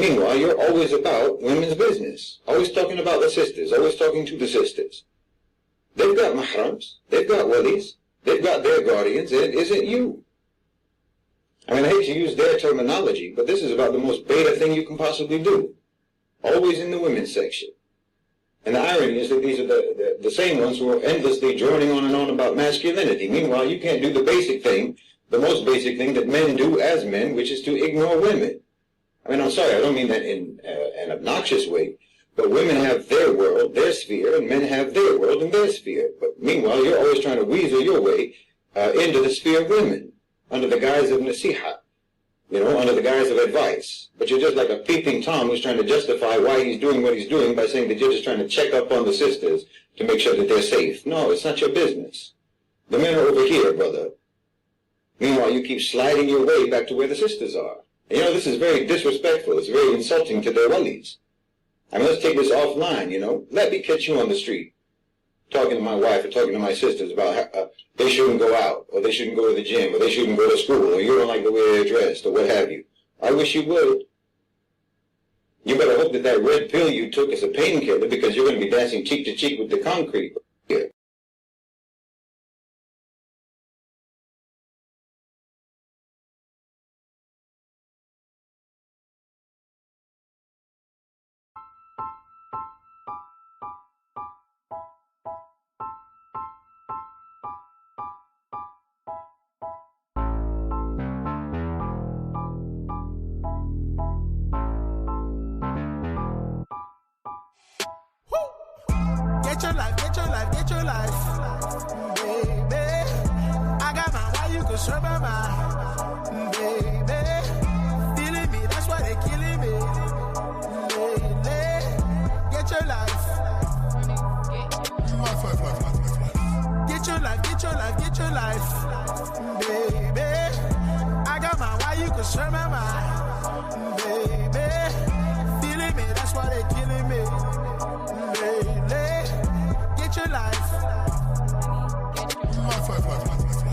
Meanwhile, you're always about women's business. Always talking about the sisters. Always talking to the sisters. They've got mahrams. They've got willies. They've got their guardians. It isn't you. I mean, I hate to use their terminology, but this is about the most beta thing you can possibly do. Always in the women's section. And the irony is that these are the same ones who are endlessly droning on and on about masculinity. Meanwhile, you can't do the basic thing, the most basic thing that men do as men, which is to ignore women. I mean, I'm sorry, I don't mean that in an obnoxious way, but women have their world, their sphere, and men have their world and their sphere. But meanwhile, you're always trying to weasel your way into the sphere of women, under the guise of nasiha, under the guise of advice. But you're just like a peeping Tom who's trying to justify why he's doing what he's doing by saying that you're just trying to check up on the sisters to make sure that they're safe. No, it's not your business. The men are over here, brother. Meanwhile, you keep sliding your way back to where the sisters are. And this is very disrespectful. It's very insulting to their walis. I mean, let's take this offline, Let me catch you on the street talking to my wife or talking to my sisters about how they shouldn't go out, or they shouldn't go to the gym, or they shouldn't go to school, or you don't like the way they're dressed, or what have you. I wish you would. You better hope that that red pill you took is a painkiller, because you're going to be dancing cheek to cheek with the concrete here. Get your life, baby. I got mine, why you can serve my mind, baby. Feeling me, that's why they killing me, lately. Get your life. Get your life, baby. I got mine, why you can serve my mind, baby. Feeling me, that's why they killing me, lately. Get your life.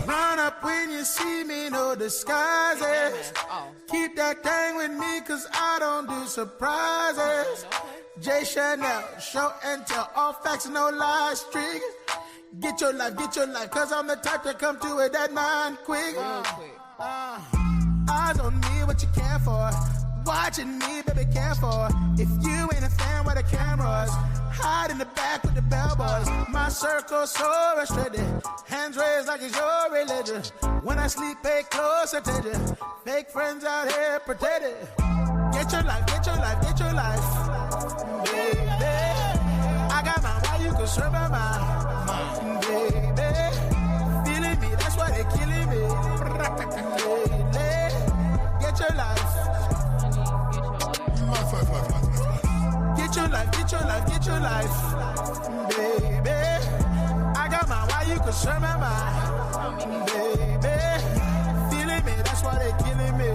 Run up when you see me, no disguises. Keep that thing with me, cause I don't do surprises. J. Chanel, show and tell, all facts, no lies, triggers. Get your life, cause I'm the type to come to it that 9 quick. Eyes on me, what you care for? Watching me, baby, care for. If you ain't a fan, where the cameras? Hide in the back with the bellboys. My circle so restricted. Hands raised like it's your religion. When I sleep, pay close attention. Fake friends out here pretending. Get your life, baby. I got my why you can serve my mind, baby. Feeling me, that's why they killing me. Get your life. Get your life, baby. I got my why you can serve my mind, baby. Feeling me, that's why they killing me,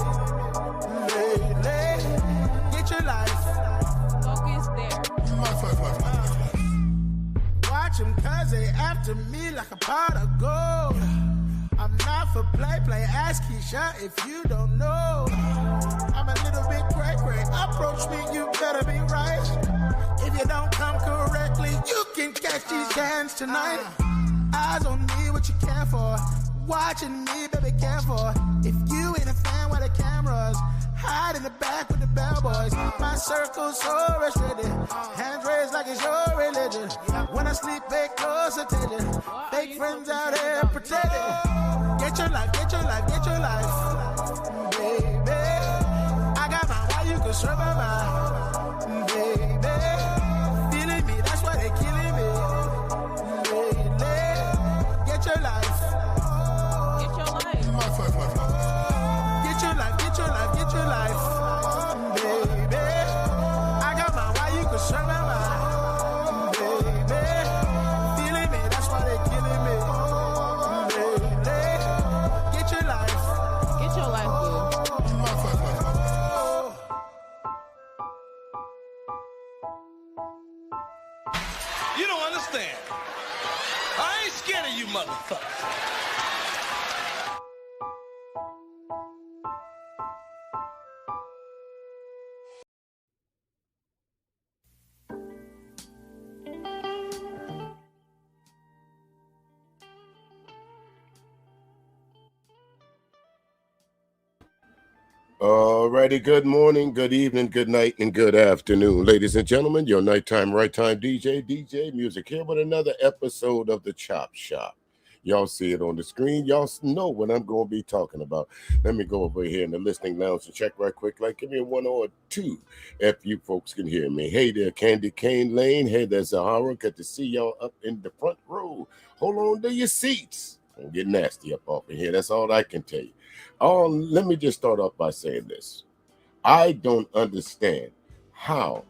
lately. Get your life. Focus there. Watch them cause they after me like a pot of gold. I'm not for play, ask Keisha if you don't know. I'm a little bit cray-cray, approach me, you better be right. If you don't come correctly, you can catch these cans tonight. Eyes on me, what you care for? Watching me, baby, care for. If you ain't a fan, where the cameras? Hide in the back with the bellboys. My circle's so restricted. Hands raised like it's your religion. When I sleep, pay close attention. Fake friends out here pretending. Get your life, baby. I got my why you can serve my mind, baby. Feeling me, that's why they killing me, lately. Get your life. Get your life, baby. I got my why you can serve my mind, baby. Feeling me, that's why they killing me, lately. Get your life, boo. Alrighty, good morning, good evening, good night, and good afternoon. Ladies and gentlemen, your nighttime, right time DJ Music here with another episode of the Chop Shop. Y'all see it on the screen. Y'all know what I'm going to be talking about. Let me go over here in the listening lounge and check right quick. Like, give me a 1 or 2 if you folks can hear me. Hey there, Candy Cane Lane. Hey there, Zahara. Good to see y'all up in the front row. Hold on to your seats. Don't get nasty up off in here. That's all I can tell you. Oh, let me just start off by saying this. I don't understand how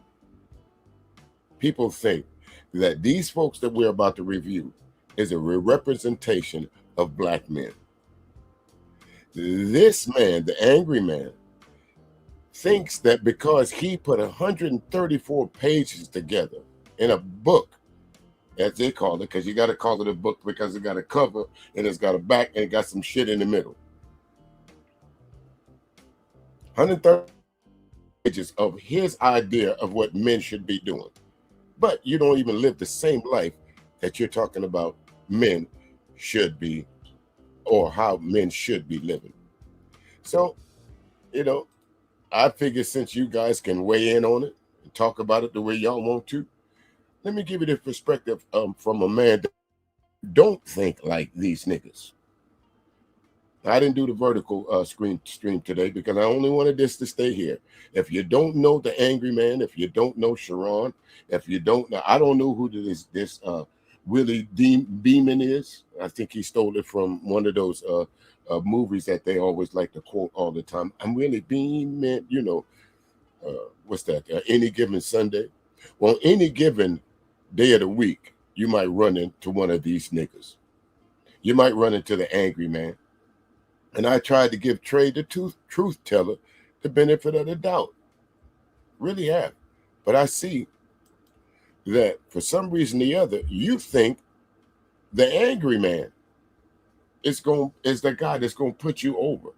people think that these folks that we're about to review is a representation of black men. This man, the angry man, thinks that because he put 134 pages together in a book, as they call it, because you got to call it a book because it got a cover and it's got a back and it got some shit in the middle. 130 pages of his idea of what men should be doing. But you don't even live the same life that you're talking about men should be, or how men should be living. So, I figure since you guys can weigh in on it and talk about it the way y'all want to, let me give you the perspective from a man that don't think like these niggas. I didn't do the vertical stream today because I only wanted this to stay here. If you don't know the Angry Man, if you don't know Sharon, if you don't know, I don't know who this Willie Beeman is. I think he stole it from one of those movies that they always like to quote all the time. I'm Willie Beeman, what's that? Any given Sunday. Well, any given day of the week, you might run into one of these niggas. You might run into the Angry Man. And I tried to give Trey, the truth teller, the benefit of the doubt. Really have. But I see that for some reason or the other, you think the Angry Man is the guy that's going to put you over.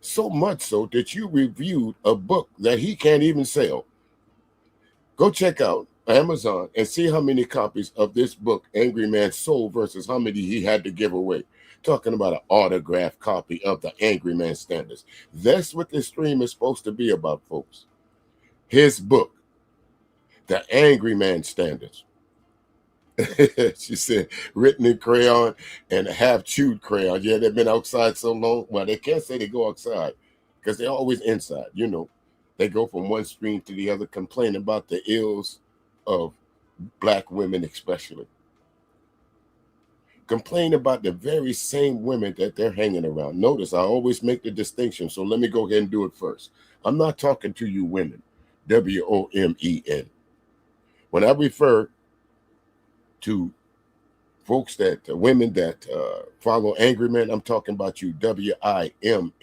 So much so that you reviewed a book that he can't even sell. Go check out Amazon and see how many copies of this book Angry Man sold versus how many he had to give away. Talking about an autographed copy of the Angry Man Standards. That's what this stream is supposed to be about, folks. His book, The Angry Man Standards. She said, written in crayon and half-chewed crayon. Yeah, they've been outside so long. Well, they can't say they go outside because they're always inside. They go from one stream to the other, complaining about the ills of black women especially. Complain about the very same women that they're hanging around. Notice I always make the distinction, so let me go ahead and do it first. I'm not talking to you women, WOMEN. When I refer to folks women that follow Angry Men, I'm talking about you WIMMENZs,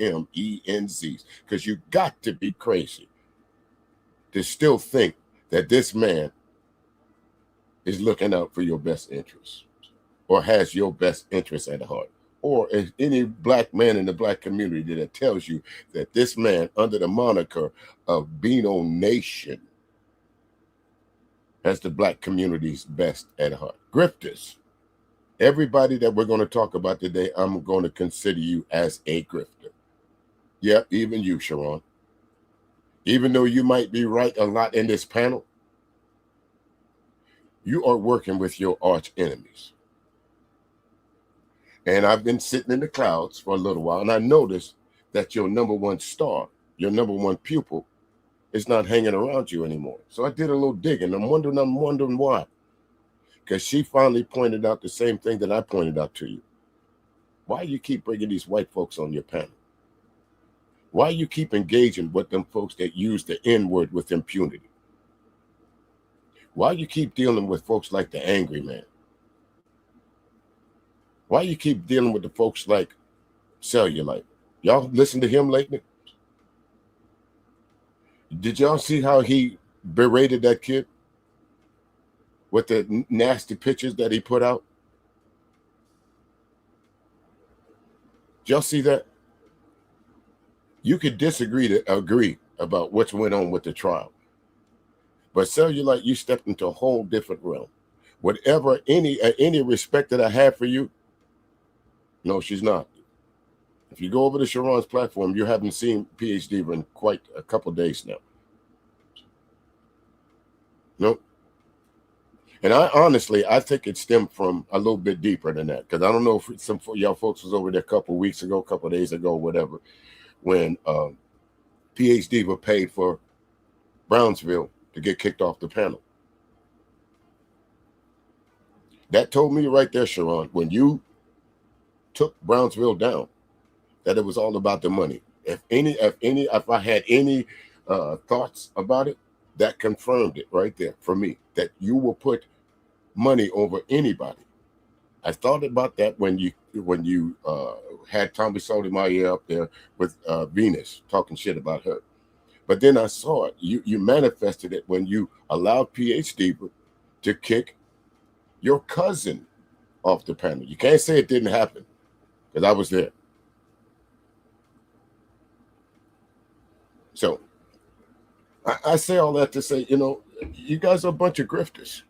because you got to be crazy to still think that this man is looking out for your best interests, or has your best interests at heart, or is any black man in the black community that tells you that this man, under the moniker of Beano Nation, has the black community's best at heart. Grifters. Everybody that we're going to talk about today, I'm going to consider you as a grifter. Yep, even you, Sharon. Even though you might be right a lot in this panel, you are working with your arch enemies. And I've been sitting in the clouds for a little while, and I noticed that your number one star, your number one pupil, is not hanging around you anymore. So I did a little digging. I'm wondering why. Because she finally pointed out the same thing that I pointed out to you. Why you keep bringing these white folks on your panel? Why you keep engaging with them folks that use the N-word with impunity? Why you keep dealing with folks like the Angry Man? Why you keep dealing with the folks like Cellulite? Y'all listen to him lately? Did y'all see how he berated that kid with the nasty pictures that he put out? Did y'all see that? You could disagree to agree about what's went on with the trial. But Cellulite, you stepped into a whole different realm. Whatever, any respect that I have for you, no, she's not. If you go over to Sharon's platform, you haven't seen PhD in quite a couple days now. Nope. And I think it stemmed from a little bit deeper than that, because I don't know if some of y'all folks was over there a couple weeks ago, a couple of days ago, whatever, when PhD were paid for Brownsville to get kicked off the panel. That told me right there, Sharon, when you took Brownsville down, that it was all about the money. If I had any thoughts about it, that confirmed it right there for me, that you will put money over anybody. I thought about that when you had Tommy Sotomayor up there with Venus talking shit about her. But then I saw it. You manifested it when you allowed PhD to kick your cousin off the panel. You can't say it didn't happen, because I was there. So I say all that to say, you guys are a bunch of grifters.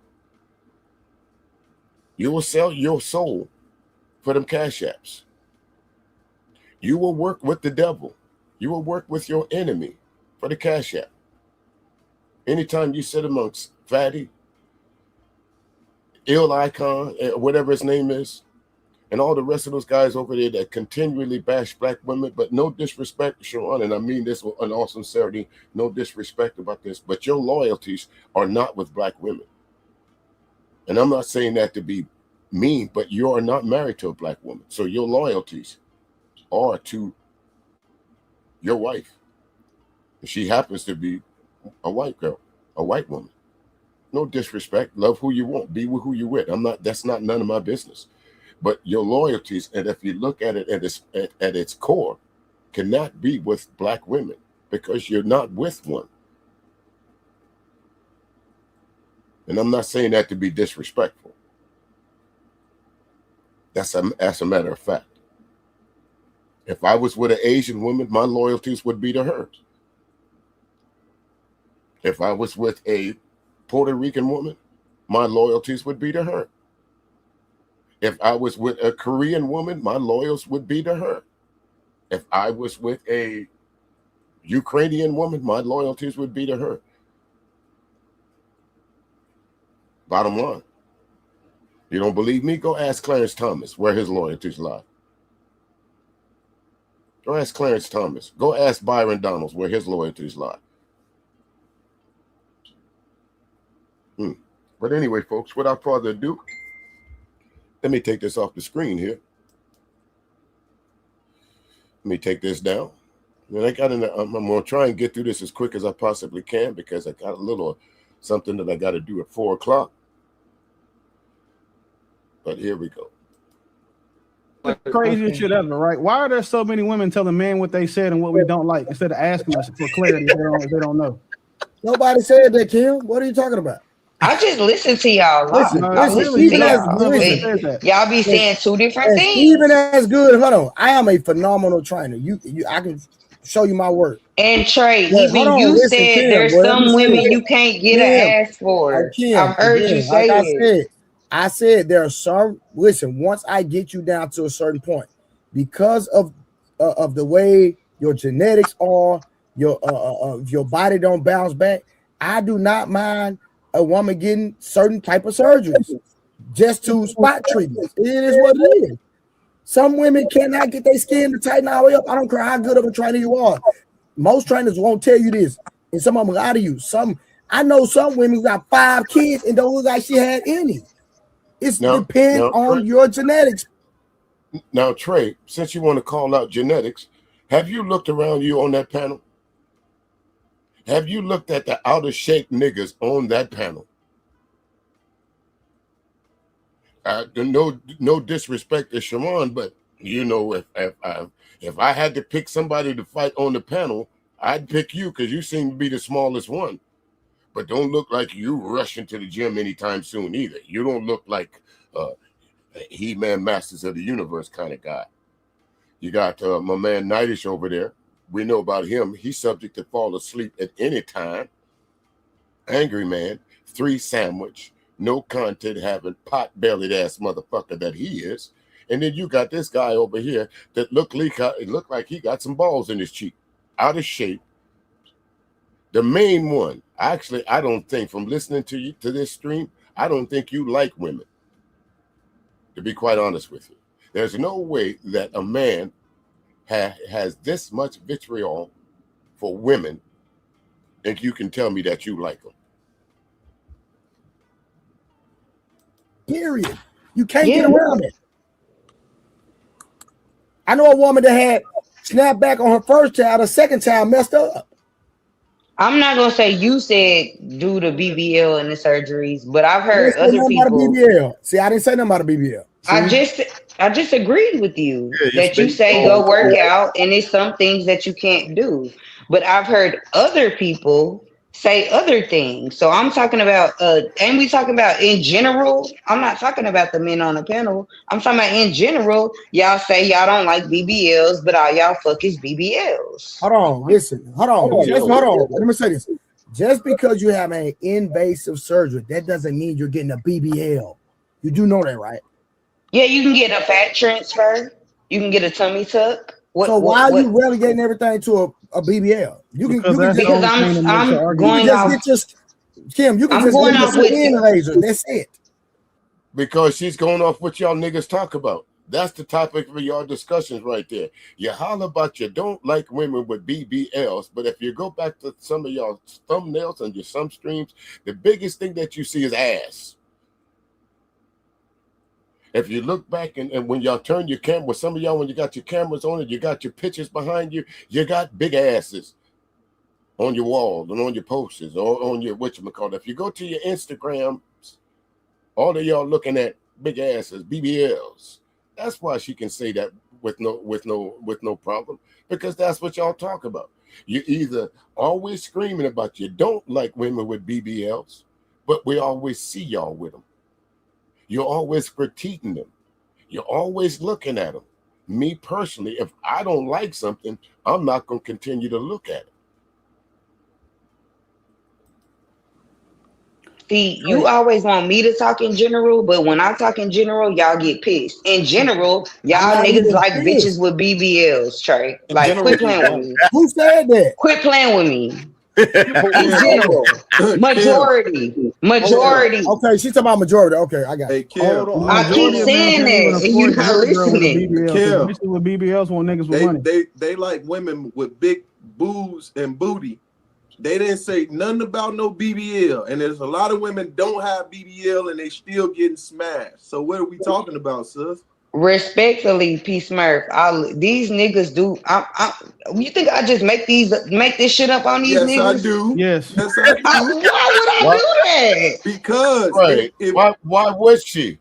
You will sell your soul for them cash apps. You will work with the devil. You will work with your enemy for the cash app. Anytime you sit amongst Fatty, Ill Icon, whatever his name is, and all the rest of those guys over there that continually bash black women, but no disrespect, Sharon, and I mean this with an all sincerity, no disrespect about this, but your loyalties are not with black women. And I'm not saying that to be mean, but you are not married to a black woman. So your loyalties are to your wife. She happens to be a white girl, a white woman. No disrespect. Love who you want. Be with who you're with. That's not none of my business. But your loyalties, and if you look at it at its core, cannot be with black women, because you're not with one. And I'm not saying that to be disrespectful. That's a matter of fact. If I was with an Asian woman, my loyalties would be to her. If I was with a Puerto Rican woman, my loyalties would be to her. If I was with a Korean woman, my loyalties would be to her. If I was with a Ukrainian woman, my loyalties would be to her. Bottom line. You don't believe me? Go ask Clarence Thomas where his loyalties lie. Go ask Clarence Thomas. Go ask Byron Donalds where his loyalties lie. But anyway, folks, without further ado, let me take this off the screen here. Let me take this down. And I'm going to try and get through this as quick as I possibly can, because I got a little something that I got to do at 4 o'clock. But here we go. The craziest shit ever, right? Why are there so many women telling men what they said and what we don't like, instead of asking us for clarity if they don't know? Nobody said that, Kim. What are you talking about? I just listen to y'all. Listen, Y'all be saying two different things. Even as good. Hold on. I am a phenomenal trainer. I can show you my work. And Trey, you said Kim, there's some women you can't get an ass for. I've heard you say it. I said there are some. Listen, once I get you down to a certain point, because of the way your genetics are, your body don't bounce back, I do not mind a woman getting certain type of surgeries just to spot treatments. It is what it is. Some women cannot get their skin to tighten all the way up. I don't care how good of a trainer you are. Most trainers won't tell you this, and some of them lie to you. I know some women who got 5 kids and don't look like she had any. It's depend on your genetics. Now, Trey, since you want to call out genetics, have you looked around you on that panel? Have you looked at the out of shape niggas on that panel? No disrespect to Sharon, but if I had to pick somebody to fight on the panel, I'd pick you, because you seem to be the smallest one. But don't look like you rushing to the gym anytime soon either. You don't look like He-Man Masters of the Universe kind of guy. You got my man Nightish over there. We know about him. He's subject to fall asleep at any time. Angryman, 3 sandwich, no content having, pot-bellied ass motherfucker that he is. And then you got this guy over here that looked like he got some balls in his cheek, out of shape. The main one, actually, I don't think, from listening to you to this stream, I don't think you like women. To be quite honest with you, there's no way that a man has this much vitriol for women, and you can tell me that you like them. Period. You can't get around it. I know a woman that had snapped back on her first child, her second child messed up. I'm not gonna say you said do the BBL and the surgeries, but I've heard other people. See, I didn't say nothing about a BBL. I just agreed with you that you say go work out, and it's some things that you can't do. But I've heard other people say other things. So I'm talking about, and we talking about in general. I'm not talking about the men on the panel. I'm talking about in general. Y'all say y'all don't like BBLs, but all y'all fuck is BBLs. Hold on, listen. Hold on. Let me say this. Just because you have an invasive surgery, that doesn't mean you're getting a BBL. You do know that, right? Yeah, you can get a fat transfer. You can get a tummy tuck. So why are you relegating everything to a BBL? You can because I'm going off. Kim, you can just get your skin laser. That's it. Because she's going off what y'all niggas talk about. That's the topic of your discussions right there. You holler about you don't like women with BBLs, but if you go back to some of y'all thumbnails and your some streams, the biggest thing that you see is ass. If you look back and when y'all turn your camera, some of y'all, when you got your cameras on and you got your pictures behind you, you got big asses on your wall and on your posters or on your whatchamacallit. If you go to your Instagrams, all of y'all looking at big asses, BBLs. That's why she can say that with no problem, because that's what y'all talk about. You either always screaming about you don't like women with BBLs, but we always see y'all with them. You're always critiquing them. You're always looking at them. Me personally, if I don't like something, I'm not going to continue to look at it. See, you always want me to talk in general, but when I talk in general, y'all get pissed. In general, y'all niggas like bitches with BBLs, Trey. Like, quit playing with me. Who said that? Quit playing with me. In general, majority. Okay, she's talking about majority. Okay, I got it. I keep saying that, and you're not listening. Bitches with BBLs want niggas with money. They like women with big boobs and booty. They didn't say nothing about no BBL, and there's a lot of women don't have BBL and they still getting smashed. So what are we talking about, sis? Respectfully, P Smurf, these niggas do. You think I just make this shit up on these niggas? Yes, I do. Yes, I do. Why would I do that? Because right. Why would she?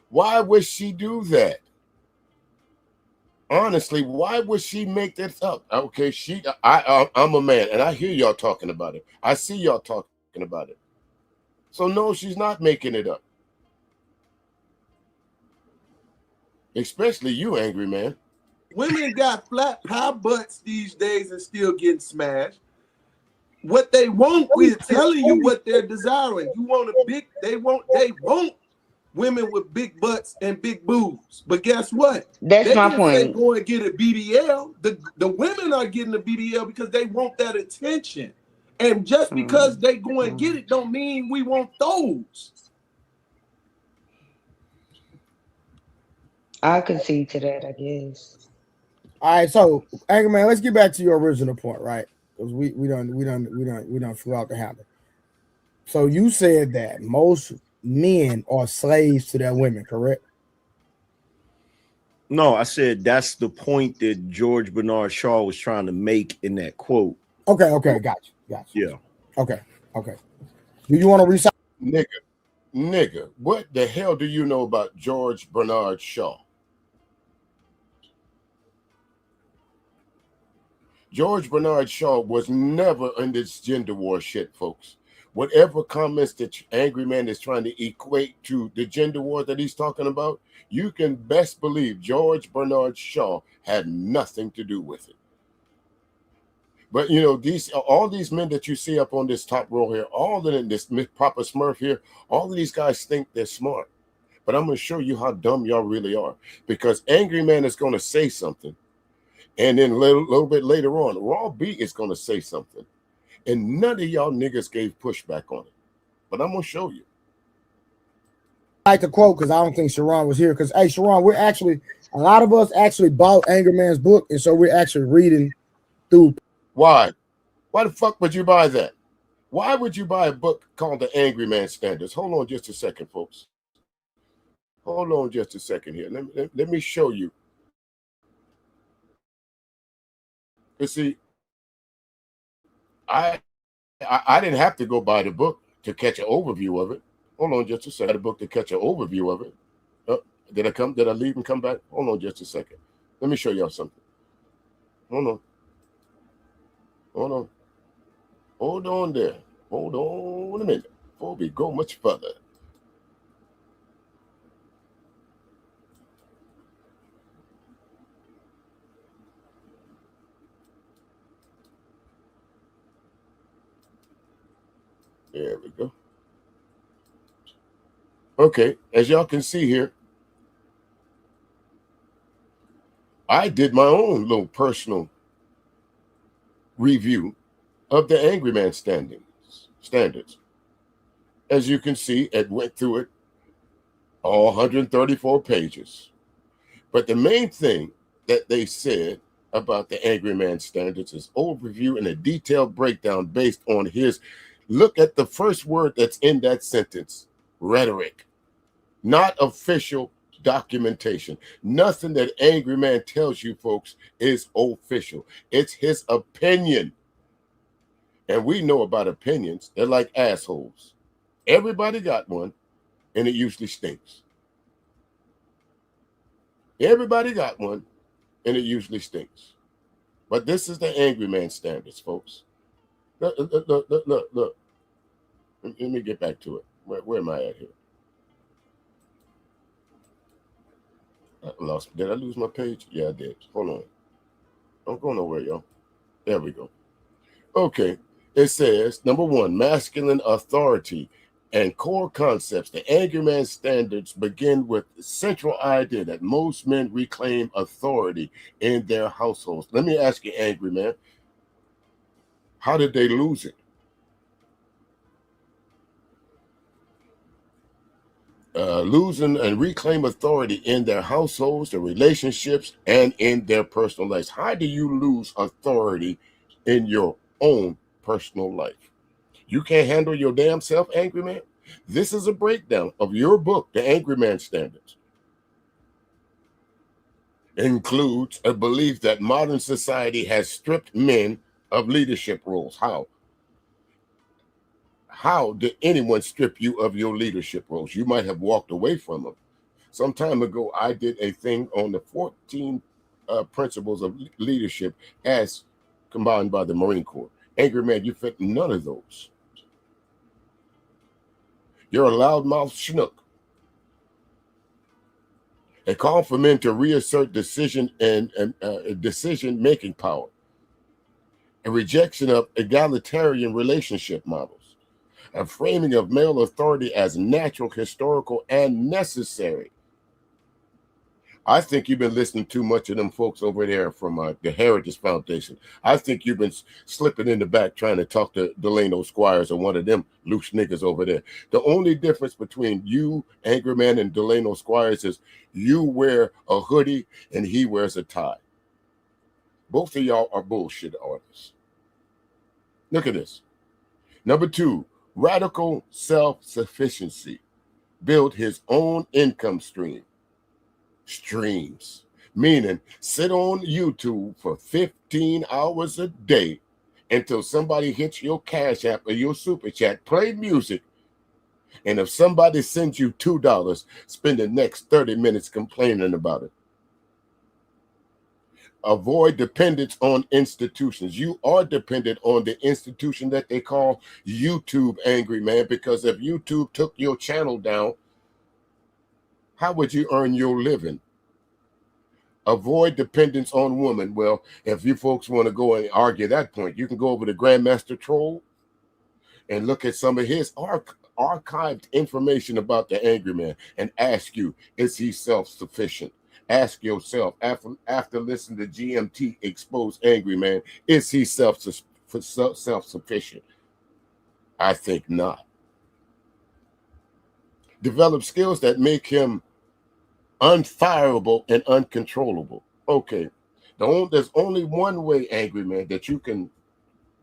Why would she do that? Honestly, why would she make this up? Okay, I'm a man, and I hear y'all talking about it. I see y'all talking about it. So no, she's not making it up. Especially you, angry man. Women got flat high butts these days and still getting smashed. What they want, we're telling you what they're desiring. You want a big, they want women with big butts and big boobs. But guess what? That's my point. They go and get a BBL. The women are getting a BBL because they want that attention. And just because they go and get it don't mean we want those. I concede to that, I guess. All right, so Angryman, let's get back to your original point, right? Because we don't flew out the habit. So you said that most men are slaves to their women, correct? No, I said that's the point that George Bernard Shaw was trying to make in that quote. Okay, got you. Yeah. Okay. Do you want to resign? Nigga, what the hell do you know about George Bernard Shaw? George Bernard Shaw was never in this gender war shit, folks. Whatever comments that Angryman is trying to equate to the gender war that he's talking about, you can best believe George Bernard Shaw had nothing to do with it. But you know, all these men that you see up on this top row here, all of them, this Papa Smurf here, all of these guys think they're smart. But I'm going to show you how dumb y'all really are, because Angryman is going to say something, and then a little bit later on, Raw B is going to say something, and none of y'all niggas gave pushback on it. But I'm going to show you. I like to quote because I don't think Sharon was here. Because hey, Sharon, we're actually a lot of us actually bought Angryman's book, and so we're actually reading through. Why? Why the fuck would you buy that? Why would you buy a book called The Angryman Standards? Hold on just a second, folks. Hold on just a second here. Let me show you. You see, I didn't have to go buy the book to catch an overview of it. Hold on just a second. The book to catch an overview of it. Did I leave and come back? Hold on just a second. Let me show y'all something. Hold on. Hold on there. Hold on a minute before we go much further. There we go. Okay, as y'all can see here, I did my own little personal review of the Angryman standards. As you can see, it went through it, all 134 pages. But the main thing that they said about the Angryman standards is overview and a detailed breakdown based on his look at the first word that's in that sentence, rhetoric, not official documentation. Nothing that Angryman tells you folks is official. It's his opinion. And we know about opinions. They're like assholes. Everybody got one, and it usually stinks. Everybody got one, and it usually stinks. But this is the Angryman standards, folks. Look. Let me get back to it. Where am I at here? I lost. Did I lose my page? Yeah, I did. Hold on. Don't go nowhere, y'all. There we go. Okay. It says, number 1, masculine authority and core concepts. The Angryman standards begin with the central idea that most men reclaim authority in their households. Let me ask you, Angryman, how did they lose it? Losing and reclaim authority in their households, their relationships, and in their personal lives. How do you lose authority in your own personal life? You can't handle your damn self, Angryman? This is a breakdown of your book, The Angryman Standards. It includes a belief that modern society has stripped men of leadership roles. How? How did anyone strip you of your leadership roles? You might have walked away from them. Some time ago, I did a thing on the 14 principles of leadership as combined by the Marine Corps. Angryman, you fit none of those. You're a loudmouth schnook. A call for men to reassert decision and decision-making power. A rejection of egalitarian relationship models. A framing of male authority as natural, historical, and necessary. I think you've been listening too much of them folks over there from the Heritage Foundation. I think you've been slipping in the back trying to talk to Delano Squires or one of them loose niggas over there. The only difference between you, Angryman, and Delano Squires is you wear a hoodie and he wears a tie. Both of y'all are bullshit artists. Look at this. Number 2, radical self-sufficiency. Build his own income streams, meaning sit on YouTube for 15 hours a day until somebody hits your Cash App or your Super Chat, play music, and if somebody sends you $2, spend the next 30 minutes complaining about it. Avoid dependence on institutions. You are dependent on the institution that they call YouTube, Angryman, because if YouTube took your channel down, how would you earn your living? Avoid dependence on women. Well, if you folks want to go and argue that point, you can go over to Grandmaster Troll and look at some of his archived information about the Angryman and ask you, is he self-sufficient? Ask yourself, after listening to GMT expose Angryman, is he self-sufficient? I think not. Develop skills that make him unfireable and uncontrollable. Okay, there's only one way, Angryman, that you can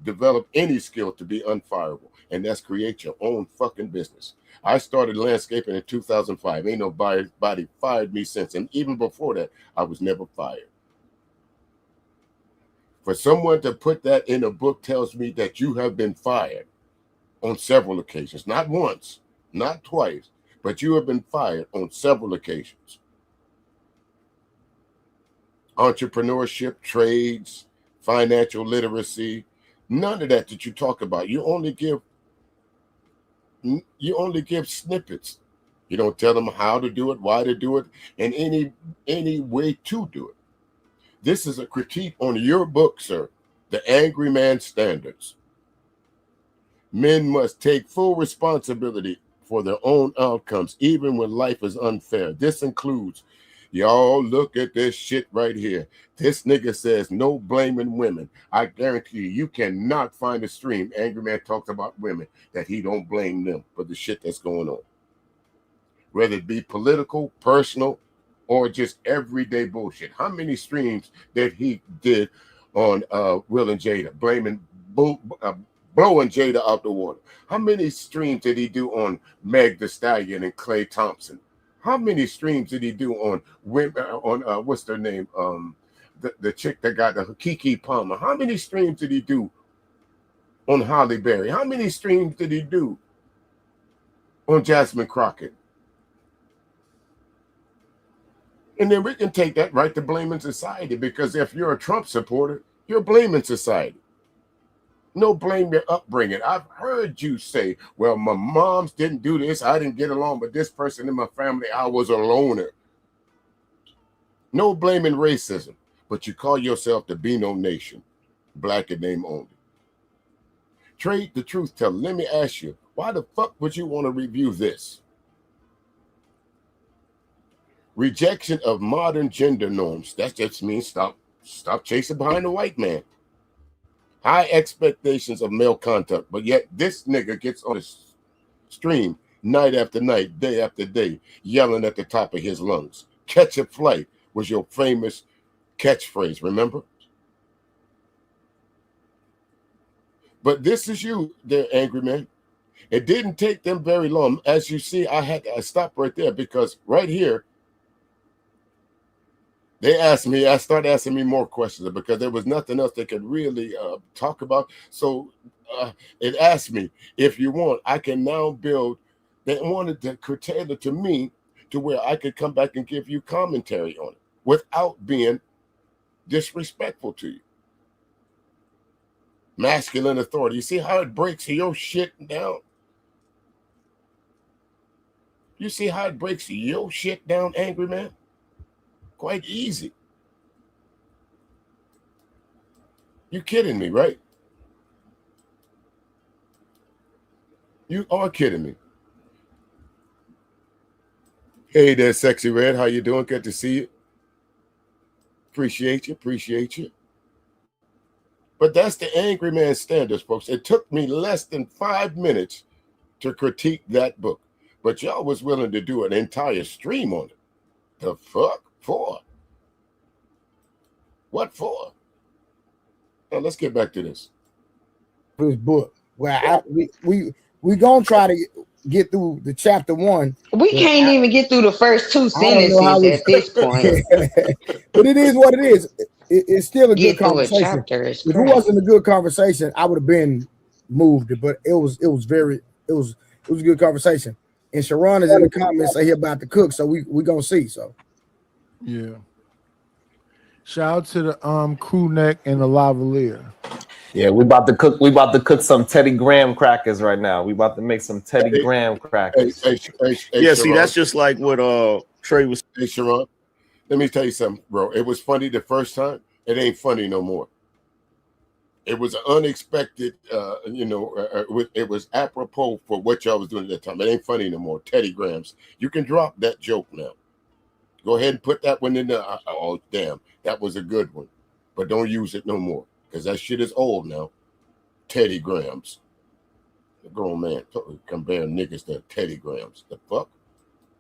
develop any skill to be unfireable, and that's create your own fucking business. I started landscaping in 2005. Ain't nobody fired me since, and even before that, I was never fired. For someone to put that in a book tells me that you have been fired on several occasions, not once, not twice, but you have been fired on several occasions. Entrepreneurship, trades, financial literacy, none of that you talk about. You only give snippets. You don't tell them how to do it, why to do it, and any way to do it. This is a critique on your book, sir, The Angryman Standards. Men must take full responsibility for their own outcomes, even when life is unfair. This includes, y'all look at this shit right here. This nigga says no blaming women. I guarantee you cannot find a stream Angryman talks about women that he don't blame them for the shit that's going on. Whether it be political, personal, or just everyday bullshit. How many streams that he did on Will and Jada, blowing Jada out the water? How many streams did he do on Meg Thee Stallion and Klay Thompson? How many streams did he do on what's their name? The chick that got the Kiki Palmer. How many streams did he do on Holly Berry? How many streams did he do on Jasmine Crockett? And then we can take that right to blaming society, because if you're a Trump supporter, you're blaming society. No, blame your upbringing. I've heard you say, well, my moms didn't do this. I didn't get along with this person in my family. I was a loner. No blaming racism, but you call yourself the Beano Nation, black in name only. Trey, the truth teller, let me ask you, why the fuck would you want to review this? Rejection of modern gender norms. That just means stop chasing behind the white man. High expectations of male contact, but yet this nigga gets on the stream night after night, day after day, yelling at the top of his lungs. Catch a flight was your famous catchphrase, remember? But this is you, there, Angryman. It didn't take them very long. As you see, I stopped right there because right here, I started asking me more questions because there was nothing else they could really talk about. So it asked me, if you want, I can now build. They wanted to curtail it to me to where I could come back and give you commentary on it without being disrespectful to you. Masculine authority. You see how it breaks your shit down? You see how it breaks your shit down, Angryman? Quite easy. You kidding me, right? You are kidding me. Hey there, Sexy Red. How you doing? Good to see you. Appreciate you. But that's the Angryman standards, folks. It took me less than 5 minutes to critique that book. But y'all was willing to do an entire stream on it. The fuck? For? What for? Now let's get back to this. This book. Well, we gonna try to get through the chapter 1. We can't even get through the first 2 sentences at this point. But it is what it is. It's still a good conversation. If it wasn't a good conversation, I would have been moved. But it was a good conversation. And Sharon is in the comments say he about to cook, so we gonna see. So yeah. Shout out to the crew neck and the lavalier. Yeah, we about to cook some Teddy Graham crackers right now. We about to make some Teddy Graham crackers. Hey, yeah, Sharon. see, that's just like what Trey was. Hey, Sharon, let me tell you something, bro. It was funny the first time. It ain't funny no more. It was unexpected, it was apropos for what y'all was doing at that time. It ain't funny no more. Teddy Grahams. You can drop that joke now. Go ahead and put that one in there. Oh, damn. That was a good one. But don't use it no more because that shit is old now. Teddy Grahams. The grown man comparing niggas to Teddy Grahams. The fuck?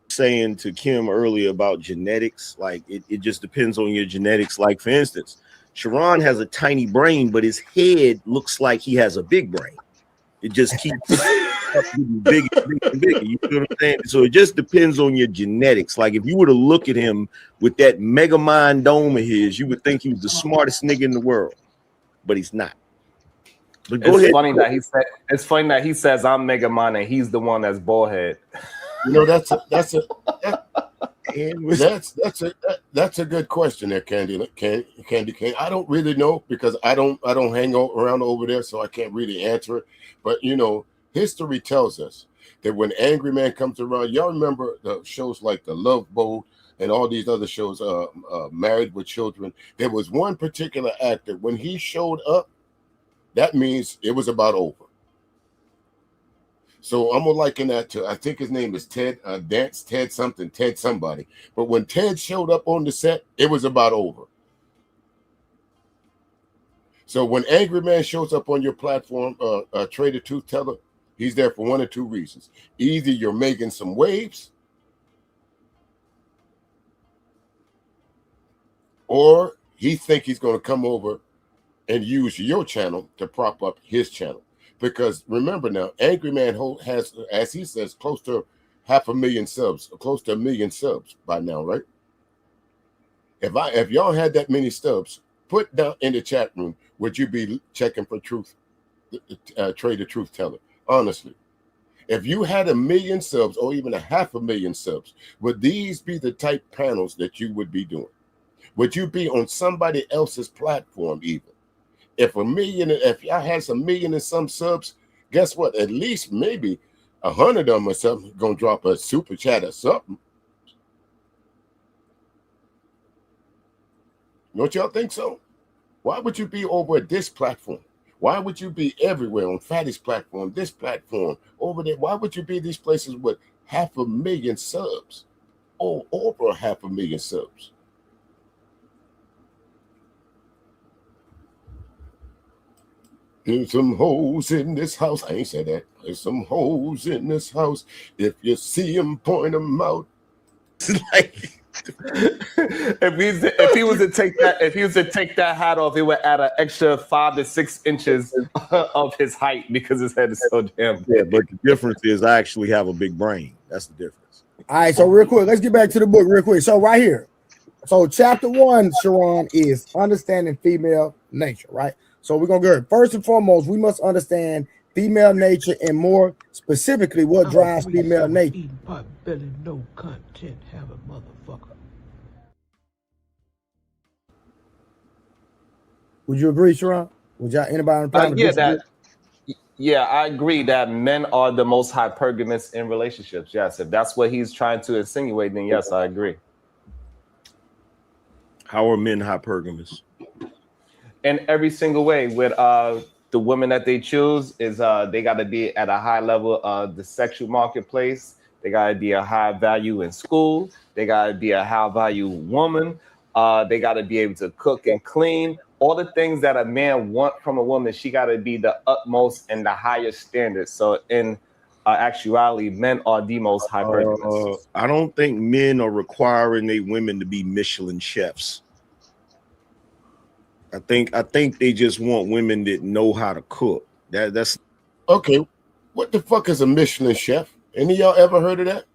Saying to Kim earlier about genetics, like it just depends on your genetics. Like, for instance, Sharon has a tiny brain, but his head looks like he has a big brain. It just keeps getting bigger and bigger. You feel what I'm saying? So it just depends on your genetics. Like, if you were to look at him with that mega mind dome of his, you would think he was the smartest nigga in the world, but he's not. But it's funny that he says I'm mega mind and he's the one that's bullhead. You know, that's a good question there, Candy. I don't really know because I don't hang around over there, so I can't really answer it. But you know, history tells us that when Angryman comes around, y'all remember the shows like The Love Boat and all these other shows, Married with Children. There was one particular actor when he showed up, that means it was about over. So I'm gonna liken that to, I think his name is Ted somebody. But when Ted showed up on the set, it was about over. So when Angryman shows up on your platform, Trey the Truth Teller, he's there for one or two reasons. Either you're making some waves, or he think he's gonna come over and use your channel to prop up his channel. Because remember now, Angryman has, as he says, close to 500,000 subs, close to 1 million subs by now, right? If y'all had that many subs, put down in the chat room, would you be checking for truth, Trey the Truth Teller? Honestly, if you had 1 million subs or even 500,000 subs, would these be the type panels that you would be doing? Would you be on somebody else's platform even? If y'all had some million and some subs, guess what? At least maybe 100 of them or something gonna drop a super chat or something. Don't y'all think so? Why would you be over at this platform? Why would you be everywhere on Fatty's platform, this platform, over there? Why would you be these places with 500,000 subs? Or over 500,000 subs? There's some hoes in this house. I ain't said that. There's some hoes in this house. If you see them, point them out. Like, if he was to take that hat off, it would add an extra 5 to 6 inches of his height because his head is so damn big. Yeah, but the difference is I actually have a big brain. That's the difference. All right, so real quick, let's get back to the book real quick. So right here, so chapter 1, Sharon, is understanding female nature, right? So we're gonna go first and foremost. We must understand female nature, and more specifically, what drives female nature. Pot belly, no content, have a motherfucker. Would you agree, Sharon? Would y'all anybody on the panel? Yeah, I agree that men are the most hypergamous in relationships. Yes, if that's what he's trying to insinuate, then yes, I agree. How are men hypergamous? In every single way, with the women that they choose is they got to be at a high level of the sexual marketplace. They got to be a high value in school. They got to be a high value woman. They got to be able to cook and clean. All the things that a man want from a woman, she got to be the utmost and the highest standards. So in actuality, men are the most hypergamous. I don't think men are requiring their women to be Michelin chefs. I think they just want women that know how to cook. That's okay. What the fuck is a Michelin chef? Any of y'all ever heard of that?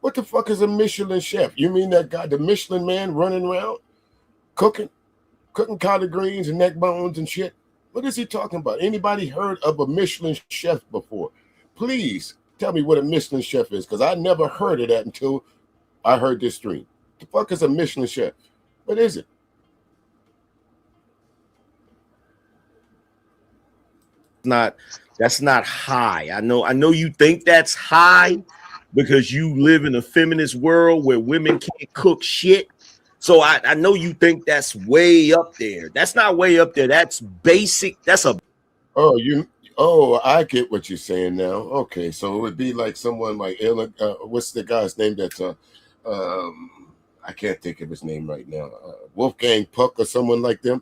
What the fuck is a Michelin chef? You mean that guy, the Michelin man, running around cooking collard greens and neck bones and shit? What is he talking about? Anybody heard of a Michelin chef before? Please tell me what a Michelin chef is, because I never heard of that until I heard this stream. The fuck is a Michelin chef? What is it? That's not high. I know you think that's high because you live in a feminist world where women can't cook shit, So I know you think that's way up there. That's not way up there. That's basic. That's a I get what you're saying now. Okay, so it would be like someone like what's the guy's name that's I can't think of his name right now. Wolfgang Puck or someone like them.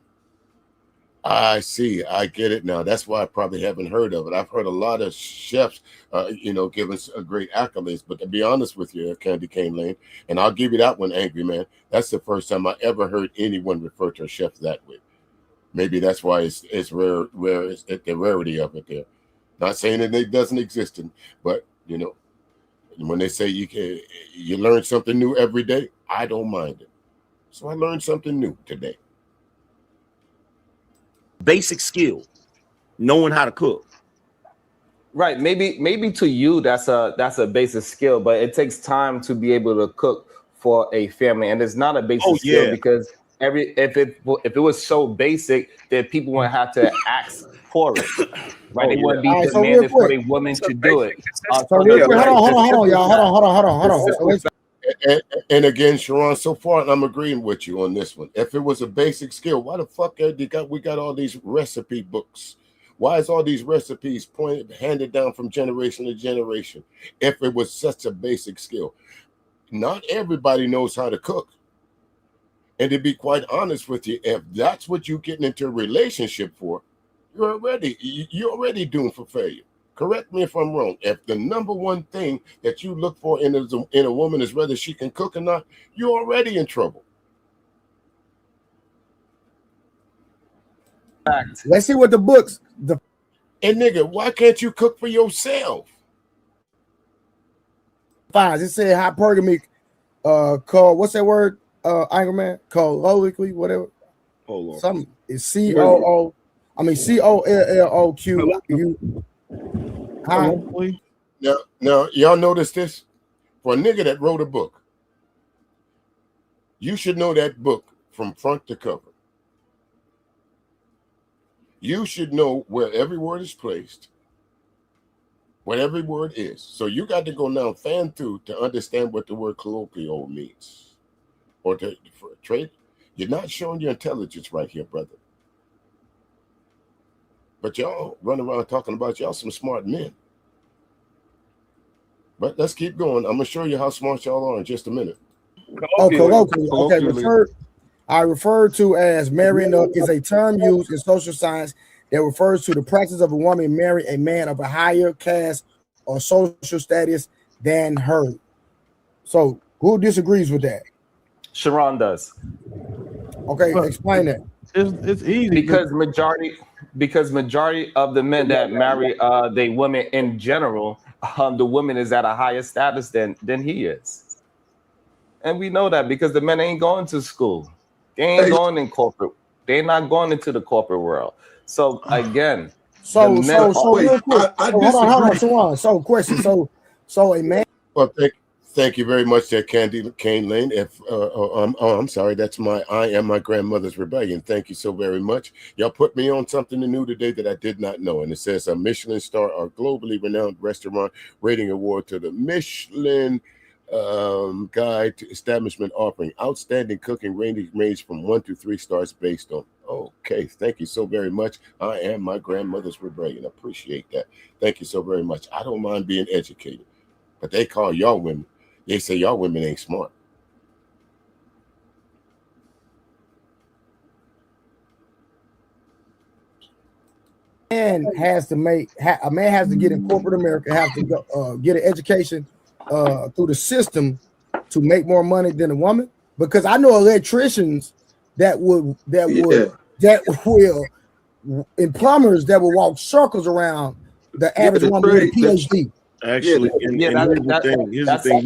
I see. I get it now. That's why I probably haven't heard of it. I've heard a lot of chefs, giving a great accolades. But to be honest with you, Candy Cane Lane, and I'll give you that one, Angryman. That's the first time I ever heard anyone refer to a chef that way. Maybe that's why it's rare. It's the rarity of it there. Not saying that it doesn't exist, but when they say you learn something new every day, I don't mind it. So I learned something new today. Basic skill, knowing how to cook. Right. Maybe to you that's a basic skill, but it takes time to be able to cook for a family, and it's not a basic skill because if it was so basic, then people wouldn't have to ask for it. Right? They wouldn't be demanded for a woman to do it. Hold on, y'all. Hold on. And again, Sharon, so far I'm agreeing with you on this one. If it was a basic skill, why the fuck we got all these recipe books? Why is all these recipes handed down from generation to generation? If it was such a basic skill, not everybody knows how to cook. And to be quite honest with you, if that's what you're getting into a relationship for, you're already doomed for failure. Correct me if I'm wrong. If the number one thing that you look for in a woman is whether she can cook or not, you're already in trouble. Let's see what the books. And nigga, why can't you cook for yourself? Fine. It said hypergamy. Called what's that word? Angryman. Called logically, whatever. Hold on. Something is COOLLOQ. Now, y'all notice this? For a nigga that wrote a book, you should know that book from front to cover. You should know where every word is placed, what every word is. So you got to go now fan through to understand what the word colloquial means. Or for Trey, you're not showing your intelligence right here, brother. But y'all run around talking about y'all some smart men. But let's keep going. I'm going to show you how smart y'all are in just a minute. Colloquially. Okay, I refer to as marrying up is a term used in social science that refers to the practice of a woman marrying a man of a higher caste or social status than her. So who disagrees with that? Sharon does. Okay, explain that. It's easy because majority of the men that marry the women in general, the woman is at a higher status than he is, and we know that because the men ain't going to school, they ain't going in corporate, they're not going into the corporate world. So again, real quick, hold on. So question. So a man. Well, thank you very much, there, Candy Cane Lane. I'm sorry, I am my grandmother's rebellion. Thank you so very much. Y'all put me on something new today that I did not know, and it says a Michelin star, a globally renowned restaurant rating award to the Michelin Guide to Establishment offering outstanding cooking range from 1 to 3 stars based on. Okay, thank you so very much. I am my grandmother's rebellion. Appreciate that. Thank you so very much. I don't mind being educated, but they call y'all women. They say y'all women ain't smart. A man has to get in corporate America, have to go, get an education through the system to make more money than a woman. Because I know electricians that will, and plumbers that will walk circles around the average woman with a PhD. Actually, here's the thing.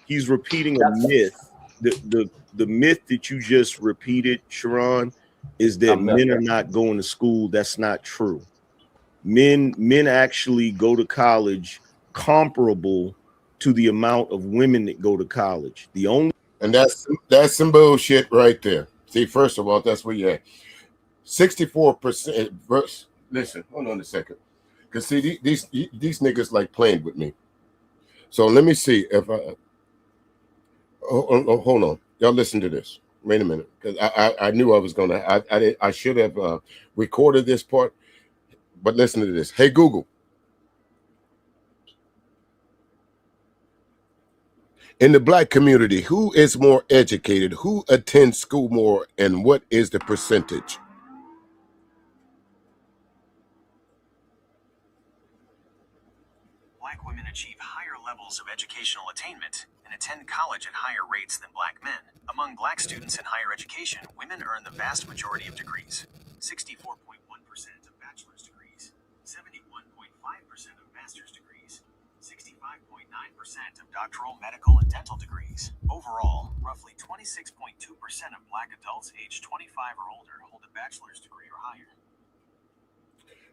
He's repeating a myth. The myth that you just repeated, Sharon, is that men are not going to school. That's not true. Men actually go to college comparable to the amount of women that go to college. And that's some bullshit right there. See, first of all, that's where you're at. 64%. Listen, hold on a second. Because see, these niggas like playing with me. So let me see if Hold on. Y'all listen to this. Wait a minute, because I knew I was gonna. I should have recorded this part, but listen to this. Hey Google, in the Black community, who is more educated? Who attends school more, and what is the percentage? Black women achieve higher levels of educational attainment and attend college at higher rates than Black men. Among Black students in higher education, women earn the vast majority of degrees. 64.1% of bachelor's degrees, 71.5% of master's degrees, 65.9% of doctoral, medical, and dental degrees. Overall, roughly 26.2% of Black adults aged 25 or older hold a bachelor's degree or higher.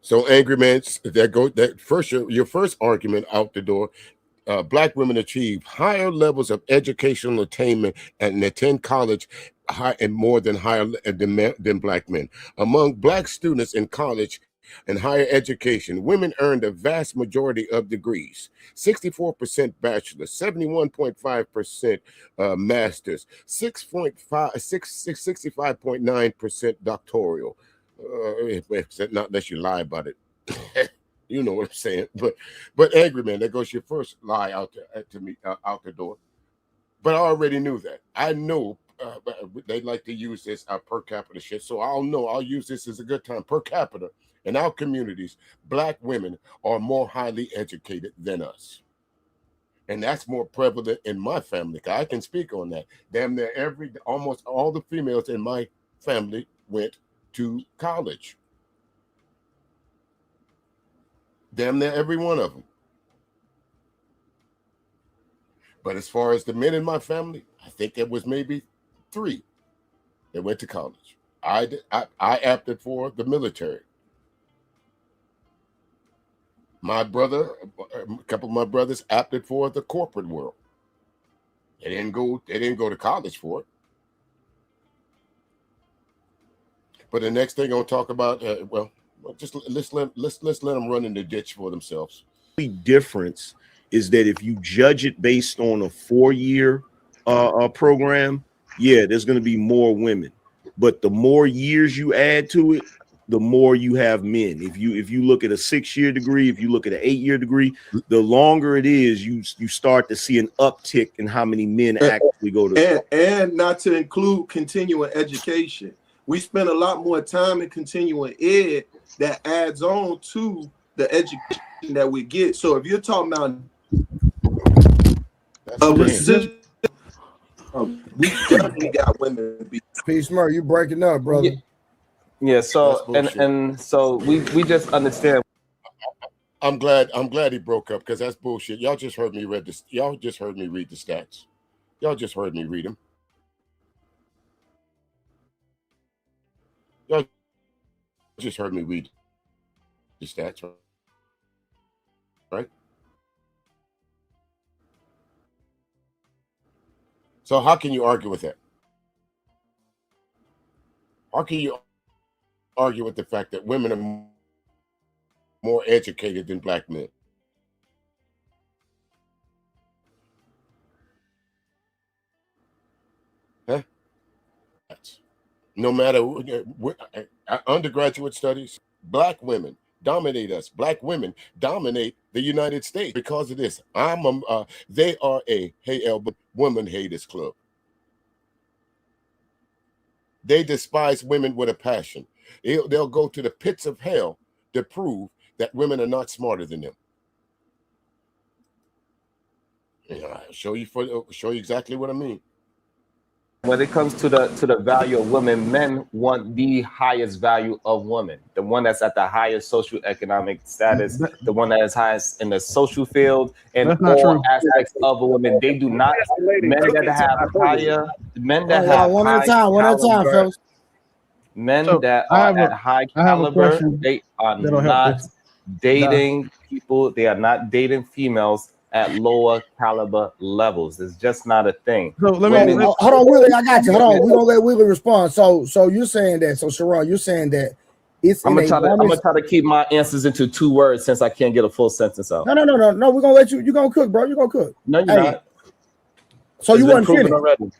So, Angryman, your first argument out the door. Black women achieve higher levels of educational attainment and attend college more than Black men. Among Black students in college and higher education, women earn the vast majority of degrees: 64% bachelor's, 71.5% master's, 65.9% doctoral. Not unless you lie about it. You know what I'm saying. But Angryman, there goes your first lie out to me out the door. But I already knew that. I know they like to use this per capita shit. So I'll use this as a good time. Per capita in our communities, Black women are more highly educated than us. And that's more prevalent in my family. I can speak on that. Damn near almost all the females in my family went to college. Damn near every one of them. But as far as the men in my family, I think it was maybe 3 that went to college. I opted for the military. My brother, a couple of my brothers opted for the corporate world. They didn't go to college for it. But the next thing I'm gonna talk about, just let's let them run in the ditch for themselves. The difference is that if you judge it based on a 4-year program, yeah, there's going to be more women. But the more years you add to it, the more you have men. If you look at a 6-year degree, if you look at an 8-year degree, the longer it is, you start to see an uptick in how many men actually go to. And not to include continuing education. We spend a lot more time in continuing ed that adds on to the education that we get. So if you're talking about we definitely got women. Peace, Murray, you breaking up, brother. Yeah. So and so we just understand. I'm glad he broke up, because that's bullshit. Y'all just heard me read this. Y'all just heard me read the stats. Y'all just heard me read them. Y'all just heard me read the stats, right? So how can you argue with that? How can you argue with the fact that women are more educated than Black men? Huh? No matter undergraduate studies, Black women dominate us. Black women dominate the United States because of this. They are a woman haters club. They despise women with a passion. They'll go to the pits of hell to prove that women are not smarter than them. I'll show you exactly what I mean. When it comes to the value of women, men want the highest value of women, the one that's at the highest socioeconomic status, the one that is highest in the social field, and all aspects of a woman. They do not. Men that have higher, men that have one at a time, fellas. Men that are at high caliber, they are not dating people. They are not dating females at lower caliber levels. It's just not a thing. So hold on, Willie, I got you. Hold on, we're gonna let Willie respond. So you're saying that, so Sharon, you're saying that it's I'm gonna try to keep my answers into 2 words since I can't get a full sentence out. No, we're gonna let you. You're gonna cook, bro. You're gonna cook. No, you're not. So It's you been weren't proven finished. already.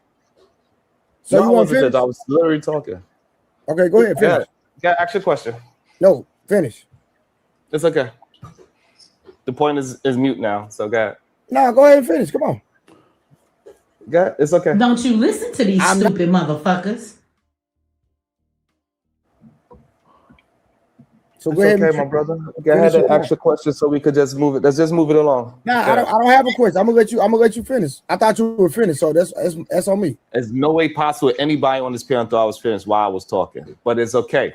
So No, you I weren't wasn't finished. finished. I was literally talking. Okay, go ahead. Finish. Yeah, ask your question. No, finish. It's okay. The point is mute now. So go ahead. No, go ahead and finish. Come on. Go ahead. It's okay. Don't you listen to these stupid motherfuckers. So it's go ahead. Okay, my brother. Go ahead and ask your question so we could just move it. Let's just move it along. Nah, I don't have a question. I'm gonna let you finish. I thought you were finished, so that's on me. There's no way possible anybody on this panel thought I was finished while I was talking, but it's okay.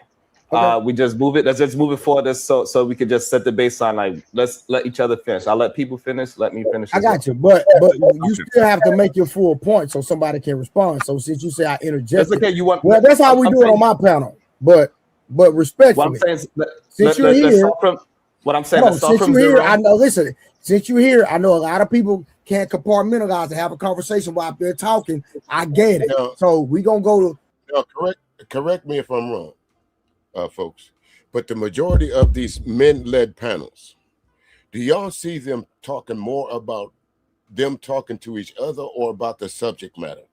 We just move it. Let's just move it forward. So we could just set the baseline. Like, let's let each other finish. I'll let people finish. Let me finish. I got you, but you still have to make your full point so somebody can respond. So since you say I interject, that's okay. You want? Well, that's how we do it on my panel. But respectfully, what I'm saying is, since you're here, what I'm saying. Since you're here, I know. Listen, since you're here, I know a lot of people can't compartmentalize and have a conversation while they're talking. I get it. So we gonna go to. Correct me if I'm wrong, folks. But the majority of these men-led panels, do y'all see them talking more about them talking to each other or about the subject matter?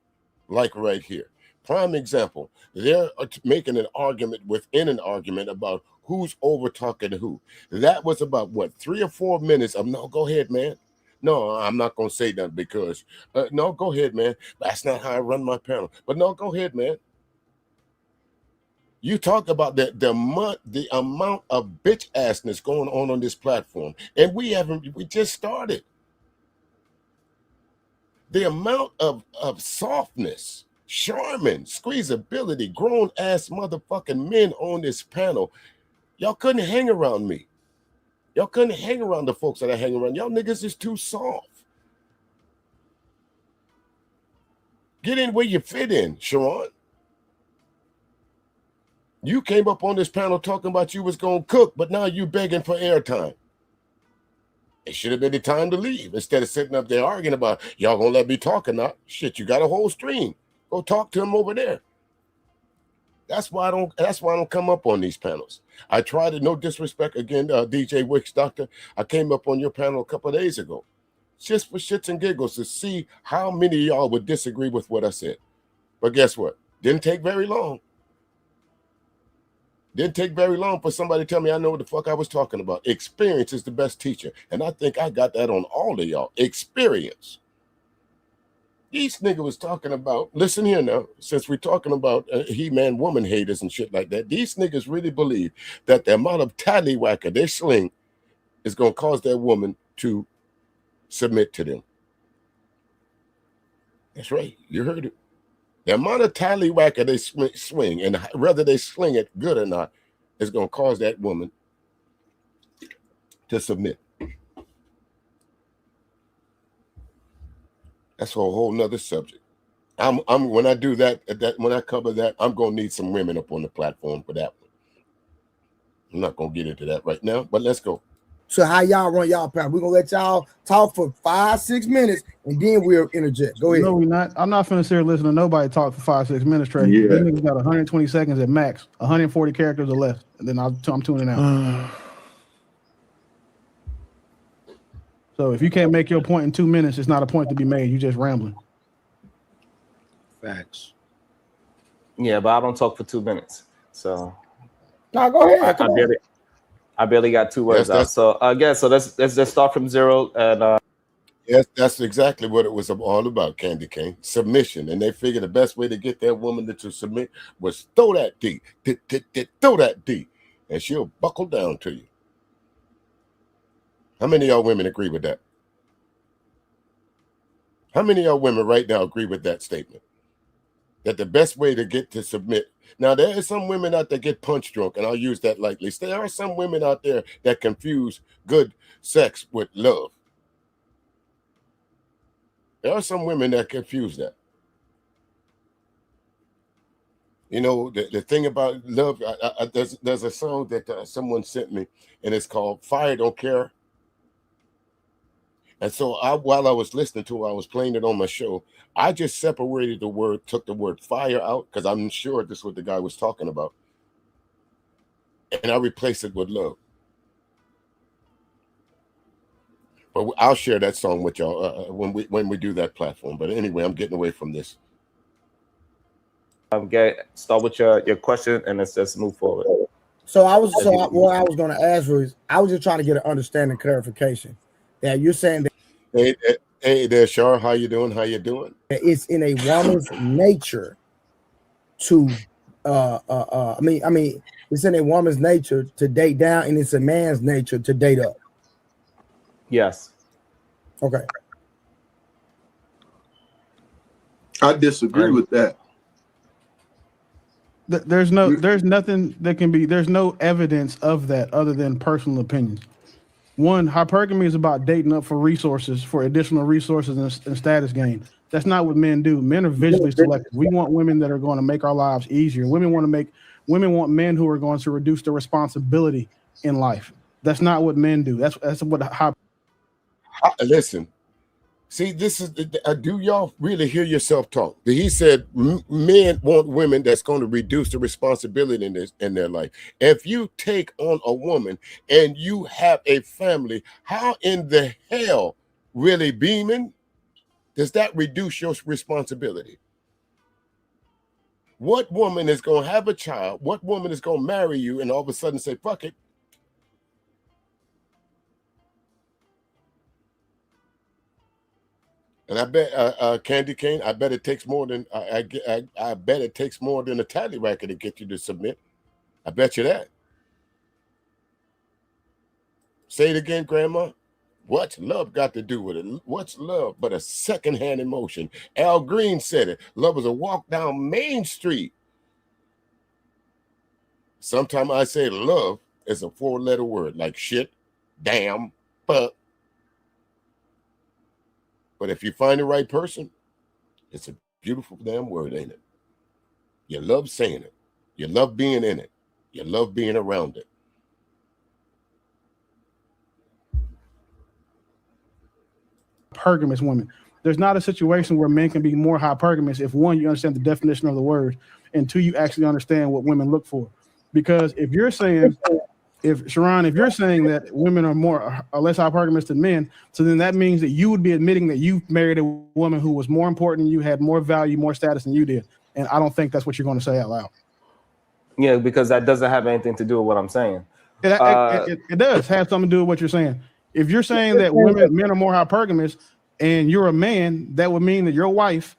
Like right here. Prime example, they're making an argument within an argument about who's over talking to who. That was about what, 3 or 4 minutes of no, go ahead, man. No, I'm not going to say that because no, go ahead, man. That's not how I run my panel. But no, go ahead, man. You talk about the amount of bitch assness going on this platform, and we just started. The amount of softness, charming, squeezability, grown ass motherfucking men on this panel. Y'all couldn't hang around me. Y'all couldn't hang around the folks that I hang around. Y'all niggas is too soft. Get in where you fit in, Sharon. You came up on this panel talking about you was going to cook, but now you begging for airtime. It should have been the time to leave instead of sitting up there arguing about y'all gonna let me talk or not. Shit, you got a whole stream. Go talk to him over there. That's why I don't come up on these panels. I tried to, no disrespect again, DJ Wicks Doctor. I came up on your panel a couple of days ago, just for shits and giggles to see how many of y'all would disagree with what I said. But guess what? Didn't take very long. Didn't take very long for somebody to tell me I know what the fuck I was talking about. Experience is the best teacher. And I think I got that on all of y'all. Experience. These niggas was talking about, listen here now, since we're talking about he-man woman haters and shit like that, these niggas really believe that the amount of tallywhacker they sling is going to cause that woman to submit to them. That's right. You heard it. The amount of tallywhacker they swing, and whether they sling it good or not, is going to cause that woman to submit. That's a whole nother subject. I'm when I do that, when I cover that, I'm going to need some women up on the platform for that one. I'm not going to get into that right now, but let's go. So how y'all run y'all panel? We're gonna let y'all talk for 5-6 minutes and then we'll interject. Go ahead. No, we're not. I'm not finna sit here listening to nobody talk for 5-6 minutes, Trey. Yeah. These niggas got 120 seconds at max, 140 characters or less, and then I'm tuning out. So if you can't make your point in 2 minutes, it's not a point to be made. You just rambling. Facts. Yeah, but I don't talk for 2 minutes. So no, go ahead. I barely got 2 words out. So again, so let's just start from zero. And yes, that's exactly what it was all about, Candy Cane. Submission. And they figured the best way to get that woman to submit was throw that D. Throw that D. And she'll buckle down to you. How many of y'all women agree with that? How many of y'all women right now agree with that statement? That the best way to get to submit. Now, there are some women out there get punch drunk, and I'll use that lightly. There are some women out there that confuse good sex with love. There are some women that confuse that. You know, the thing about love, there's a song that someone sent me, and it's called Fire Don't Care. And so while I was listening to it, I was playing it on my show. I just separated the word, took the word fire out, because I'm sure this is what the guy was talking about. And I replaced it with love. But I'll share that song with y'all when we do that platform. But anyway, I'm getting away from this. Start with your question and let's just move forward. What I was going to ask was, I was just trying to get an understanding, clarification. That you're saying that hey there, Sharon, how you doing? How you doing? It's in a woman's nature to I mean it's in a woman's nature to date down, and it's a man's nature to date up. Yes. Okay. I disagree with that. There's nothing that can be, there's no evidence of that other than personal opinions. One, hypergamy is about dating up for resources, for additional resources and status gain. That's not what men do. Men are visually selective. We want women that are going to make our lives easier. Women want men who are going to reduce their responsibility in life. That's not what men do. That's what listen. See, this is, do y'all really hear yourself talk? He said men want women that's going to reduce the responsibility in their life. If you take on a woman and you have a family, how in the hell, really beaming, does that reduce your responsibility? What woman is going to have a child? What woman is going to marry you and all of a sudden say, fuck it? And I bet Candy Cane, I bet it takes more than I bet it takes more than a tally racket to get you to submit. I bet you that. Say it again, Grandma. What's love got to do with it? What's love but a secondhand emotion? Al Green said it. Love is a walk down Main Street. Sometimes I say love is a 4-letter word like shit, damn, fuck. But if you find the right person, it's a beautiful damn word, ain't it? You love saying it. You love being in it. You love being around it. Hypergamous women. There's not a situation where men can be more hypergamous if, one, you understand the definition of the word, and two, you actually understand what women look for. Because if you're saying, Sharon, if you're saying that women are less hypergamous than men, so then that means that you would be admitting that you married a woman who was more important than you, had more value, more status than you did. And I don't think that's what you're going to say out loud. Yeah, because that doesn't have anything to do with what I'm saying. It does have something to do with what you're saying. If you're saying that men are more hypergamous and you're a man, that would mean that your wife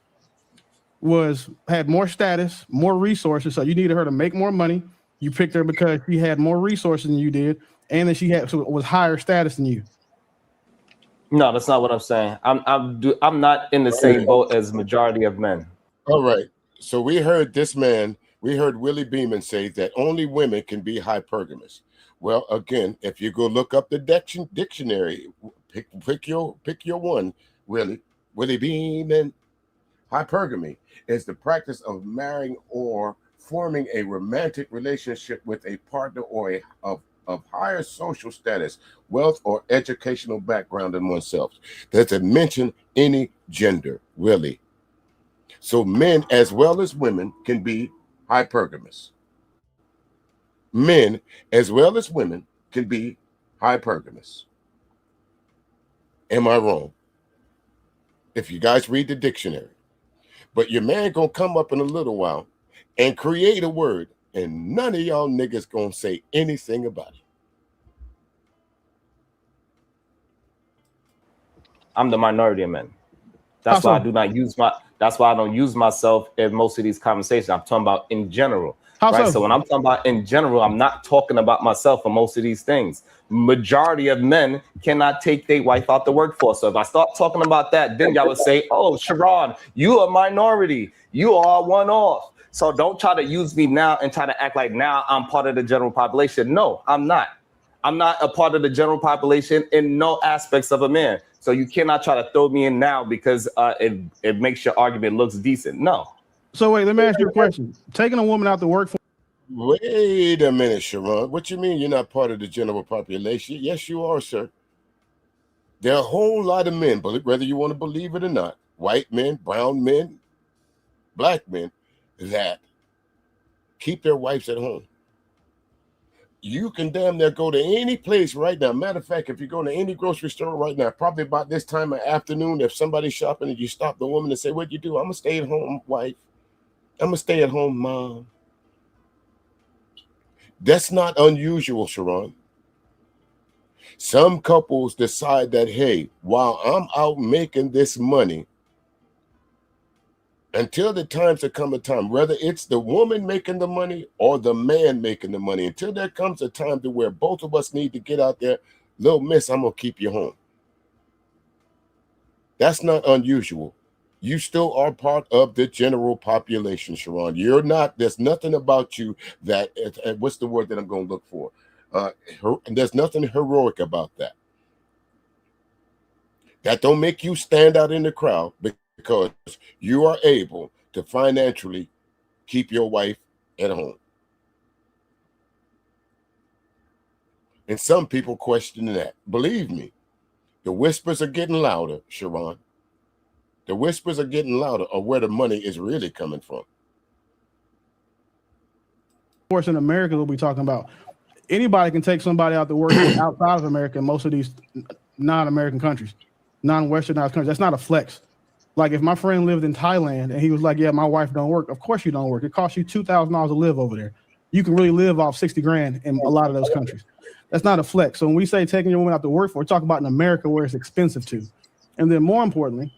had more status, more resources, so you needed her to make more money. You picked her because she had more resources than you did, and that was higher status than you. No, that's not what I'm saying. I'm not in the same boat as majority of men. All right. So we heard this man, we heard Willie Beeman say that only women can be hypergamous. Well, again, if you go look up the dictionary, pick your one, Willie Beeman. Hypergamy is the practice of marrying or forming a romantic relationship with a partner or of higher social status, wealth, or educational background than oneself. Doesn't mention any gender, really. So men as well as women can be hypergamous. Men as well as women can be hypergamous. Am I wrong? If you guys read the dictionary. But your man gonna come up in a little while and create a word, and none of y'all niggas gonna say anything about it. I'm the minority of men. That's why I don't use myself in most of these conversations. I'm talking about in general. Right? So when I'm talking about in general, I'm not talking about myself for most of these things. Majority of men cannot take their wife out the workforce. So if I start talking about that, then y'all would say, oh, Sharon, you a minority. You are one off. So don't try to use me now and try to act like now I'm part of the general population. No, I'm not. I'm not a part of the general population in no aspects of a man. So you cannot try to throw me in now because it makes your argument looks decent. No. So wait, let me ask you a question. Taking a woman out the workforce. Wait a minute, Sharon. What you mean you're not part of the general population? Yes, you are, sir. There are a whole lot of men, but whether you want to believe it or not, white men, brown men, black men, that keep their wives at home. you can damn near go to any place right now. Matter of fact, if you go to any grocery store right now, probably about this time of afternoon, if somebody's shopping and you stop the woman and say, "What you do?" "I'm a stay-at-home wife. I'm a stay-at-home mom." That's not unusual, Sharon. Some couples decide that, hey, while I'm out making this money, until the times there come a time, whether it's the woman making the money or the man making the money, until there comes a time to where both of us need to get out there, little miss, I'm going to keep you home. That's not unusual. You still are part of the general population, Sharon. You're not, there's nothing about you that, what's the word that I'm going to look for? There's nothing heroic about that. That don't make you stand out in the crowd because you are able to financially keep your wife at home. And some people question that. Believe me, the whispers are getting louder, Sharon. The whispers are getting louder of where the money is really coming from. Of course, in America, what we're talking about, anybody can take somebody out to work outside of America in most of these non-American countries, non-Westernized countries. That's not a flex. Like if my friend lived in Thailand and he was like, "Yeah, my wife don't work." Of course you don't work. It costs you $2,000 to live over there. You can really live off 60 grand in a lot of those countries. That's not a flex. So when we say taking your woman out to work for, we're talking about in America where it's expensive to. And then more importantly,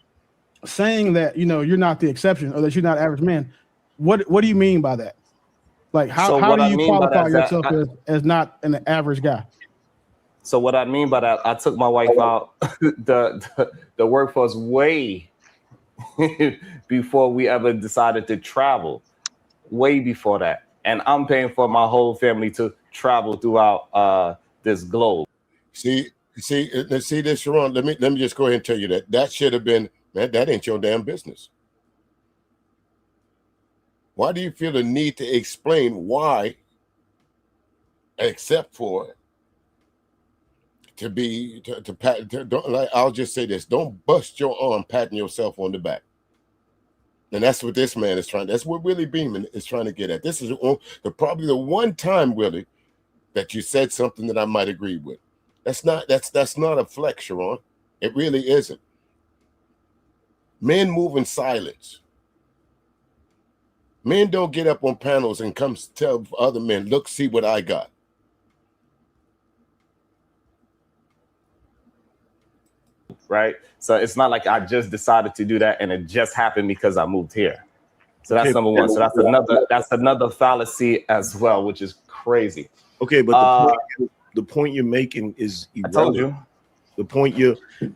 saying that, you're not the exception or that you're not average man. What do you mean by that? Like how do you qualify yourself as not an average guy? So what I mean by that, I took my wife out the workforce way before we ever decided to travel, way before that. And I'm paying for my whole family to travel throughout this globe. See this, Sharon. Let me just go ahead and tell you that should have been, that ain't your damn business. Why do you feel the need to explain why, except for I'll just say this: don't bust your arm patting yourself on the back. And that's what this man is trying. That's what Willie Beeman is trying to get at. This is probably the one time, Willie, that you said something that I might agree with. That's not a flex, Sharon. It really isn't. Men move in silence. Men don't get up on panels and come tell other men, "Look, see what I got." Right? So it's not like I just decided to do that and it just happened because I moved here. So that's number one. So that's another fallacy as well, which is crazy. Okay, but the point you're making is irrelevant. I told you. The point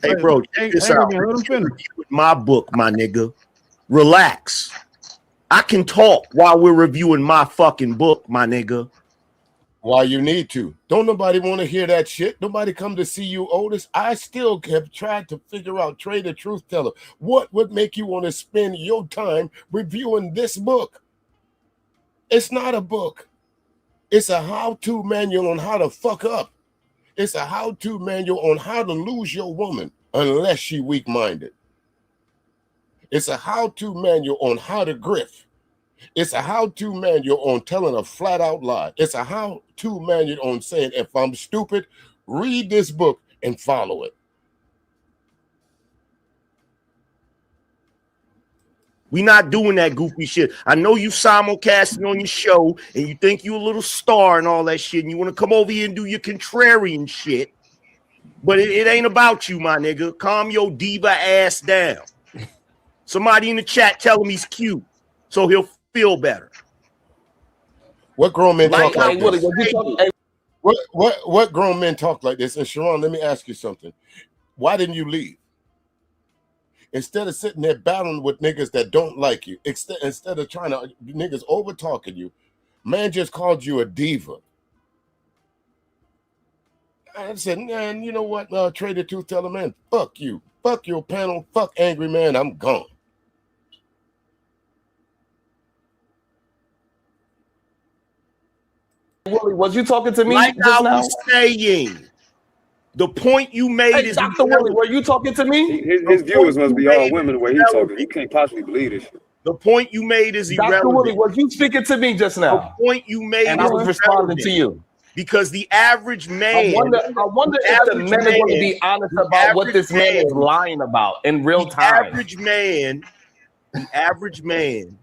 hey bro, check this out. With my book, my nigga. Relax. I can talk while we're reviewing my fucking book, my nigga. Why you need to. Don't nobody want to hear that shit. Nobody come to see you, Otis. I still have tried to figure out, Trey the Truth Teller, what would make you want to spend your time reviewing this book? It's not a book. It's a how-to manual on how to fuck up. It's a how-to manual on how to lose your woman unless she weak-minded. It's a how-to manual on how to grift. It's a how-to manual on telling a flat-out lie. It's a how-to manual on saying, if I'm stupid, read this book and follow it. We not doing that goofy shit. I know you simulcasting on your show and you think you a little star and all that shit, and you want to come over here and do your contrarian shit. But it ain't about you, my nigga. Calm your diva ass down. Somebody in the chat tell him he's cute so he'll feel better. What grown men talk like this? What grown men talk like this? And Sharon, let me ask you something. Why didn't you leave? Instead of sitting there battling with niggas that don't like you, instead of trying to niggas over talking you, man just called you a diva. I said, man, you know what? Trey the Truth Teller, man, fuck you. Fuck your panel. Fuck Angryman. I'm gone. Willie, was you talking to me like just now? Saying, the point you made is Dr. Willie, were you talking to me? His viewers must be all women the way he's talking. He can't possibly believe this shit. The point you made is irrelevant. Dr. Willie, was you speaking to me just now? The point you made and I was responding to you. Because the average man, I wonder if the men are going to be honest about what this man is lying about in real time. The average man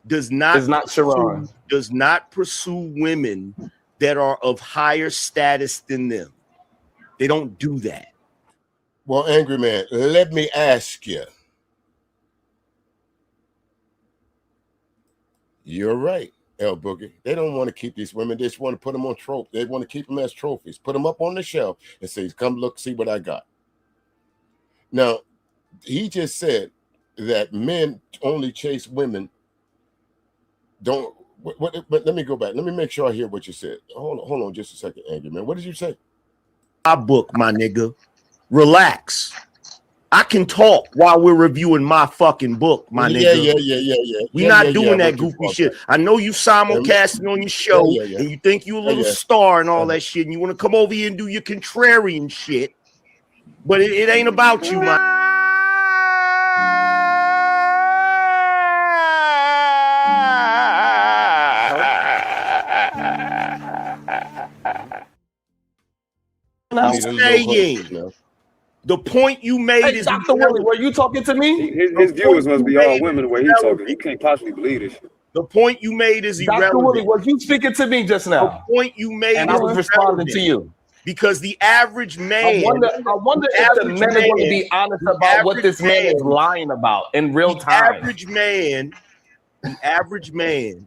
does not Sharon. Does not pursue women that are of higher status than them. They don't do that. Well, Angryman, let me ask you. You're right, El Boogie. They don't want to keep these women. They just want to put them on trophy. They want to keep them as trophies. Put them up on the shelf and say, "Come look, see what I got." Now, he just said that men only chase women. Don't. But let me go back. Let me make sure I hear what you said. Hold on, just a second, Angryman. What did you say? My book, my nigga. Relax. I can talk while we're reviewing my fucking book, my nigga. Yeah. We're not doing that goofy shit. I know you simulcasting on your show and you think you're a little star and all that shit, and you want to come over here and do your contrarian shit, but it ain't about you, my. I'm saying. The point you made is Dr. Willie, were you talking to me? His viewers must be all women the way he's talking. He can't possibly believe this shit. The point you made is irrelevant. Dr. Willie, was you speaking to me just now? The point you made and I was responding to you. Because the average man, I wonder if the men are going to be honest about what this man is lying about in real time. The average man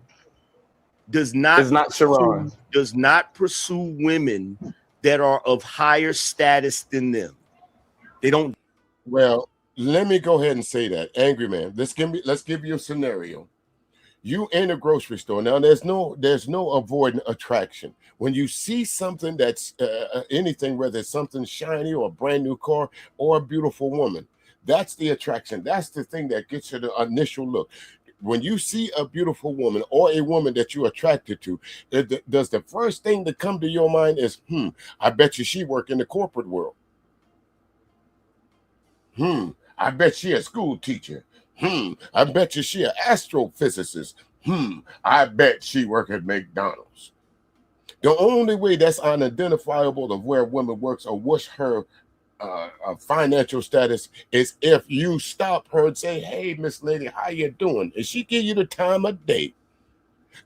does not Sharon. Does not pursue women that are of higher status than them. They don't. Well, let me go ahead and say that, Angryman. Let's give you a scenario. You in a grocery store now. There's no avoiding attraction. When you see something that's anything, whether it's something shiny or a brand new car or a beautiful woman, that's the attraction. That's the thing that gets you the initial look. When you see a beautiful woman or a woman that you're attracted to, does the first thing that come to your mind is, I bet you she work in the corporate world. I bet she a school teacher. I bet you she an astrophysicist. I bet she work at McDonald's. The only way that's unidentifiable of where a woman works or what's her financial status is if you stop her and say, "Hey, Miss Lady, how you doing?" And she give you the time of day.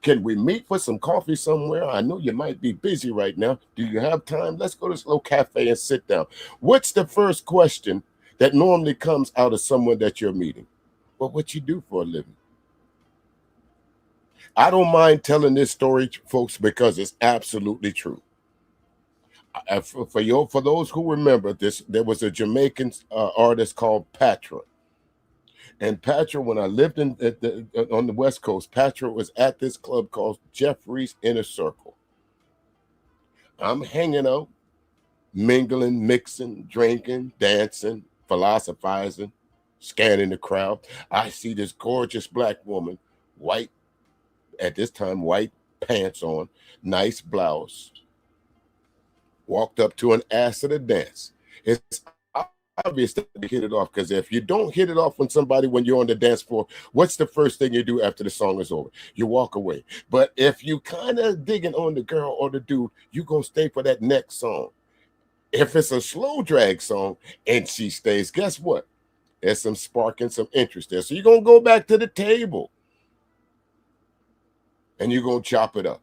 Can we meet for some coffee somewhere? I know you might be busy right now. Do you have time? Let's go to this little cafe and sit down. What's the first question that normally comes out of someone that you're meeting? Well, what you do for a living? I don't mind telling this story, folks, because it's absolutely true. For those who remember this, there was a Jamaican artist called Patra. And Patra, when I lived on the West Coast, Patra was at this club called Jeffrey's Inner Circle. I'm hanging out, mingling, mixing, drinking, dancing, philosophizing, scanning the crowd. I see this gorgeous black woman, white pants on, nice blouse, walked up to an ass at a dance. It's obvious that you hit it off, because if you don't hit it off when you're on the dance floor, what's the first thing you do after the song is over? You walk away. But if you kind of digging on the girl or the dude, you're going to stay for that next song. If it's a slow drag song and she stays, guess what? There's some spark and some interest there. So you're going to go back to the table and you're going to chop it up.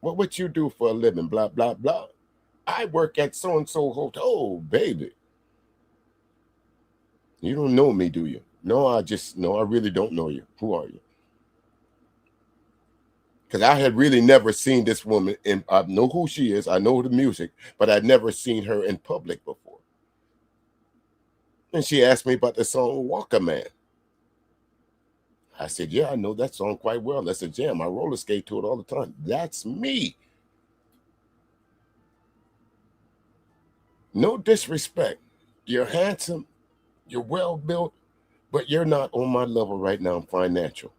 Well, what you do for a living? Blah, blah, blah. I work at so-and-so hotel. Oh, baby. You don't know me, do you? No, I really don't know you. Who are you? Because I had really never seen this woman, and I know who she is. I know the music, but I'd never seen her in public before. And she asked me about the song Walker Man. I said, yeah, I know that song quite well. That's a jam. I roller skate to it all the time. That's me. No disrespect. You're handsome. You're well-built, but you're not on my level right now, financial.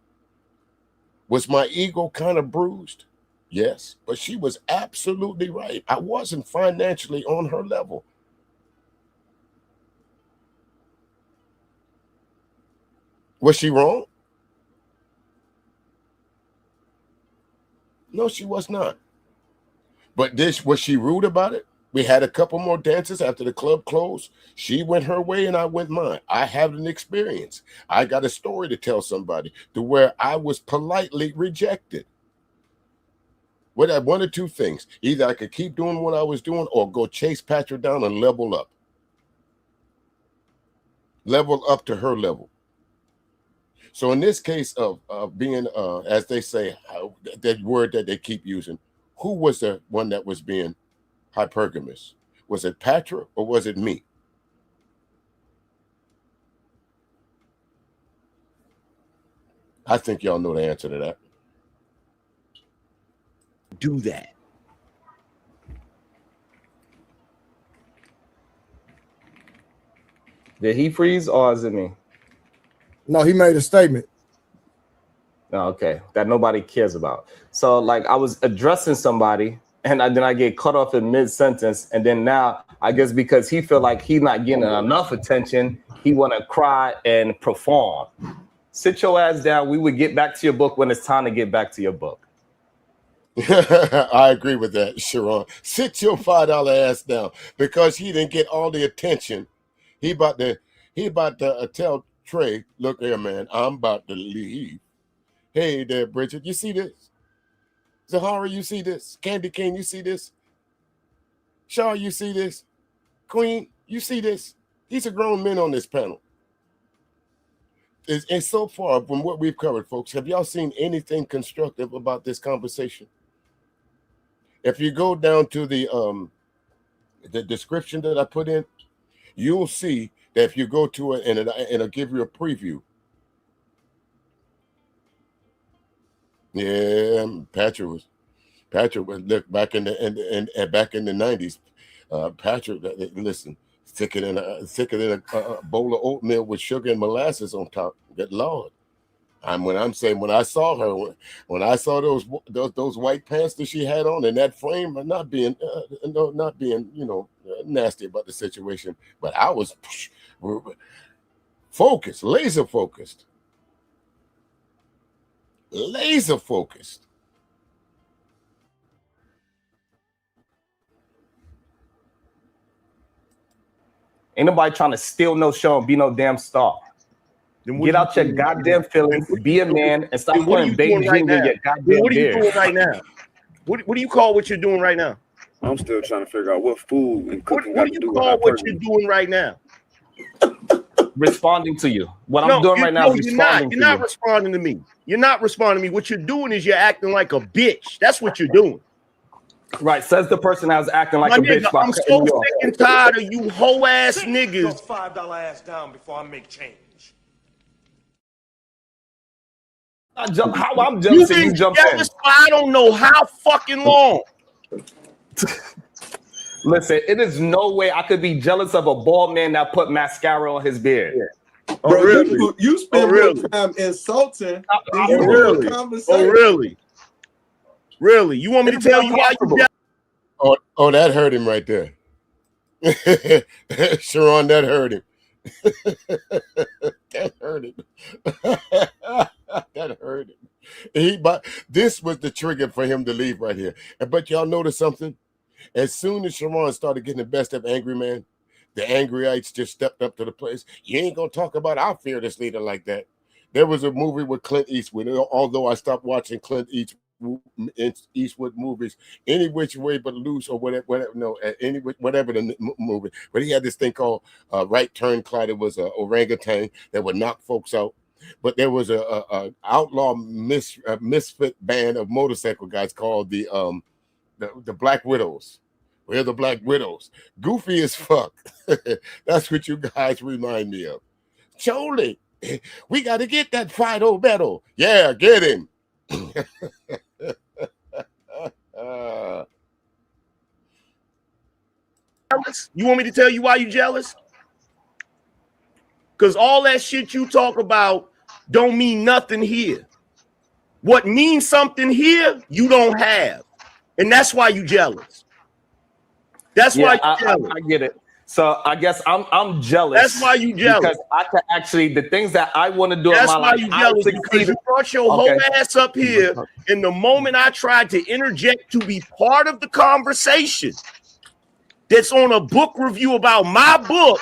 Was my ego kind of bruised? Yes, but she was absolutely right. I wasn't financially on her level. Was she wrong? No, she was not. But was she rude about it? We had a couple more dances after the club closed. She went her way and I went mine. I have an experience. I got a story to tell somebody to where I was politely rejected. One or two things. Either I could keep doing what I was doing or go chase Patrick down and level up. Level up to her level. So in this case of being, as they say, that word that they keep using, who was the one that was being hypergamous? Was it Patra or was it me? I think y'all know the answer to that. Do that. Did he freeze or is it me? No, he made a statement. Oh, okay, that nobody cares about. So like I was addressing somebody and then I get cut off in mid-sentence, and then now I guess because he feel like he's not getting enough attention, he want to cry and perform. Sit your ass down. We would get back to your book when it's time to get back to your book. I agree with that, Sharon. Sit your $5 ass down because he didn't get all the attention. He about to tell Trey, look here, man, I'm about to leave. Hey there, Bridget, you see this? Zahara, you see this? Candy Cane, you see this? Shaw, you see this? Queen, you see this? These are grown men on this panel. And so far from what we've covered, folks, have y'all seen anything constructive about this conversation? If you go down to the description that I put in, you'll see that if you go to it and it'll give you a preview. Yeah, Patrick was look back in the back in the 90s. Patrick, listen, thicker than a bowl of oatmeal with sugar and molasses on top. Good Lord. When I saw her, when I saw those white pants that she had on and that frame, not being nasty about the situation, but I was focused, laser focused. Ain't nobody trying to steal no show and be no damn star. Get out your goddamn feelings, be a man, and stop putting Beijing in your goddamn beard. What are you doing right now? What do you call what you're doing right now? I'm still trying to figure out what food and cooking. What do you call what you're doing right now? Responding to you. What I'm doing right now is responding to you. You're not responding to me. You're not responding to me. What you're doing is you're acting like a bitch. That's what you're doing. Right, says the person that was acting like a bitch. I'm so sick and tired of you hoe ass niggas. $5 ass down before I make change. How I'm jealous and you jump in. I don't know how fucking long. Listen, it is no way I could be jealous of a bald man that put mascara on his beard. Yeah. Bro, really? you spend more time insulting than you do in conversation. Oh, really? Really? You want me to tell you why you jealous? Oh, that hurt him right there. Sharon, that hurt him. That hurt him. That hurt him. But this was the trigger for him to leave right here. But y'all notice something? As soon as Sharon started getting the best of Angryman, the Angryites just stepped up to the place. You ain't gonna talk about our fearless leader like that. There was a movie with Clint Eastwood. Although I stopped watching Clint Eastwood movies, any which way but loose or whatever whatever the movie. But he had this thing called Right Turn Clyde. It was an orangutan that would knock folks out. But there was a outlaw misfit band of motorcycle guys called the Black Widows. We're the Black Widows. Goofy as fuck. That's what you guys remind me of. Jolie, we got to get that Fido medal. Yeah, get him. You want me to tell you why you jealous? Because all that shit you talk about don't mean nothing here. What means something here, you don't have. And that's why you jealous. That's why you're jealous. I get it. So I guess I'm jealous. That's why you jealous. Because I can actually the things that I want to do That's in my why life. you jealous because you brought your whole ass up here, and the moment I tried to interject to be part of the conversation that's on a book review about my book,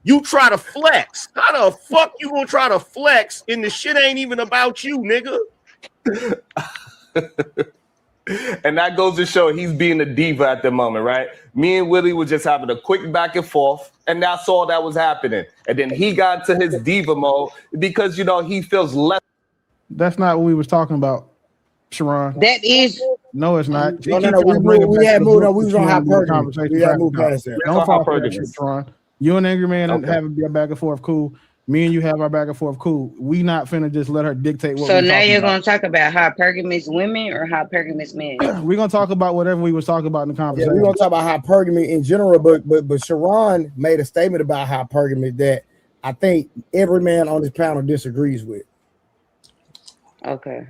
you try to flex. How the fuck you gonna try to flex and the shit ain't even about you, nigga? And that goes to show he's being a diva at the moment, right? Me and Willie were just having a quick back and forth, and that's all that was happening. And then he got into his diva mode because, you know, he feels less. That's not what we was talking about, Sharon. That is. No, it's not. No. We had moved on. We was on Hypergamy. We had moved past that. Don't fall for that shit, Sharon. You and Angryman have a back and forth, cool. Me and you have our back and forth, cool. We not finna just let her dictate what. So now you're gonna talk about hypergamous women or hypergamous men? We're gonna talk about whatever we was talking about in the conversation. Yeah, we're gonna talk about hypergamy in general, but Sharon made a statement about hypergamy that I think every man on this panel disagrees with. Okay.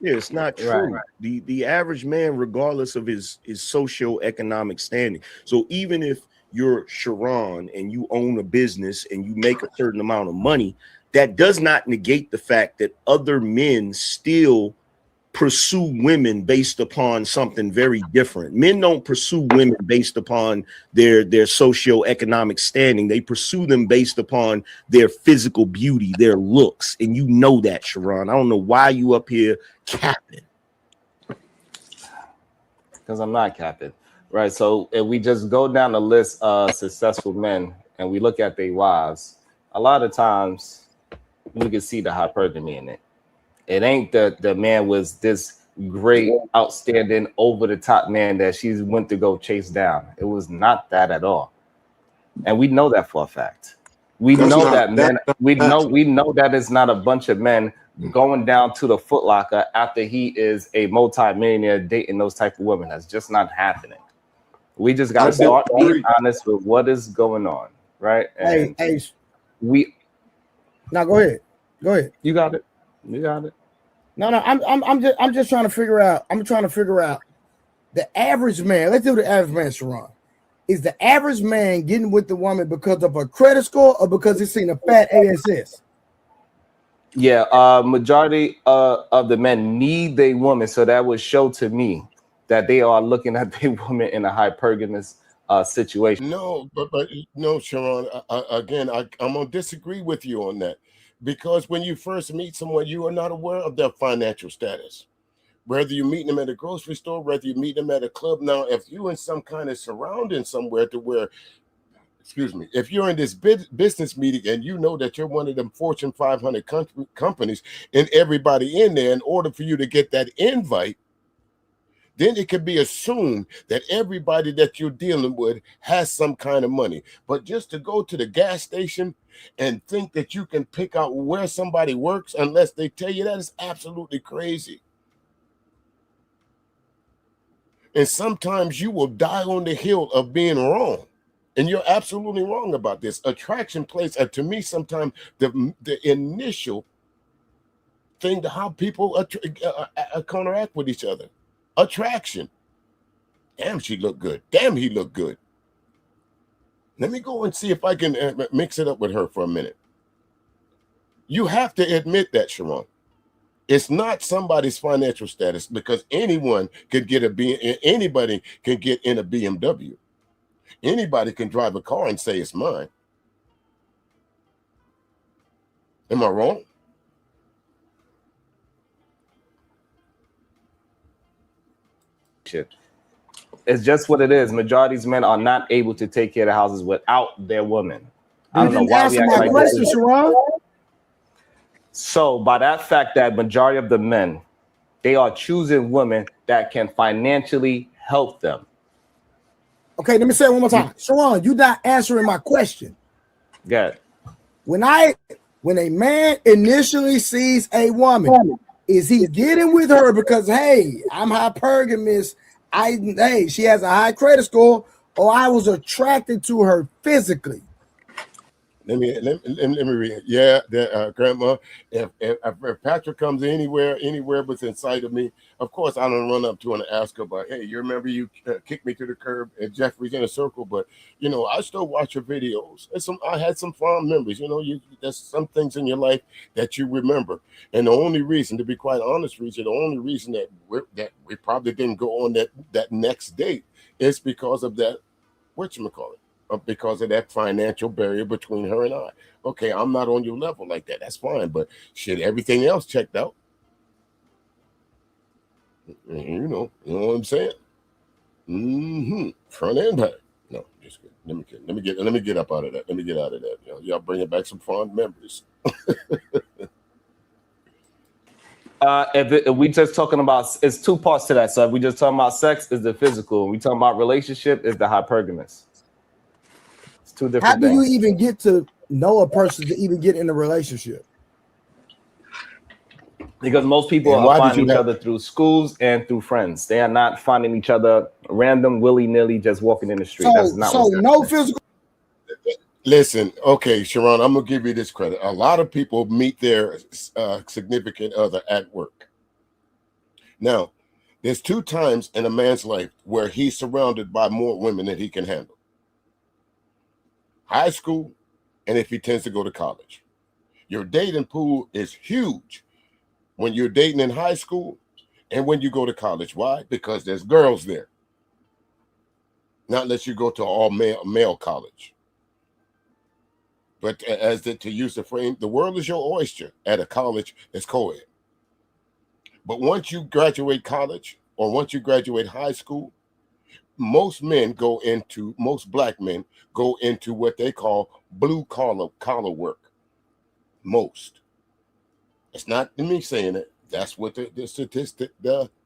Yeah, it's not true. Right. The average man, regardless of his socioeconomic standing. So even if you're Sharon and you own a business and you make a certain amount of money, that does not negate the fact that other men still pursue women based upon something very different. Men don't pursue women based upon their socioeconomic standing. They pursue them based upon their physical beauty, their looks. And you know that, Sharon. I don't know why you up here capping. Because I'm not capping. Right, so if we just go down the list of successful men and we look at their wives, a lot of times you can see the hypergamy in it. It ain't the man was this great, outstanding, over-the-top man that she went to go chase down. It was not that at all, and we know that for a fact. We know that men. We know that it's not a bunch of men going down to the Foot Locker after he is a multi-millionaire dating those type of women. That's just not happening. We just got to start being honest with what is going on, right? And hey, we. Now go ahead. You got it. No, I'm just trying to figure out. I'm trying to figure out the average man. Let's do the average man, Sharon. Is the average man getting with the woman because of a credit score or because he's seen a fat ASS? Yeah, majority of the men need a woman, so that would show to me that they are looking at the woman in a hypergamous situation. No, but no, Sharon. Again, I'm gonna disagree with you on that, because when you first meet someone, you are not aware of their financial status. Whether you meet them at a grocery store, whether you meet them at a club. Now, if you're in some kind of surrounding somewhere to where, if you're in this business meeting and you know that you're one of them Fortune 500 companies and everybody in there, in order for you to get that invite, then it can be assumed that everybody that you're dealing with has some kind of money. But just to go to the gas station and think that you can pick out where somebody works unless they tell you that is absolutely crazy. And sometimes you will die on the hill of being wrong. And you're absolutely wrong about this. Attraction plays, to me, sometimes the initial thing to how people counteract with each other. Attraction. Damn, she looked good. Damn, he looked good. Let me go and see if I can mix it up with her for a minute. You have to admit that, Sharon. It's not somebody's financial status, because anyone could get anybody can get in a BMW. Anybody can drive a car and say it's mine. Am I wrong? It's just what it is. Majority of men are not able to take care of the houses without their women. I don't know why we act like this. So by that fact that majority of the men, they are choosing women that can financially help them. Okay, let me say it one more time. Sharon, you're not answering my question. Good. When a man initially sees a woman, is he getting with her because, hey, I'm hypergamous, she has a high credit score, or I was attracted to her physically? Let me read. Yeah, Grandma. If Patrick comes anywhere within sight of me, of course I don't run up to her and ask her, but hey, you remember you kicked me to the curb at Jeffrey's in a circle? But you know, I still watch your videos. And I had some fond memories. You know, there's some things in your life that you remember. And the only reason, to be quite honest with you, the only reason that we probably didn't go on that next date is because of that, whatchamacallit, because of that financial barrier between her and I. Okay, I'm not on your level like that. That's fine, but shit, everything else checked out. You know what I'm saying? Front and back. No, just kidding. Let me get up out of that. Let me get out of that. Y'all bringing back some fond memories. If we just talking about, it's two parts to that. So if we just talking about sex, is the physical. We talking about relationship, is the hypergamous. It's two different How do things. you even get to know a person to even get in a relationship? Because most people are finding each other through schools and through friends. They are not finding each other random, willy-nilly, just walking in the street. That's not so no physical. Listen, okay, Sharon, I'm gonna give you this credit. A lot of people meet their significant other at work. Now, there's 2 times in a man's life where he's surrounded by more women than he can handle. High school, and if he tends to go to college. Your dating pool is huge when you're dating in high school and when you go to college. Why? Because there's girls there. Not unless you go to all male college. But to use the frame, the world is your oyster at a college that's co-ed. But once you graduate college or once you graduate high school, most black men go into what they call blue collar work. Most. It's not me saying it. That's what the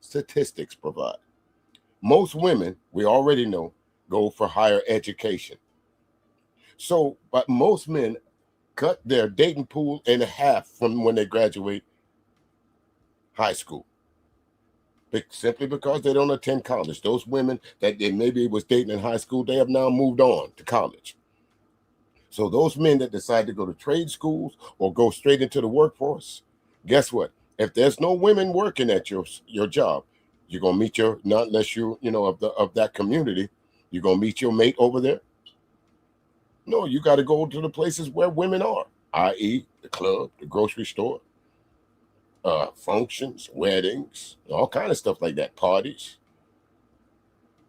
statistics provide. Most women, we already know, go for higher education. So, but most men cut their dating pool in half from when they graduate high school. Simply because they don't attend college. Those women that they maybe was dating in high school, they have now moved on to college. So those men that decide to go to trade schools or go straight into the workforce, guess what? If there's no women working at your job, you're gonna meet not unless you of that community, you're gonna meet your mate over there. No, you got to go to the places where women are, i.e. the club, the grocery store, functions, weddings, all kind of stuff like that, parties.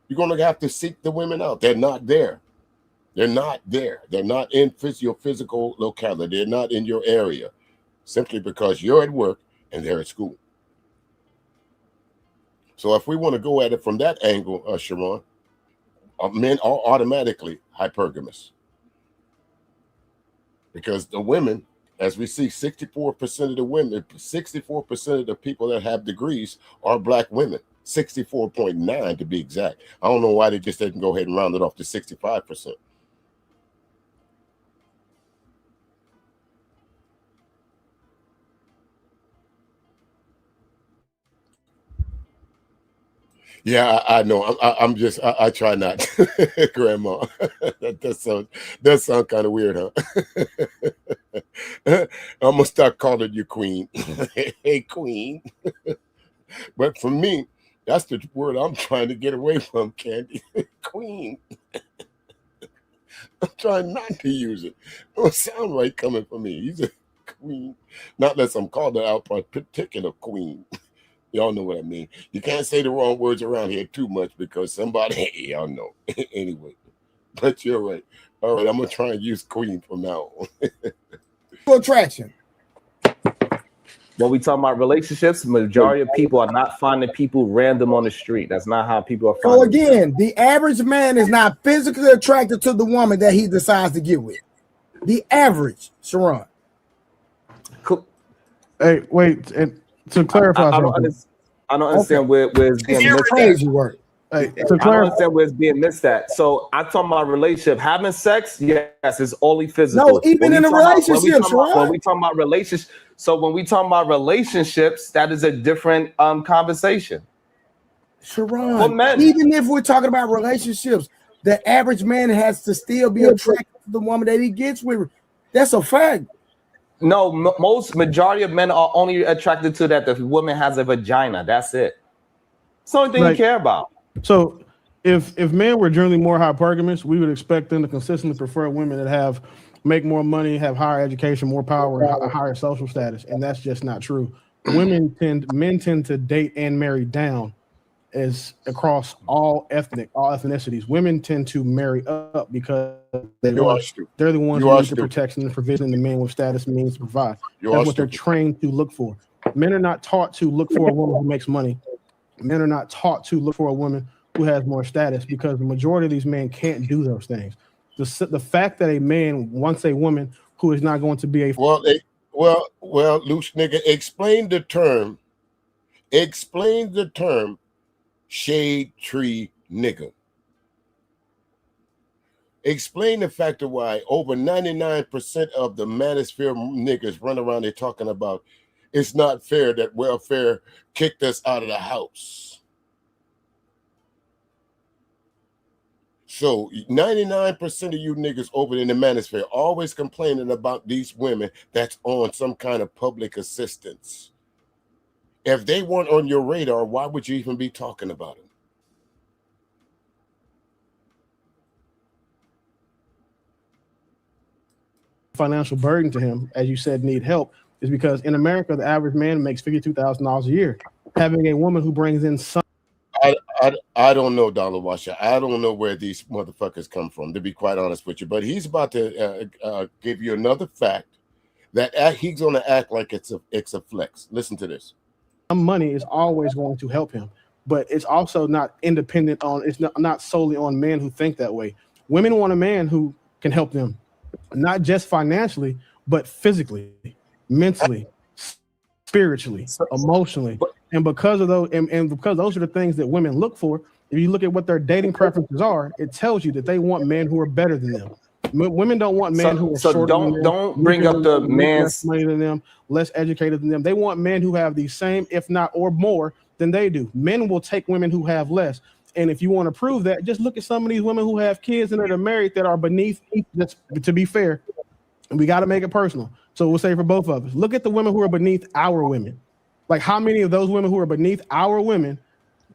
You're going to have to seek the women out. They're not there. They're not there. They're not in your physical locality. They're not in your area simply because you're at work and they're at school. So if we want to go at it from that angle, Sharon, men are automatically hypergamous. Because the women, as we see, 64% of the women, 64% of the people that have degrees are black women. 64.9 to be exact. I don't know why they just didn't go ahead and round it off to 65%. Yeah, I know. I'm just. I try not, Grandma. that sounds kind of weird, huh? I'm gonna start calling you Queen. Hey, Queen. But for me, that's the word I'm trying to get away from, Candy. Queen. I'm trying not to use it. It don't sound right coming from me. He's a queen. Not unless I'm called out by a particular queen. Y'all know what I mean. You can't say the wrong words around here too much because somebody, y'all know. Anyway, but you're right. All right, I'm going to try and use queen from now on. Attraction. When we talk about relationships, majority of people are not finding people random on the street. That's not how people are finding. So again, the average man is not physically attracted to the woman that he decides to get with. The average, Sharon. Cool. Hey, wait, and to clarify, I don't understand where it's being missed. Crazy work. Hey, I don't understand where it's being missed at. So I talk about relationship, having sex. Yes, it's only physical. No, even in a relationship, when we talk about relationships, when we talk about relationships, that is a different conversation. Sharon, even if we're talking about relationships, the average man has to still be attracted to the woman that he gets with. That's a fact. No, most majority of men are only attracted to that the woman has a vagina. That's it. It's the only thing you care about. So if men were generally more hypergamous, we would expect them to consistently prefer women that make more money, have higher education, more power, and a higher social status, and that's just not true. Men tend to date and marry down, as across all ethnicities. Women tend to marry up because they're the ones who need the protection and provision the men with status means to provide. That's what they're trained to look for. Men are not taught to look for a woman who makes money. Men are not taught to look for a woman who has more status, because the majority of these men can't do those things. The fact that a man wants a woman who is not going to be a well, loose nigga, explain the term shade tree nigga. Explain the fact of why over 99% of the Manosphere niggas run around there talking about it's not fair that welfare kicked us out of the house. So 99% of you niggas over in the Manosphere always complaining about these women that's on some kind of public assistance. If they weren't on your radar, why would you even be talking about them? Financial burden to him, as you said, need help, is because in America, the average man makes $52,000 a year. Having a woman who brings in some I don't know, Dollar Washer. I don't know where these motherfuckers come from, to be quite honest with you. But he's about to give you another fact that he's going to act like it's a flex. Listen to this. Money is always going to help him, but it's also not independent on. It's not solely on men who think that way. Women want a man who can help them, not just financially, but physically, mentally, spiritually, emotionally. And because of those, and because those are the things that women look for, if you look at what their dating preferences are, it tells you that they want men who are better than them. Women don't want men who are shorter than them, don't bring up the man's money than them, less educated than them. They want men who have the same, if not or more, than they do. Men will take women who have less. And if you want to prove that, just look at some of these women who have kids and that are married that are beneath. To be fair, and we got to make it personal. So we'll say for both of us, look at the women who are beneath our women. Like, how many of those women who are beneath our women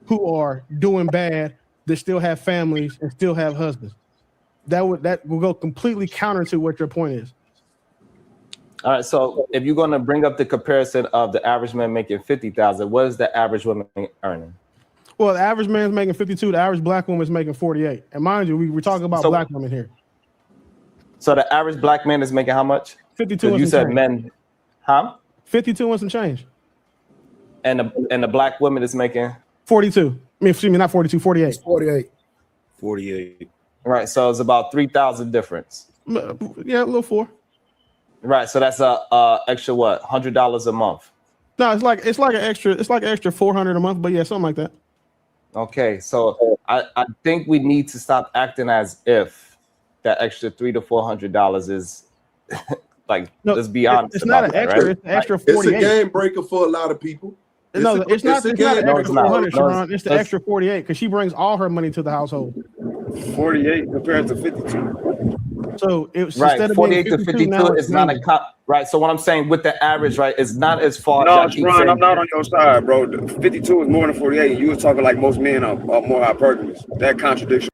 who are doing bad that still have families and still have husbands? That will go completely counter to what your point is. All right. So if you're going to bring up the comparison of the average man making 50,000, what is the average woman earning? Well, the average man's making 52. The average black woman is making 48. And mind you, we're talking about black women here. So the average black man is making how much? 52. You said men, huh? 52 and some change. And the black woman is making 42. I mean, excuse me, not 42, 48. It's 48. 48. Right. So it's about 3,000 difference. Yeah, a little 4. Right. So that's a extra what? $100 a month. No, it's like an extra $400 a month, but yeah, something like that. Okay. So I think we need to stop acting as if that extra $300 to $400 is like, no, let's be honest. It's not an extra, right? It's an extra 48. It's a game breaker for a lot of people. It's not an extra 400, Sharon. It's the extra 48 because she brings all her money to the household. 48 compared to 52. So it's right. 48 to 52 is not a right. So what I'm saying with the average, right, is not as far. No, Sharon, I'm not on your side, bro. 52 is more than 48. And you were talking like most men are more hypergamous. That contradiction.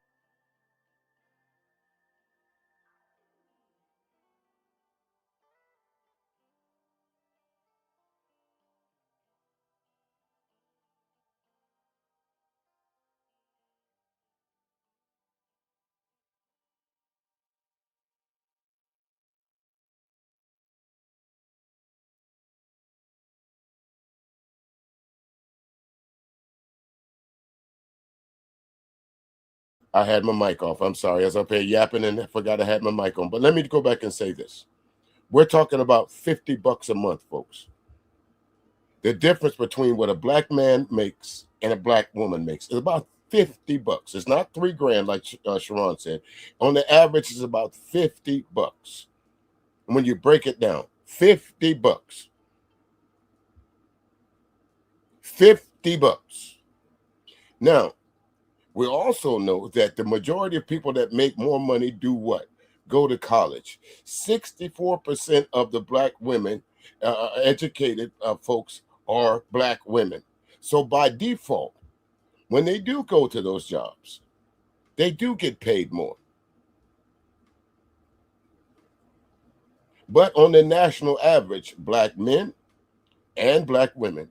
I had my mic off. I'm sorry. I was up here yapping and I forgot I had my mic on. But let me go back and say this. We're talking about $50 a month, folks. The difference between what a black man makes and a black woman makes is about $50. It's not $3,000 like Sharon said. On the average, it's about $50. And when you break it down, $50. $50. Now, we also know that the majority of people that make more money do what? go to college. 64% of the black women, educated folks, are black women. So by default, when they do go to those jobs, they do get paid more. But on the national average, black men and black women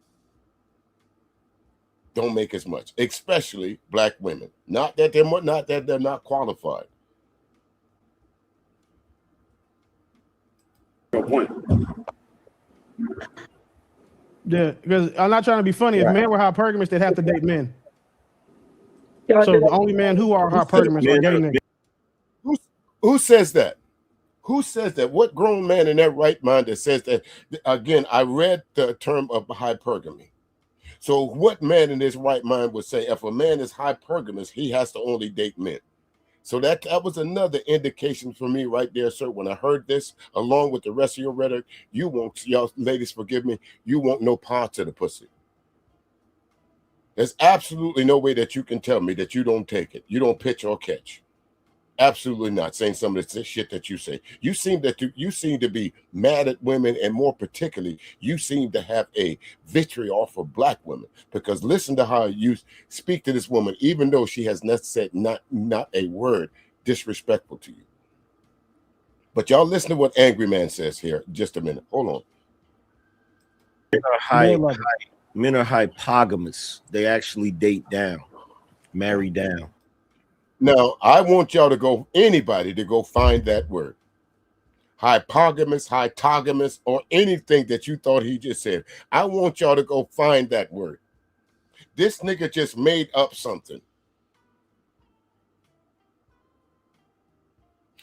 don't make as much, especially black women. Not that they're not qualified. No point. Yeah, because I'm not trying to be funny. If men were hypergamous, they'd have to date men. So the only men who are hypergamous are gay niggas. Who says that? Who says that? What grown man in their right mind that says that? Again, I read the term of hypergamy. So what man in his right mind would say if a man is hypergamous, he has to only date men? So that was another indication for me right there, sir. When I heard this, along with the rest of your rhetoric, you won't, y'all ladies, forgive me, you won't know part of the pussy. There's absolutely no way that you can tell me that you don't take it. You don't pitch or catch. Absolutely not. Saying some of the shit that you say. You seem to be mad at women, and more particularly, you seem to have a vitriol for black women. Because listen to how you speak to this woman, even though she has not said not a word disrespectful to you. But y'all listen to what Angryman says here. Just a minute. Hold on. Men are hypogamous. They actually date down, marry down. Now, I want y'all to go, anybody to go find that word. Hypogamous, hypogamous, or anything that you thought he just said. I want y'all to go find that word. This nigga just made up something.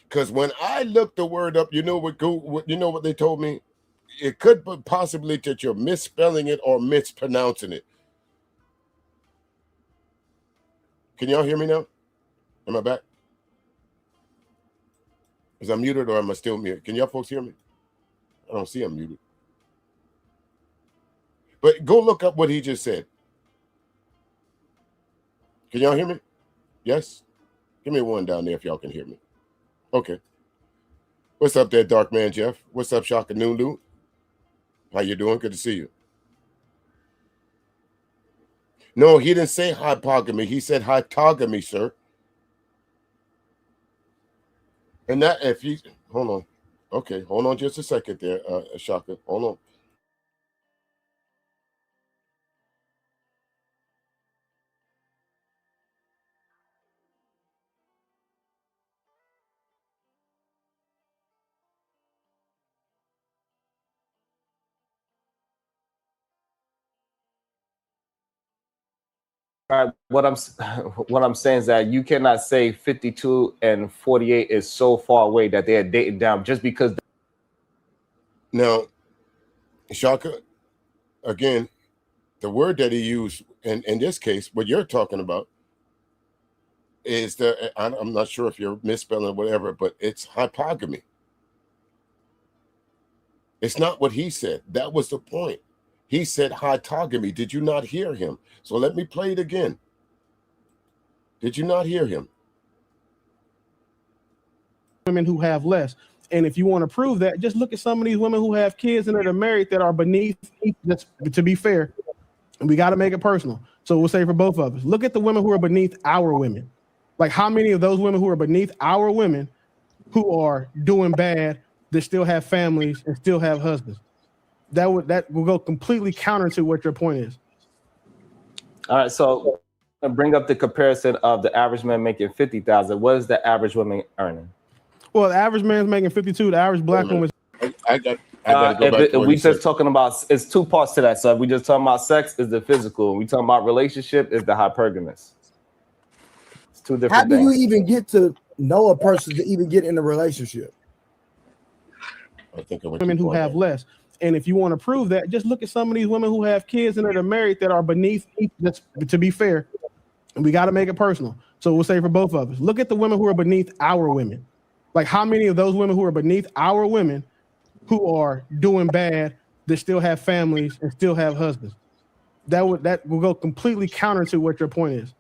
Because when I looked the word up, you know what they told me? It could be possibly that you're misspelling it or mispronouncing it. Can y'all hear me now? Am I back? Is I muted or am I still muted? Can y'all folks hear me? I don't see I'm muted. But go look up what he just said. Can y'all hear me? Yes? Give me one down there if y'all can hear me. Okay. What's up there, Dark Man Jeff? What's up, Shaka Nunu? How you doing? Good to see you. No, he didn't say hypogamy. He said hypogamy, sir. And that, if you, hold on. Okay, hold on just a second there, Shaka. Hold on. All right, what I'm saying is that you cannot say 52 and 48 is so far away that they are dating down just because. Now, Shaka, again, the word that he used in this case, what you're talking about, is that I'm not sure if you're misspelling or whatever, but it's hypogamy. It's not what he said. That was the point. He said hypogamy. Did you not hear him? So let me play it again. Did you not hear him? Women who have less. And if you want to prove that, just look at some of these women who have kids and that are married that are beneath. That's, to be fair, and we got to make it personal. So we'll say for both of us, look at the women who are beneath our women. Like how many of those women who are beneath our women who are doing bad that still have families and still have husbands? That will go completely counter to what your point is. All right, so I bring up the comparison of the average man making 50,000. What is the average woman earning? Well, the average man's making 52. The average black woman. I got to go back to what we he just said. talking about, it's two parts to that. So if we just talking about sex, is the physical. We talking about relationship, is the hypergamous. It's two different things. How do you even get to know a person to even get in a relationship? I think women who have less. And if you want to prove that, just look at some of these women who have kids and that are married that are beneath. That's, to be fair, and we got to make it personal. So we'll say for both of us, look at the women who are beneath our women. Like how many of those women who are beneath our women who are doing bad that still have families and still have husbands? That will go completely counter to what your point is.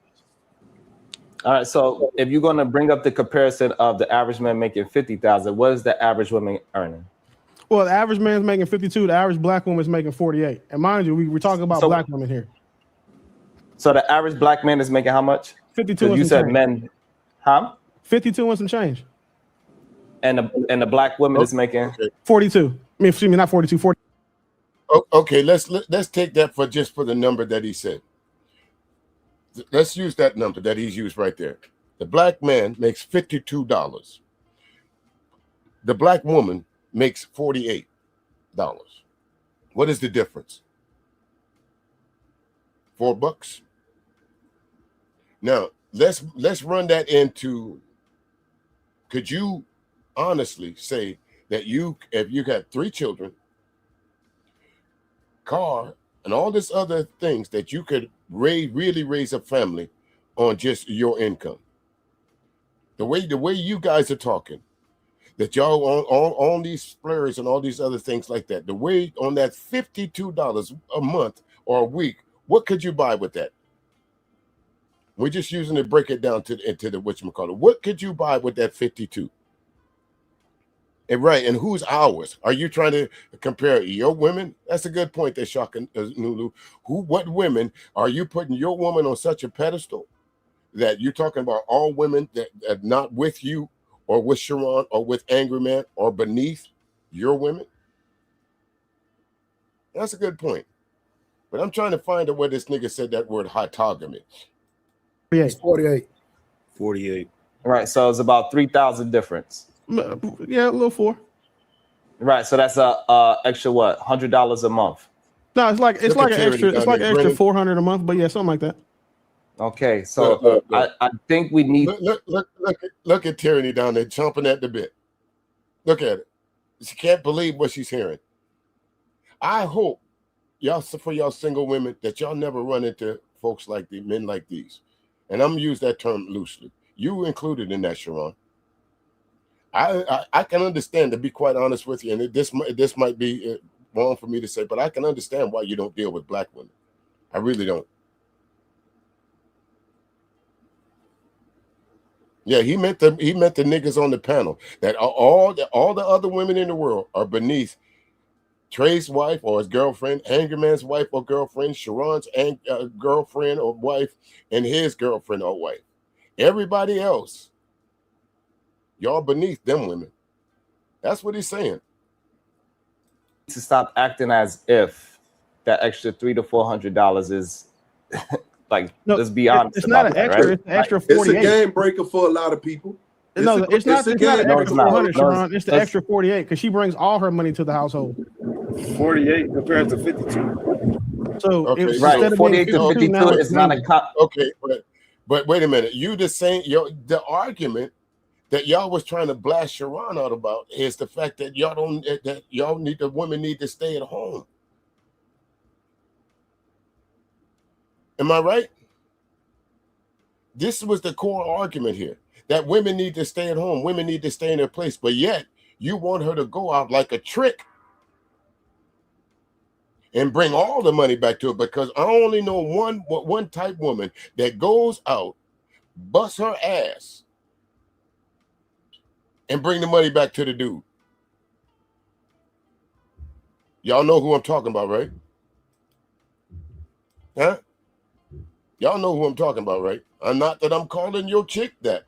All right. So if you're going to bring up the comparison of the average man making 50,000, what is the average woman earning? Well, the average man's making 52. The average black woman's making 48. And mind you, we're talking about black women here. So the average black man is making how much? 52. You said change. Men, huh? 52 and some change. And the black woman is making 42. I mean, excuse me, not 42. 40. Okay, let's take that for the number that he said. Let's use that number that he's used right there. The black man makes $52. The black woman makes $48. What is the difference? $4. Now let's run that into. Could you honestly say that if you got 3 children, car, and all this other things that you could really raise a family on just your income? The way you guys are talking, that y'all on these splurges and all these other things like that, the way on that $52 a month or a week, what could you buy with that? We're just using to break it down into the whatchamacallit. What could you buy with that 52? And right, and whose hours? Are you trying to compare your women? That's a good point. They're shocking, Nulu. What women are you putting your woman on such a pedestal that you're talking about all women that are not with you or with Sharon or with Angryman or beneath your women? That's a good point. But I'm trying to find out where this nigga said that word hypergamy. 48. Right, so it's about 3,000 difference. Yeah, a little 4. Right, so that's a extra what? $100 a month. No, it's like an extra 400 a month, but yeah, something like that. Okay, so I think we need look at Tyranny down there chomping at the bit. Look at it. She can't believe what she's hearing. I hope for y'all single women that y'all never run into folks like these, men like these. And I'm gonna use that term loosely. You included in that, Sharon. I can understand, to be quite honest with you, and this might be wrong for me to say, but I can understand why you don't deal with black women. I really don't. Yeah, he meant the niggas on the panel, that all the other women in the world are beneath Trey's wife or his girlfriend, Angryman's wife or girlfriend, Sharon's girlfriend or wife, and his girlfriend or wife. Everybody else, y'all beneath them women. That's what he's saying. To stop acting as if that extra $300 to $400 is like, no, let's be honest. It's not an extra, right? It's an extra 48. It's a game breaker for a lot of people. It's not an extra 400, Sharon. It's the extra 48 because she brings all her money to the household. 48 compared to 52. So okay, right, 48 to 52 is not a okay, but wait a minute. You just saying the argument that y'all was trying to blast Sharon out about is the fact that women need to stay at home. Am I right? This was the core argument here, that women need to stay at home. Women need to stay in their place, but yet you want her to go out like a trick and bring all the money back to her, because I only know one type woman that goes out, busts her ass, and bring the money back to the dude. Y'all know who I'm talking about, right? Huh? Y'all know who I'm talking about, right? Not that I'm calling your chick that,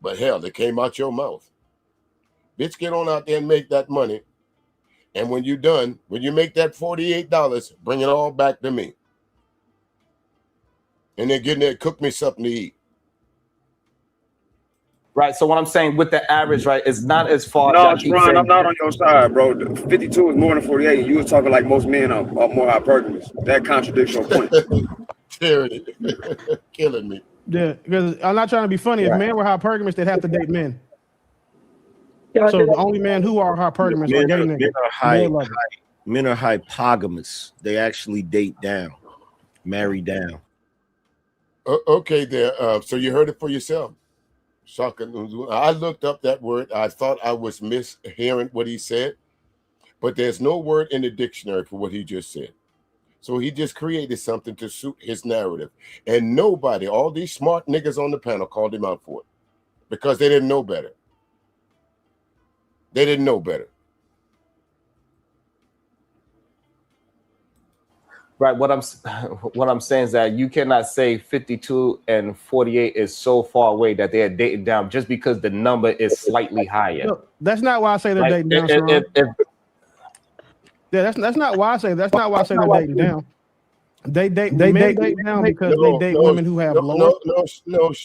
but hell, it came out your mouth. Bitch, get on out there and make that money. And when you're done, when you make that $48, bring it all back to me. And then get in there, cook me something to eat. Right. So what I'm saying with the average, right, is not as far. No, Ron, I'm not on your side, bro. 52 is more than 48. You were talking like most men are more hypergamous. That contradicts your point. Killing me. Yeah, because I'm not trying to be funny. If men were hypergamous, they'd have to date men. So the only men who are hypergamous are gay niggas. Men are hypogamous. They actually date down, marry down. Okay, there. So you heard it for yourself. I looked up that word. I thought I was mishearing what he said, but there's no word in the dictionary for what he just said. So he just created something to suit his narrative. And nobody, all these smart niggas on the panel called him out for it because they didn't know better. They didn't know better. Right. What I'm saying is that you cannot say 52 and 48 is so far away that they are dating down just because the number is slightly higher. No, that's not why I say they're dating down, Sharon. Yeah, that's not why I say they're dating down. They date down because they date women who have lower.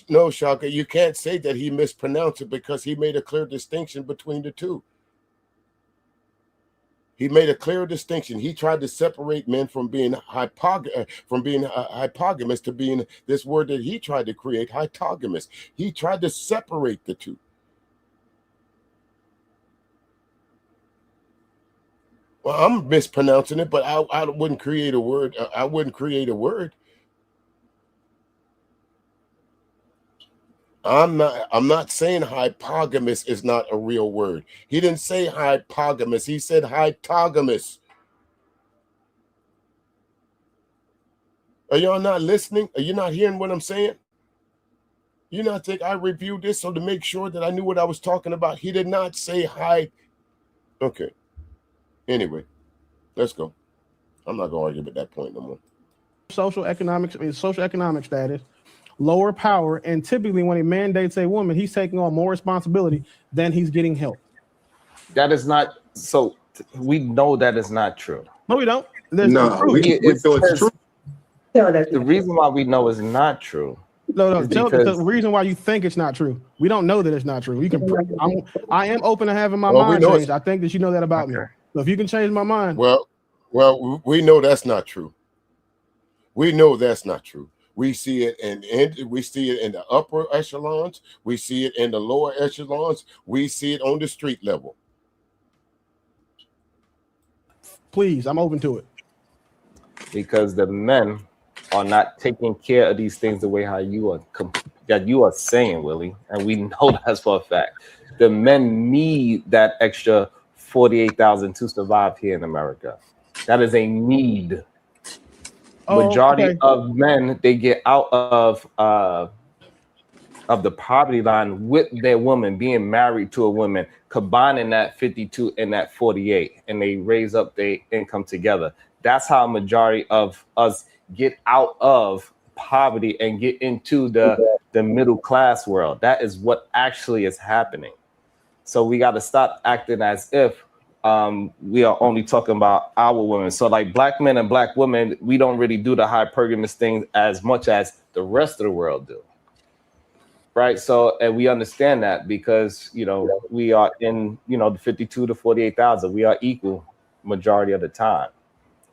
No, Shaka, you can't say that he mispronounced it because he made a clear distinction between the two. He made a clear distinction. He tried to separate men from being hypogamous to being this word that he tried to create, hypogamous. He tried to separate the two. Well, I'm mispronouncing it, but I wouldn't create a word. I wouldn't create a word. I'm not saying hypogamous is not a real word. He didn't say hypogamous. He said hypogamous. Are y'all not listening? Are you not hearing what I'm saying? You not think I reviewed this so to make sure that I knew what I was talking about? He did not say hi. Okay. Anyway, let's go. I'm not gonna argue at that point no more. Socioeconomic status, lower power, and typically when a man dates a woman, he's taking on more responsibility than he's getting help. That is not so. We know that is not true. No, we don't. We know it's true. The reason why we know it's not true. No. The reason why you think it's not true. We don't know that it's not true. You can. I am open to having my mind changed. I think that you know that about me. So if you can change my mind. Well, we know that's not true. We know that's not true. We see it in the upper echelons. We see it in the lower echelons. We see it on the street level. Please, I'm open to it. Because the men are not taking care of these things the way how you are saying, Willie, and we know that's for a fact. The men need that extra 48,000 to survive here in America. That is a need. Majority of men, they get out of the poverty line with their woman, being married to a woman, combining that 52 and that 48, and they raise up their income together. That's how a majority of us get out of poverty and get into the middle class world. That is what actually is happening. So we got to stop acting as if we are only talking about our women. So like black men and black women, we don't really do the hypergamous thing as much as the rest of the world do. Right. So, and we understand that because, we are in, the 52 to 48,000, we are equal majority of the time.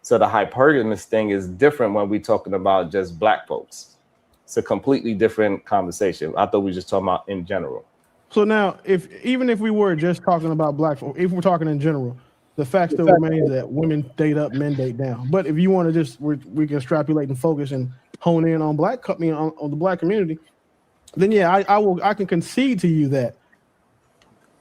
So the hypergamous thing is different when we're talking about just black folks. It's a completely different conversation. I thought we were just talking about in general. So now, even if we were just talking about black folks, if we're talking in general, the fact still remains that women date up, men date down. But if you want to we can extrapolate and focus and hone in on on the black community, then yeah, I can concede to you that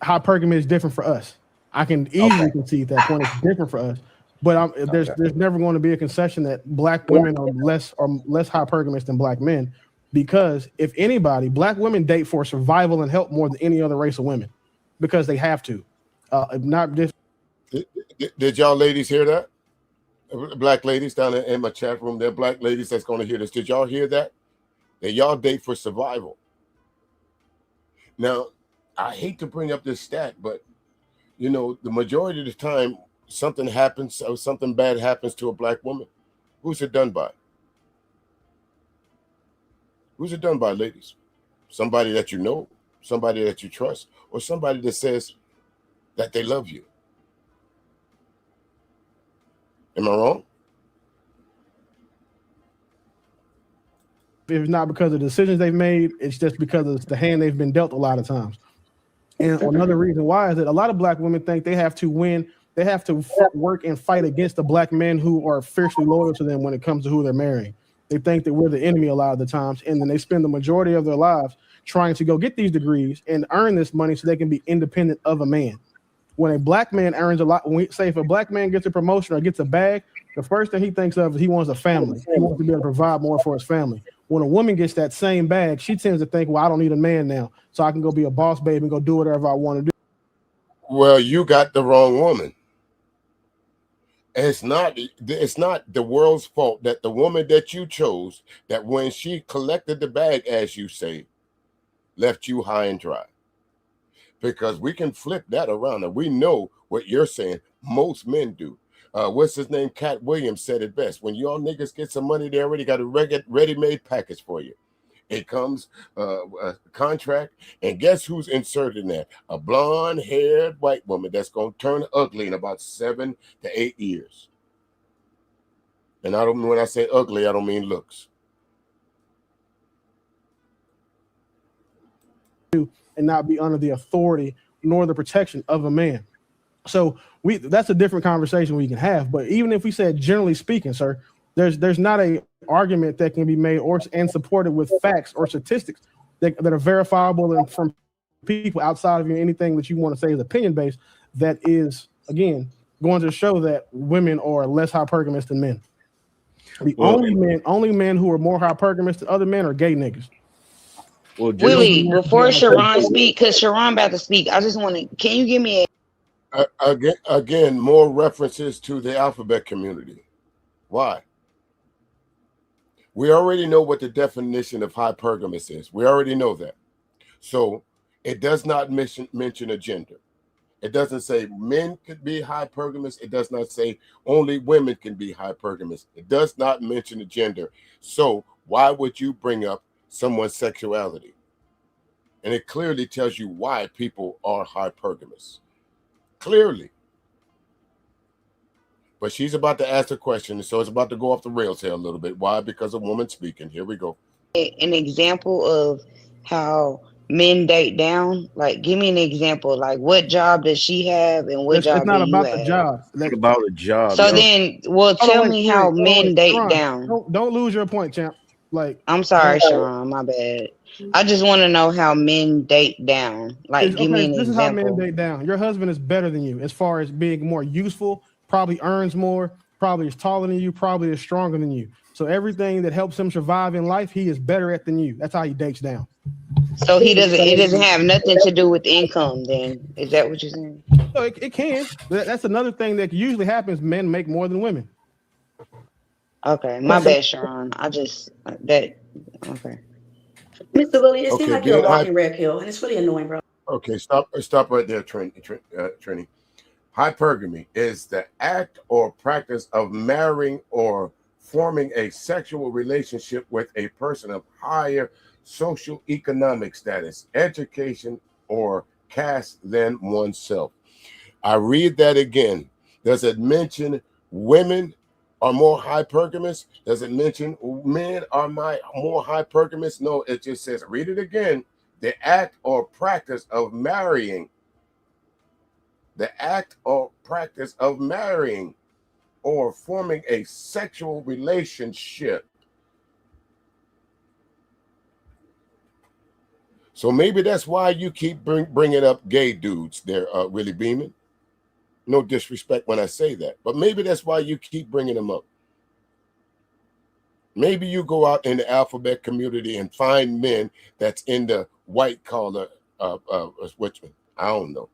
hypergamy is different for us. I can easily concede that point. It's different for us. But there's never going to be a concession that black women are less hypergamous than black men, because if anybody, black women date for survival and help more than any other race of women, because they have to. Not just. Did y'all ladies hear that? Black ladies down in my chat room, there are black ladies that's going to hear this. Did y'all hear that? That y'all date for survival. Now, I hate to bring up this stat, but the majority of the time, something happens or something bad happens to a black woman. Who's it done by? Who's it done by, ladies? Somebody that you know, somebody that you trust, or somebody that says that they love you. Am I wrong? If it's not because of the decisions they've made, it's just because of the hand they've been dealt a lot of times. And another reason why is that a lot of black women think they have to win. They have to work and fight against the black men who are fiercely loyal to them when it comes to who they're marrying. They think that we're the enemy a lot of the times, and then they spend the majority of their lives trying to go get these degrees and earn this money so they can be independent of a man. When a black man earns a lot, when we say if a black man gets a promotion or gets a bag, the first thing he thinks of is he wants a family. He wants to be able to provide more for his family. When a woman gets that same bag, she tends to think, well, I don't need a man now, so I can go be a boss babe and go do whatever I want to do. Well, you got the wrong woman. It's not the world's fault that the woman that you chose, that when she collected the bag, as you say, left you high and dry. Because we can flip that around, and we know what you're saying. Most men do. What's his name? Cat Williams said it best. When y'all niggas get some money, they already got a ready-made package for you. It comes a contract, and guess who's inserted in that? A blonde-haired white woman that's going to turn ugly in about 7 to 8 years. And when I say ugly, I don't mean looks. And not be under the authority nor the protection of a man. So that's a different conversation we can have. But even if we said generally speaking, sir, there's not a argument that can be made and supported with facts or statistics that are verifiable and from people outside of anything that you want to say is opinion based, that is, again, going to show that women are less hypergamous than men. The only men who are more hypergamous than other men are gay niggas. Well, Willie, before Sharon speak, because Sharon about to speak, I just want to, can you give me again more references to the alphabet community? Why? We already know what the definition of hypergamous is. We already know that. So it does not mention a gender. It doesn't say men could be hypergamous. It does not say only women can be hypergamous. It does not mention a gender. So why would you bring up someone's sexuality? And it clearly tells you why people are hypergamous. Clearly. But she's about to ask a question, so it's about to go off the rails here a little bit. Why? Because a woman speaking. Here we go. an example of how men date down? Like, give me an example. Like, what job does she have, and what job do you have? It's not about the job. It's about a job. So then, well, tell me how men date down. Don't lose your point, champ. Like, I'm sorry, Sharon. My bad. I just want to know how men date down. Like, give me an example. This is how men date down. Your husband is better than you as far as being more useful, probably earns more, probably is taller than you, probably is stronger than you. So everything that helps him survive in life, he is better at than you. That's how he dates down. So it doesn't have nothing to do with income then. Is that what you're saying? So it can. That's another thing that usually happens. Men make more than women. Okay, my bad, Sharon. Okay. Mr. Willie, it seems like you're a walking red pill, and it's really annoying, bro. Okay, stop right there, Trini. Hypergamy is the act or practice of marrying or forming a sexual relationship with a person of higher socioeconomic status, education, or caste than oneself. I read that again. Does it mention women are more hypergamous? Does it mention men are more hypergamous? No, it just says, read it again. The act or practice of marrying. The act or practice of marrying or forming a sexual relationship. So maybe that's why you keep bringing up gay dudes there, Willie Beeman. No disrespect when I say that, but maybe that's why you keep bringing them up. Maybe you go out in the alphabet community and find men that's in the white collar, Richmond. I don't know.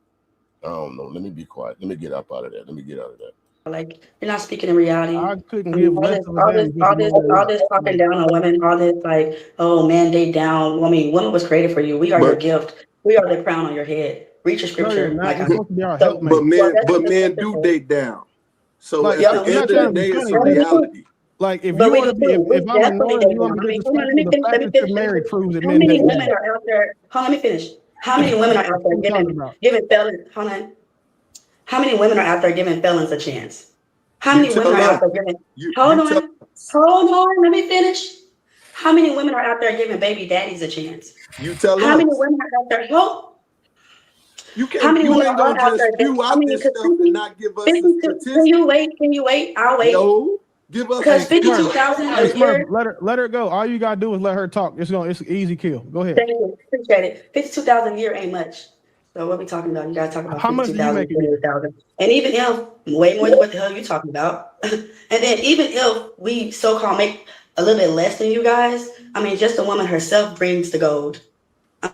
Let me be quiet. Let me get up out of that. Like, you're not speaking in reality. I couldn't give all this talking down on women, all this like, oh, man, date down. I mean, women was created for you. We are your gift. We are the crown on your head. Read your scripture. But men do date down. So like, at the end of the day, it's a reality. Like, if you want to be, if I'm annoyed, you want to be disrespectful, the fact that you're married proves that men date down. How many women are out there? Let me finish. How many women are out there giving felons? How many women are out there giving felons a chance? How many women are out there giving? Hold on. Let me finish. How many women are out there giving baby daddies a chance? You tell How many women are out there? How many women are out there? And not give us statistics. Can you wait? I'll wait. No, give us because 52,000 a year. Let her go. All you gotta do is let her talk. It's an easy kill. Go ahead. Thank you. Appreciate it. 52,000 a year ain't much. So what are we talking about? You guys talking about How much do you 52,000, make a year? 48,000. And even if way more than what the hell you talking about. And then even if we so-called make a little bit less than you guys, I mean, just the woman herself brings the gold. You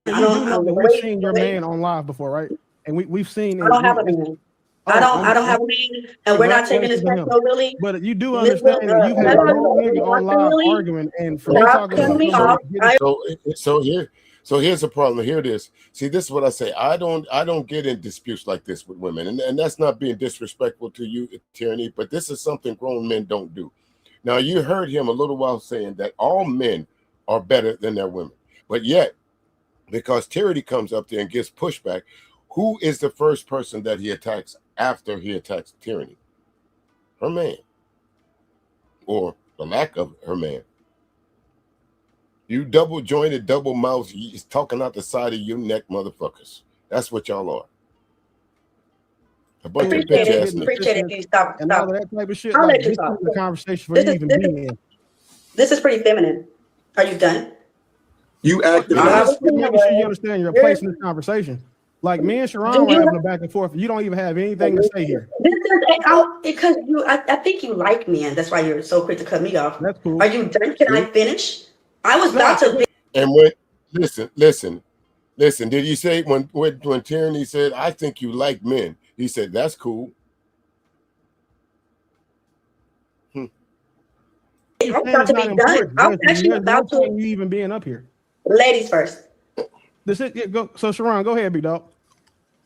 do know that we've seen your man on live before, right? And we've seen. I don't have a man. I don't have a man, and we're not taking this personal, really. But you do understand that you've had a whole nigga on live arguing, and for you talking about So here's the problem. Here it is. See, this is what I say. I don't get in disputes like this with women, and that's not being disrespectful to you, Tyranny. But this is something grown men don't do. Now, you heard him a little while saying that all men are better than their women, but yet, because Tyranny comes up there and gives pushback, who is the first person that he attacks after he attacks Tyranny? Her man, or the lack of her man. You double jointed, double mouth, he's talking out the side of your neck, motherfuckers. That's what y'all are. A bunch of bitch ass niggas. Appreciate it if you stop. And all of that type of shit. I'll Like, let you this talk. is the conversation for you even being in. This is pretty feminine. Are you done? You acted. I'm making sure you understand your place in this conversation. Like me and Sharon were having a back and forth. You don't even have anything to say here. This is because I think you like me, and that's why you're so quick to cut me off. That's cool. Are you done? Can I finish? I was about to. And when listen. Did you say when Tyranny said, "I think you like men"? He said, "That's cool." I was about to be done. I was actually about to. You even being up here. Ladies first. So Sharon, go ahead, big dog.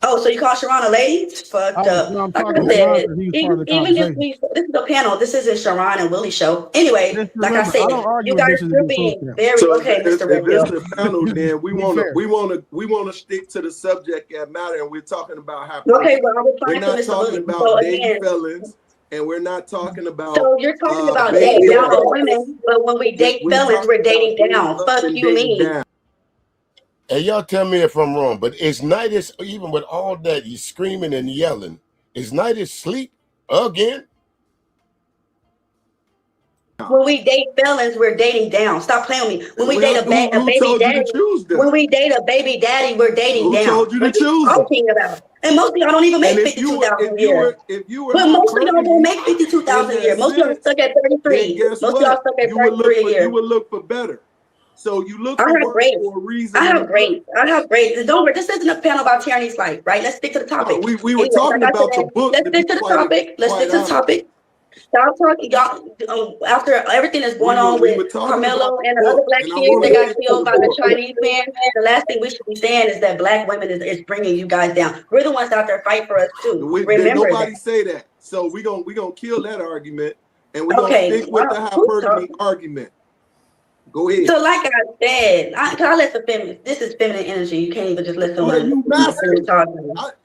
Oh, so you call Sharon a lady? Fucked up. No, I'm Like talking I said, about Sharon 'cause he was part of the even if this is a panel, this isn't Sharon and Willie show. Anyway, like I said, you guys are being very okay, Mr. If Redfield. it's the panel, then we want to stick to the subject that matter, and we're talking about how. Okay, well, I was we're trying to not Mr. talking Willie. about So dating again, felons, and we're not talking about. so you're talking about dating down with women, but when we date felons, we're dating down. Fuck you, mean. And y'all tell me if I'm wrong, but is Nidus, even with all that he's screaming and yelling, is Nidus sleep again? When we date felons, we're dating down. Stop playing with me. When we date a baby daddy, when we date a baby daddy, we're dating down. Who told you to What are choose? Talking about? And most of y'all don't even make 52,000 a year. But most of y'all don't make 52,000 a year. Most of y'all stuck at 33. Most of y'all stuck at 33 a year. You would look for better. So you look for work for a reason. I have great. Don't worry. This isn't a panel about Tyranny's life, right? Let's stick to the topic. We were talking about the book. Let's stick to the topic. Let's stick to the topic. Stop talking, y'all. After everything that's going on with Carmelo and the other black kids that got killed by the Chinese man, the last thing we should be saying is that black women is bringing you guys down. We're the ones out there fighting for us too. Remember nobody that. say that. So we gonna kill that argument, and we're gonna stick with the hypergamy argument. Go ahead. So, like I said, I let the feminine. This is feminine energy. You can't even just let someone talk.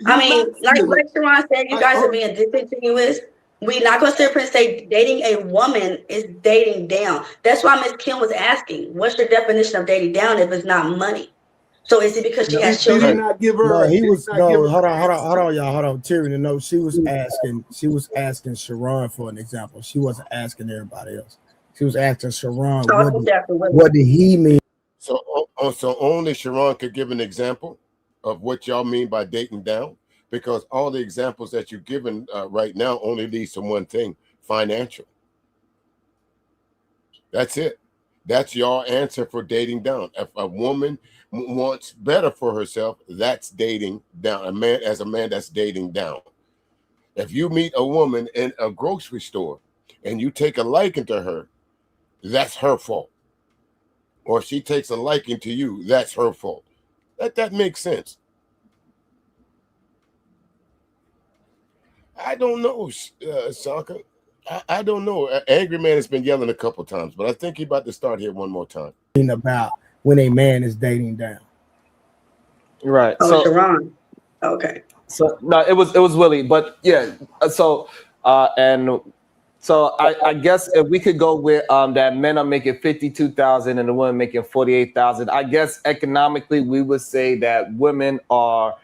I mean, like Sharon said, you guys are being disingenuous. We're not going to sit and say dating a woman is dating down. That's why Miss Kim was asking, "What's your definition of dating down if it's not money?" So is it because she has children? Hold on, y'all. Hold on. Tyranny, no, she was asking Sharon for an example. She wasn't asking everybody else. She was asking Sharon, what did he mean? So only Sharon could give an example of what y'all mean by dating down, because all the examples that you're giving right now only leads to one thing: financial. That's it. That's your answer for dating down. If a woman wants better for herself, that's dating down. A man that's dating down. If you meet a woman in a grocery store and you take a liking to her, that's her fault. Or if she takes a liking to you, that's her fault. That makes sense. I don't know, Saka. I don't know. Angryman has been yelling a couple times, but I think he's about to start here one more time. About when a man is dating down. Right. Oh, so Sharon. Okay. So no, it was Willie, but yeah. So I guess if we could go with that men are making 52,000 and the women making 48,000, I guess economically we would say that women are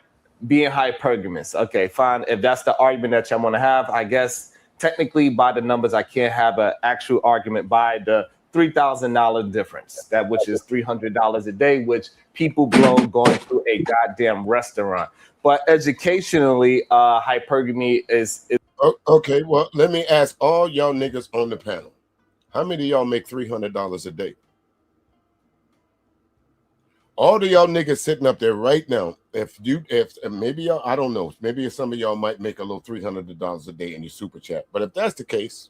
being hypergamous. Okay, fine. If that's the argument that y'all want to have, I guess technically by the numbers I can't have an actual argument by the $3,000 difference, that which is $300 a day, which people blow going to a goddamn restaurant. But educationally, hypergamy is okay. Well, let me ask all y'all niggas on the panel: how many of y'all make $300 a day? All of y'all niggas sitting up there right now, if maybe y'all, I don't know, maybe some of y'all might make a little $300 a day in your super chat. But if that's the case,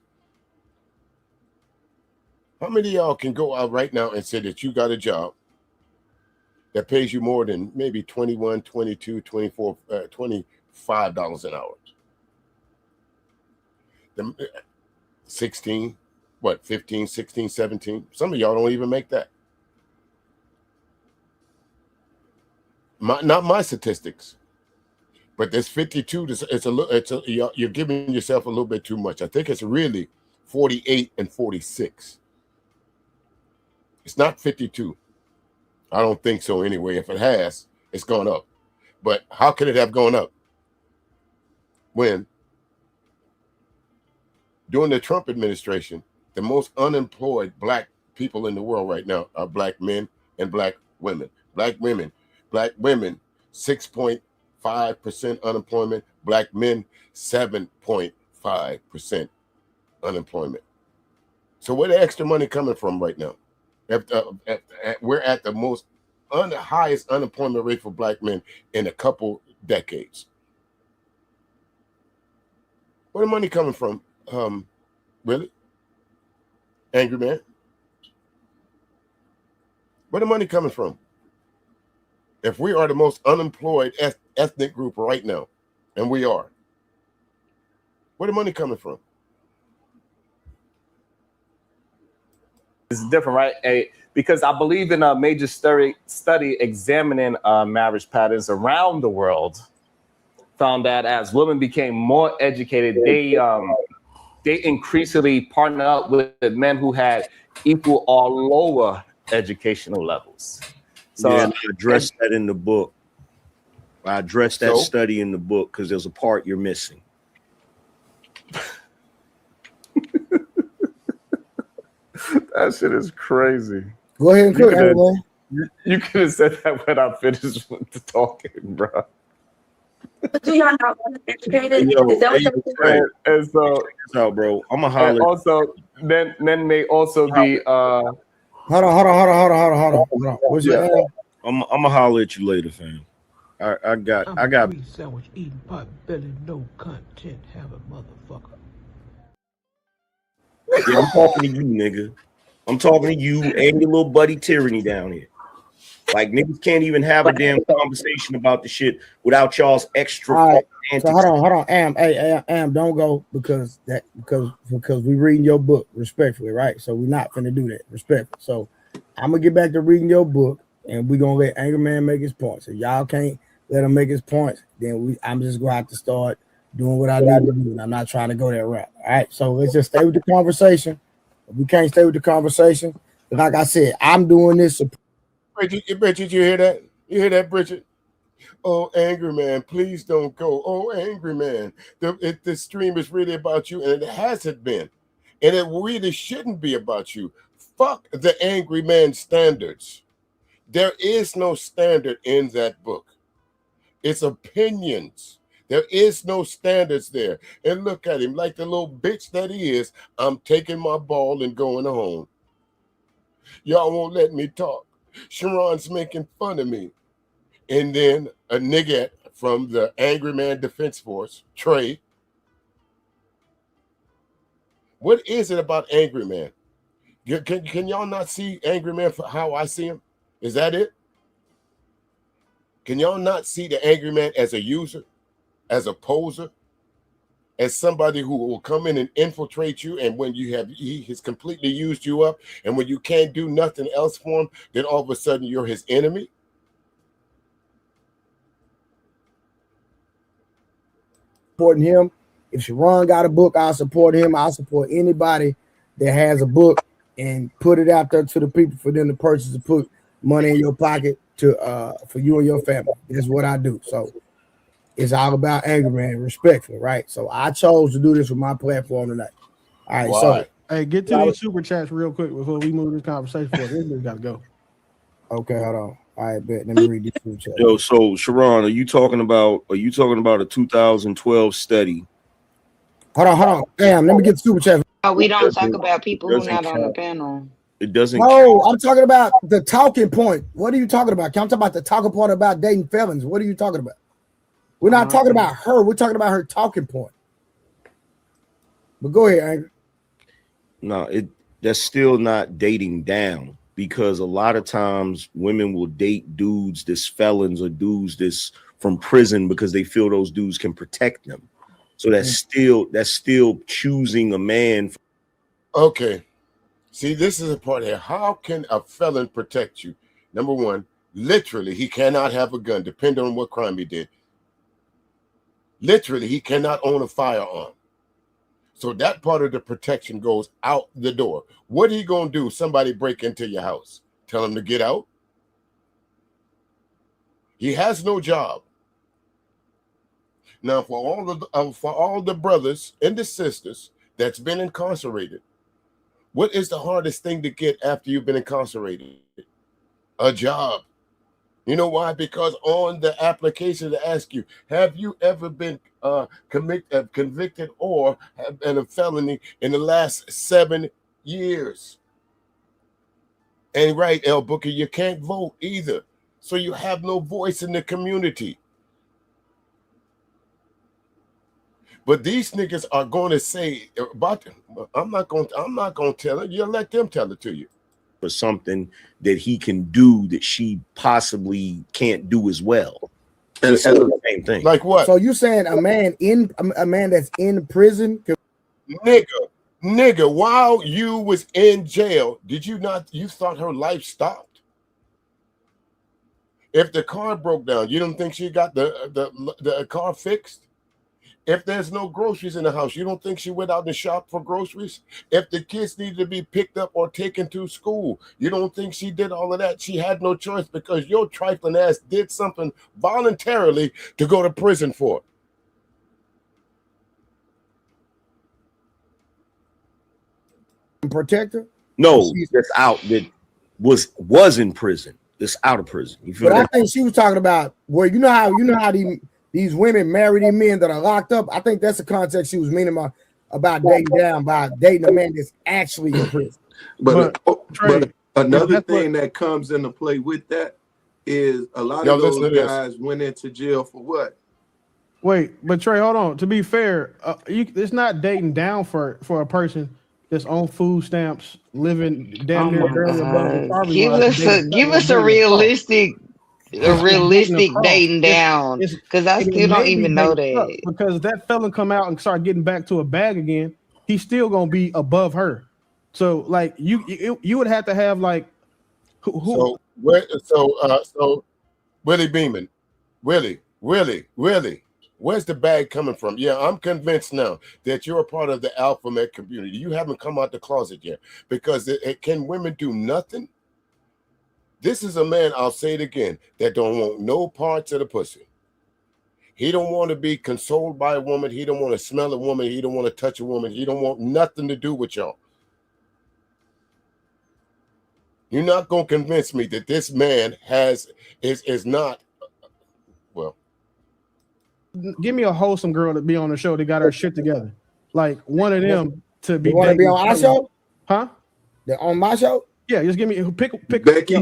how many of y'all can go out right now and say that you got a job that pays you more than maybe $21, $22, $24, $25 an hour? 16, what, 15, 16, 17? Some of y'all don't even make that. Not my statistics, but there's 52. You're giving yourself a little bit too much. I think it's really 48 and 46. It's not 52. I don't think so anyway. If it has, it's gone up. But how could it have gone up when during the Trump administration, the most unemployed black people in the world right now are black men and black women. Black women, 6.5% unemployment. Black men, 7.5% unemployment. So where the extra money coming from right now? We're at the most highest unemployment rate for black men in a couple decades. Where the money coming from? Really? Angryman? Where the money coming from? If we are the most unemployed ethnic group right now, and we are, where the money coming from? It's different, right? Because I believe in a major study examining marriage patterns around the world, found that as women became more educated, they increasingly partner up with men who had equal or lower educational levels. So yeah, I addressed that in the book. I addressed that study in the book because there's a part you're missing. That shit is crazy. Go ahead and cook it. You could have said that when I finished with the talking, bro. But do y'all not want to be educated? Yo, Is that what you're saying? And so, bro, I'm a holler. Also, men may also be. Hold on. What's your name? I'm a holler at you later, fam. I got. Sandwich eating pot belly, no content, have a motherfucker. Yeah, I'm talking to you, nigga. I'm talking to you and your little buddy Tyranny down here. Like niggas can't even have a damn conversation about the shit without y'all's extra. Right. So hold on. Am, don't go because we reading your book respectfully, right? So we're not finna do that respectfully. So I'm gonna get back to reading your book, and we're gonna let Angryman make his points. If y'all can't let him make his points, then I'm just gonna have to start doing what I need to do. And I'm not trying to go that route. All right. So let's just stay with the conversation. If we can't stay with the conversation, like I said, I'm doing this. Bridget, you hear that? You hear that, Bridget? Oh, Angryman, please don't go. Oh, Angryman, the stream is really about you, and it hasn't been. And it really shouldn't be about you. Fuck the Angryman standards. There is no standard in that book. It's opinions. There is no standards there. And look at him, like the little bitch that he is. I'm taking my ball and going home. Y'all won't let me talk. Sharon's making fun of me. And then a nigga from the Angryman Defense Force, Trey. What is it about Angryman? Can y'all not see Angryman for how I see him? Is that it? Can y'all not see the Angryman as a user, as a poser, as somebody who will come in and infiltrate you, and when he has completely used you up, and when you can't do nothing else for him, then all of a sudden you're his enemy? Supporting him. If Sharon got a book, I'll support him. I'll support anybody that has a book and put it out there to the people for them to purchase and put money in your pocket for you and your family. That's what I do. So it's all about Angryman, respectfully, right? So I chose to do this with my platform tonight. All right. Why? So Hey, get to these super chats real quick before we move this conversation forward. This nigga gotta go. Okay, hold on. All right, bet. Let me read this super chat. Yo, so Sharon, are you talking about a 2012 study? Hold on. Damn, let me get the super chat. Oh, we don't talk about people who not on the panel. It doesn't. No, I'm talking about the talking point. What are you talking about? I'm talking about the talking point about dating felons. What are you talking about? We're not talking about her. We're talking about her talking point. But go ahead, Angry. No, that's still not dating down, because a lot of times women will date dudes that's felons or dudes that's from prison because they feel those dudes can protect them. So that's still choosing a man. Okay. See, this is a part here. How can a felon protect you? Number one, literally, he cannot have a gun, depending on what crime he did. Literally, he cannot own a firearm. So that part of the protection goes out the door. What are you going to do? Somebody break into your house. Tell him to get out? He has no job. Now, for all the brothers and the sisters that's been incarcerated, what is the hardest thing to get after you've been incarcerated? A job. You know why? Because on the application they ask you, have you ever been convicted or have been a felony in the last 7 years? And right, El Booker, you can't vote either. So you have no voice in the community. But these niggas are going to say about them. I'm not going to tell it. You let them tell it to you. For something that he can do that she possibly can't do as well. And it's the same thing. Like what? So you saying a man that's in prison? Nigga, while you was in jail, you thought her life stopped? If the car broke down, you don't think she got the car fixed? If there's no groceries in the house, you don't think she went out and shopped for groceries? If the kids needed to be picked up or taken to school, you don't think she did all of that? She had no choice because your trifling ass did something voluntarily to go to prison for. Protector? No, that's out. That was in prison. That's out of prison. You feel but that? I think she was talking about where you know how these women marry these men that are locked up. I think that's the context she was meaning about dating down, by dating a man that's actually in prison. But another thing that comes into play with that is a lot of those guys went into jail for what? Wait, but Trey, hold on. To be fair, it's not dating down for a person that's on food stamps, living damn near barely above the poverty line. Give us a realistic dating down, because I still don't even know that. Because if that felon come out and start getting back to a bag again, he's still gonna be above her. So like you would have to have like who? So Willie Beeman, Willie, where's the bag coming from? Yeah, I'm convinced now that you're a part of the alpha male community. You haven't come out the closet yet, because can women do nothing? This is a man, I'll say it again, that don't want no parts of the pussy. He don't want to be consoled by a woman. He don't want to smell a woman. He don't want to touch a woman. He don't want nothing to do with y'all. You're not going to convince me that this man is not, well. Give me a wholesome girl to be on the show that got her shit together. Like one of them to be. You want to be on our show? Huh? They're on my show? Yeah, just give me pick Becky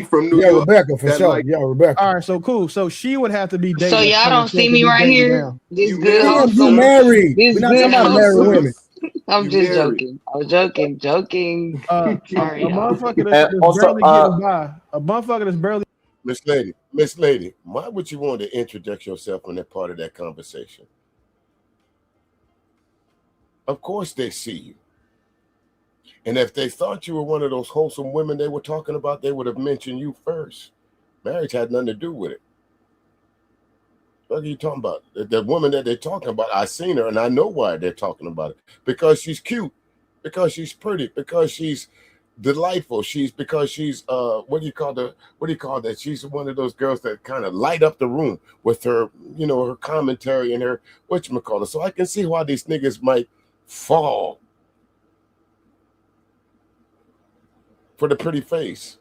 from New York. Rebecca for sure. Yeah, Rebecca. All right, so cool. So she would have to be dating. So y'all don't see me right here. This good you married. We're not talking about married women. I'm just joking. I was joking. Sorry, a motherfucker that's barely getting by. A motherfucker that's barely. Miss Lady, why would you want to interject yourself in that part of that conversation? Of course they see you. And if they thought you were one of those wholesome women they were talking about, they would have mentioned you first. Marriage had nothing to do with it. What are you talking about? The woman that they're talking about, I seen her and I know why they're talking about it. Because she's cute, because she's pretty, because she's delightful. Because she's what do you call that? She's one of those girls that kind of light up the room with her, her commentary and her whatchamacallit. So I can see why these niggas might fall for the pretty face.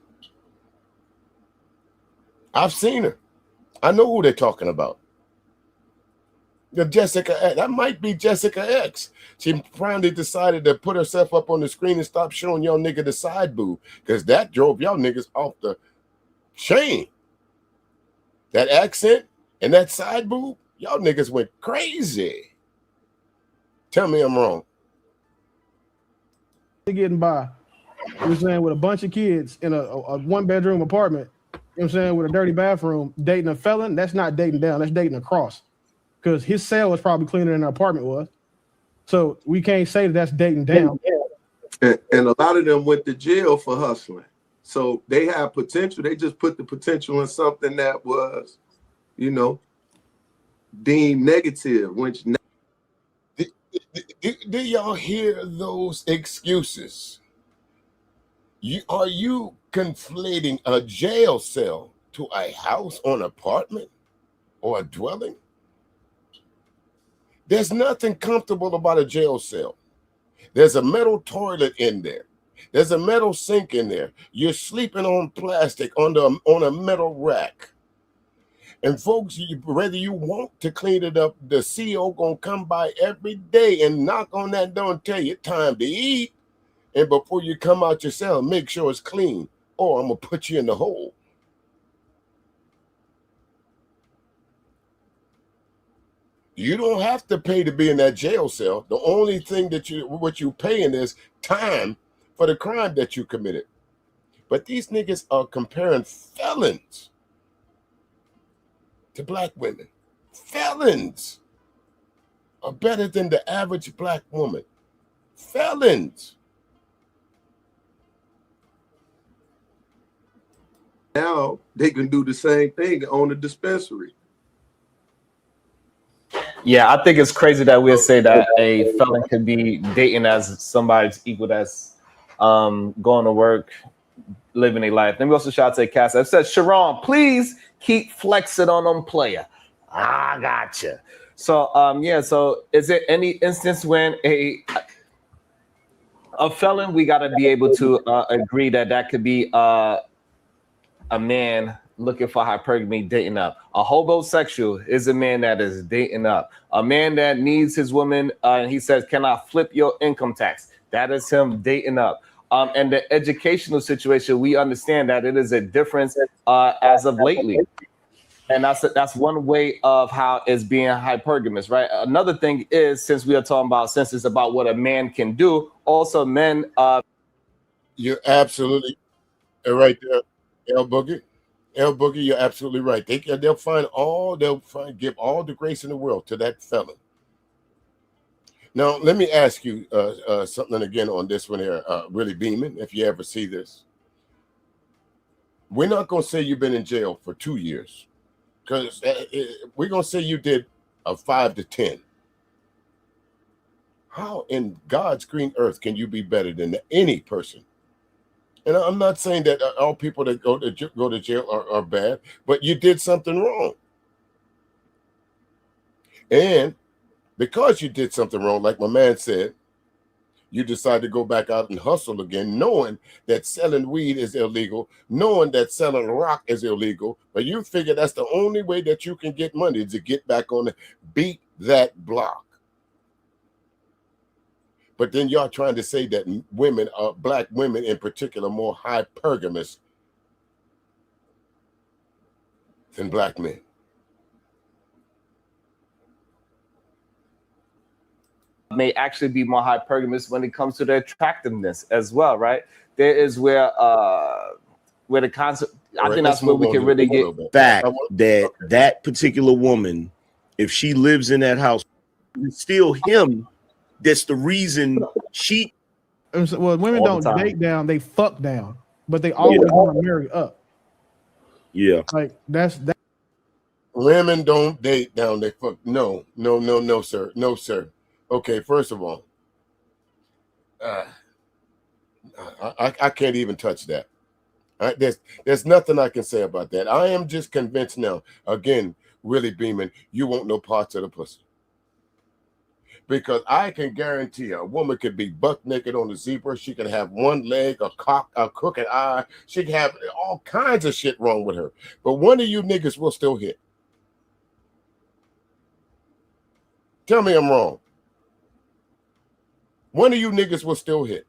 I've seen her. I know who they're talking about. The Jessica X. That might be Jessica X. She finally decided to put herself up on the screen and stop showing y'all nigga the side boob, because that drove y'all niggas off the chain. That accent and that side boob, y'all niggas went crazy. Tell me I'm wrong. Getting by, you know what I'm saying, with a bunch of kids in a one-bedroom apartment, you know what I'm saying, with a dirty bathroom, dating a felon, that's not dating down, that's dating across. Because his cell was probably cleaner than the apartment was. So we can't say that that's dating down. And a lot of them went to jail for hustling. So they have potential. They just put the potential in something that was, you know, deemed negative. Which do y'all hear those excuses? Are you conflating a jail cell to a house or an apartment or a dwelling? There's nothing comfortable about a jail cell. There's a metal toilet in there. There's a metal sink in there. You're sleeping on plastic on a metal rack. And folks, whether you want to clean it up, the CO gonna come by every day and knock on that door and tell you time to eat. And before you come out your cell, make sure it's clean, or I'm gonna put you in the hole. You don't have to pay to be in that jail cell. The only thing that what you paying is time for the crime that you committed. But these niggas are comparing felons to black women. Felons are better than the average black woman. Felons. now they can do the same thing on a dispensary. Yeah, I think it's crazy that we'll say that a felon could be dating as somebody's equal that's going to work, living a life. Let me also shout out to Cass. It says, Sharon, please keep flexing on them player. I gotcha. So yeah, so is there any instance when a felon, we got to be able to agree that that could be a man looking for hypergamy, dating up. A homosexual is a man that is dating up. A man that needs his woman, and he says, can I flip your income tax? That is him dating up. And the educational situation, we understand that it is a difference as of lately. And that's one way of how it's being hypergamous, right? Another thing is, since we are talking about, since it's about what a man can do, also men. You're absolutely right there, El Boogie. El Boogie, you're absolutely right. They'll give all the grace in the world to that felon. Now, let me ask you something again on this one here, Willie Beeman, if you ever see this. We're not going to say you've been in jail for 2 years, because we're going to say you did a 5 to 10. How in God's green earth can you be better than any person? And I'm not saying that all people that go to jail are bad, but you did something wrong. And because you did something wrong, like my man said, you decide to go back out and hustle again, knowing that selling weed is illegal, knowing that selling rock is illegal, but you figure that's the only way that you can get money, to get back on beat that block. But then y'all trying to say that women, black women in particular, more hypergamous than black men. May actually be more hypergamous when it comes to their attractiveness as well, right? There is where the concept. I think that's where we can really get fact that that particular woman, if she lives in that house, it's still him. That's the reason she. Well, women don't date down; they fuck down, but they always want to marry up. Yeah, like that's that. Women don't date down; they fuck. No, sir, no, sir. Okay, first of all, I can't even touch that. There's nothing I can say about that. I am just convinced now. Again, Willie Beeman, you won't know parts of the pussy. Because I can guarantee a woman could be buck naked on the zebra. She could have one leg, a crooked eye. She could have all kinds of shit wrong with her. But one of you niggas will still hit. Tell me I'm wrong. One of you niggas will still hit.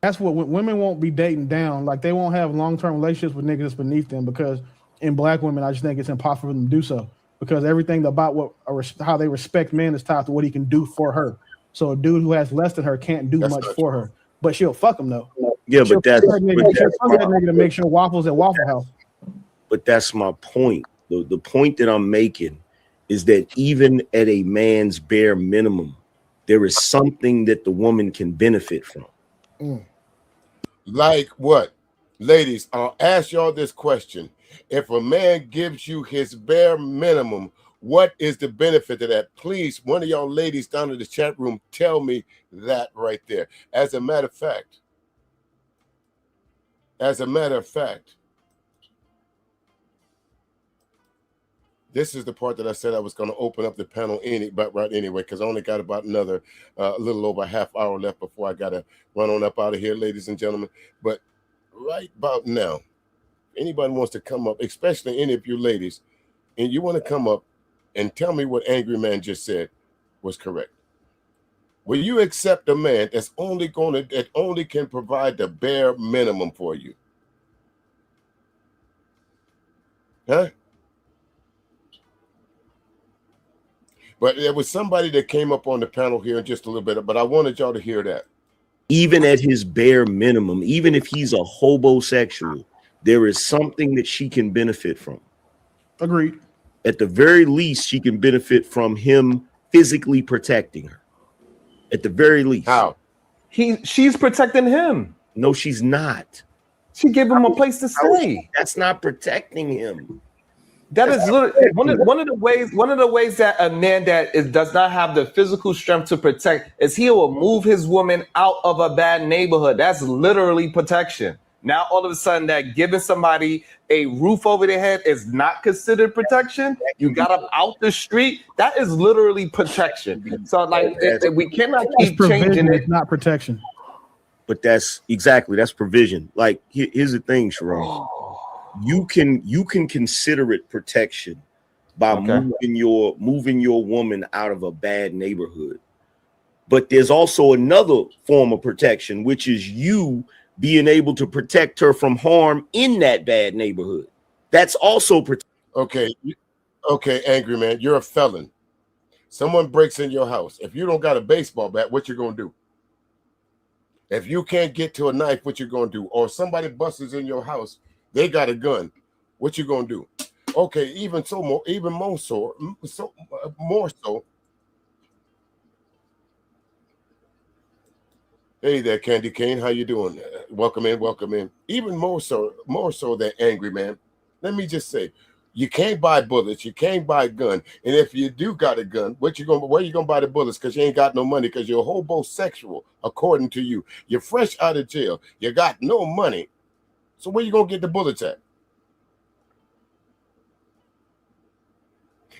That's what women won't be dating down. Like they won't have long-term relationships with niggas beneath them because in black women, I just think it's impossible for them to do so because everything about how they respect men is tied to what he can do for her. So a dude who has less than her can't do much for her, but she'll fuck him though. Yeah, but that's that nigga to make sure waffles at Waffle House. But that's my point. The point that I'm making is that even at a man's bare minimum, there is something that the woman can benefit from. Like what? Ladies, I'll ask y'all this question. If a man gives you his bare minimum, what is the benefit of that? Please, one of y'all ladies down in the chat room, tell me that right there. As a matter of fact, this is the part that I said I was going to open up the panel anyway, because I only got about another little over a half hour left before I got to run on up out of here, ladies and gentlemen. But right about now, anybody wants to come up, especially any of you ladies, and you want to come up and tell me what Angryman just said was correct. Will you accept a man that only can provide the bare minimum for you? Huh? But there was somebody that came up on the panel here in just a little bit, but I wanted y'all to hear that. Even at his bare minimum, even if he's a homosexual, there is something that she can benefit from. Agreed. At the very least, she can benefit from him physically protecting her. At the very least. How? She's protecting him. No, she's not. She gave him a place to stay. That's not protecting him. That is literally one of the ways that a man that does not have the physical strength to protect is he will move his woman out of a bad neighborhood. That's literally protection. Now all of a sudden that giving somebody a roof over their head is not considered protection. You got them out the street. That is literally protection. So like we cannot keep changing it. It's not protection. But that's provision. Like here's the thing, Sharon. You can consider it protection by moving your woman out of a bad neighborhood. But there's also another form of protection, which is you being able to protect her from harm in that bad neighborhood. That's also Okay, angry man, you're a felon. Someone breaks in your house. If you don't got a baseball bat, what you gonna do? If you can't get to a knife, what you gonna do? Or somebody busts in your house, they got a gun. What you gonna do? Okay, more so. Hey there, Candy Cane. How you doing? Welcome in. Even more so than angry man. Let me just say, you can't buy bullets, you can't buy a gun, and if you do got a gun, where you gonna buy the bullets? Because you ain't got no money, because you're homosexual, according to you. You're fresh out of jail. You got no money. So where you gonna get the bullets at?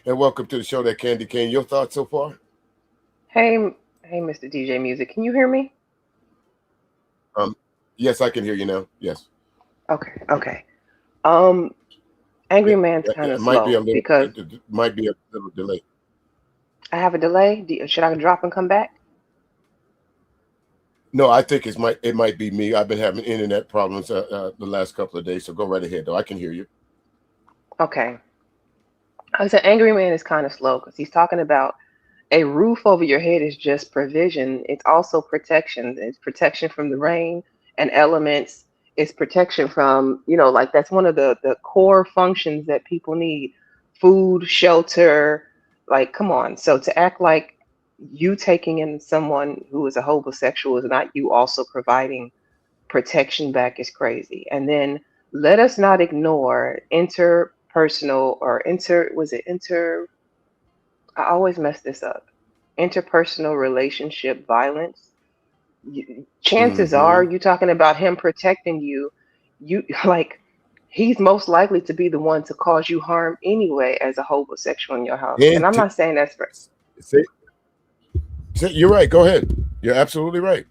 And welcome to the show, that Candy Cane. Your thoughts so far? Hey, Mr. DJ Music, can you hear me? Yes, I can hear you now. Yes. Okay. Angry Man's kind of slow because it might be a little delay. I have a delay. Should I drop and come back? No, I think it might be me. I've been having internet problems the last couple of days. So go right ahead, though. I can hear you. Okay. I said Angry Man is kind of slow because he's talking about a roof over your head is just provision. It's also protection. It's protection from the rain and elements. It's protection from, like that's one of the core functions that people need. Food, shelter, like, come on. So to act like you taking in someone who is a homosexual is not you also providing protection back is crazy. And then let us not ignore interpersonal or I always mess this up. Interpersonal relationship violence. Chances are you talking about him protecting you like he's most likely to be the one to cause you harm anyway as a homosexual in your house. And I'm not saying that's for. You're right. Go ahead. You're absolutely right.